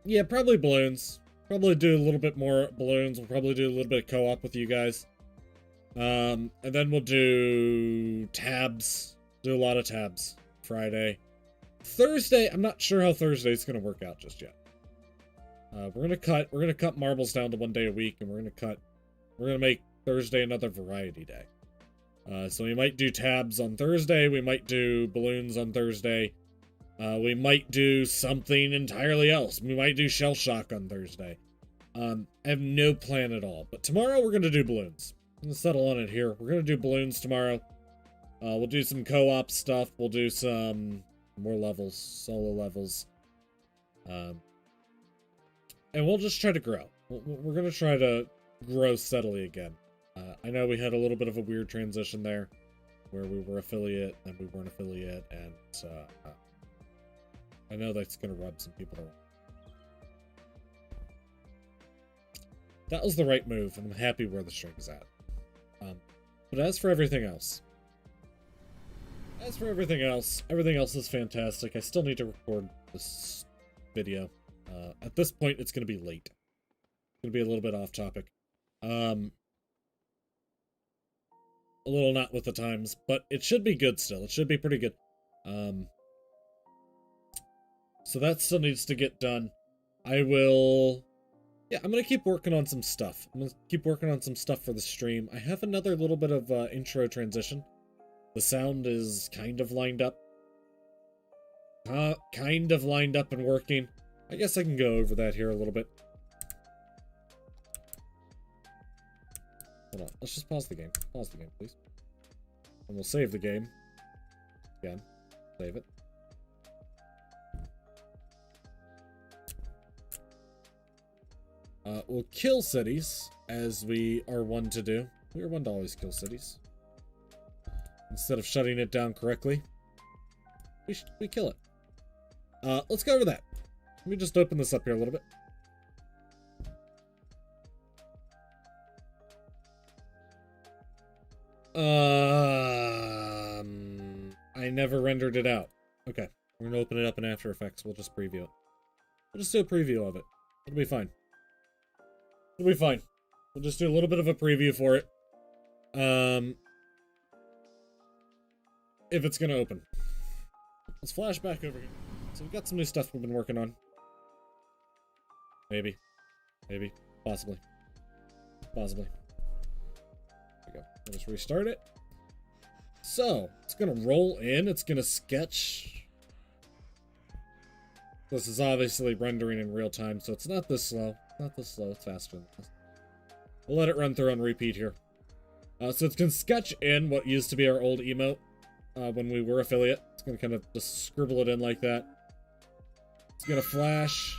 yeah, probably balloons. Probably do a little bit more balloons. We'll probably do a little bit of co-op with you guys. And then we'll do tabs. Do a lot of tabs. Friday. Thursday, I'm not sure how Thursday's gonna work out just yet. We're gonna cut marbles down to 1 day a week, and we're gonna make Thursday another variety day. So we might do tabs on Thursday, we might do balloons on Thursday, we might do something entirely else. We might do shell shock on Thursday. I have no plan at all, but tomorrow we're gonna do balloons. I'm gonna settle on it here. We're gonna do balloons tomorrow. We'll do some co-op stuff. We'll do some more levels, solo levels. And we'll just try to grow. We're going to try to grow steadily again. I know we had a little bit of a weird transition there, where we were affiliate and we weren't affiliate, and I know that's going to rub some people the wrong. That was the right move, and I'm happy where the stream is at. But as for everything else, everything else is fantastic. I still need to record this video. At this point, it's going to be late. It's going to be a little bit off topic. A little not with the times, but it should be good still. It should be pretty good. So that still needs to get done. I'm going to keep working on some stuff. I'm going to keep working on some stuff for the stream. I have another little bit of intro transition. The sound is kind of lined up. And working. I guess I can go over that here a little bit. Hold on. Let's just pause the game. Pause the game, please. And we'll save the game. Again. Save it. We'll kill cities, as we are one to do. We are one to always kill cities. Instead of shutting it down correctly, we kill it. Let's go over that. Let me just open this up here a little bit. I never rendered it out. Okay, we're gonna open it up in After Effects. We'll just preview it. We'll just do a preview of it. It'll be fine. It'll be fine. We'll just do a little bit of a preview for it. If it's gonna open. Let's flash back over here. So we've got some new stuff we've been working on. Maybe. Maybe. Possibly. Possibly. There we go. I'll just restart it. So, it's gonna roll in. It's gonna sketch. This is obviously rendering in real time, so it's not this slow. Not this slow. It's faster than this. We'll let it run through on repeat here. So it's gonna sketch in what used to be our old emote when we were affiliate. It's gonna kind of just scribble it in like that. It's gonna flash.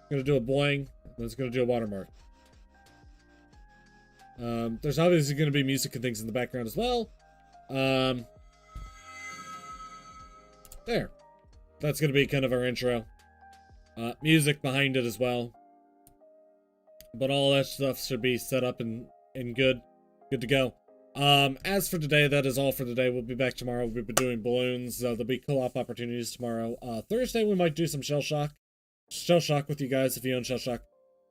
It's gonna do a boing. And then it's gonna do a watermark. There's obviously going to be music and things in the background as well. There. That's going to be kind of our intro. Music behind it as well. But all that stuff should be set up and good to go. As for today, that is all for today. We'll be back tomorrow. We'll be doing balloons. There'll be co-op opportunities tomorrow. Thursday, we might do some Shell Shock with you guys if you own Shell Shock.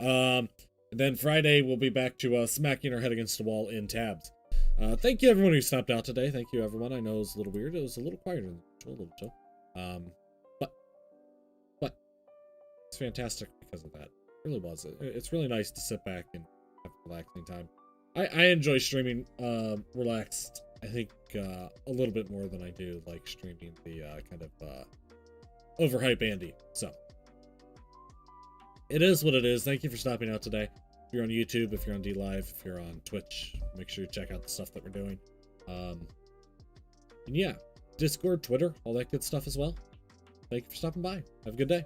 And then Friday, we'll be back to smacking our head against the wall in tabs. Thank you everyone who stopped out today. Thank you everyone. I know it was a little weird. It was a little quieter than usual, but it's fantastic because of that. It really was. It's really nice to sit back and have a relaxing time. I enjoy streaming relaxed, I think, a little bit more than I do like streaming the kind of overhype Andy. So it is what it is. Thank you for stopping out today. If you're on YouTube, if you're on DLive, if you're on Twitch, make sure you check out the stuff that we're doing. And yeah, Discord, Twitter, all that good stuff as well. Thank you for stopping by. Have a good day.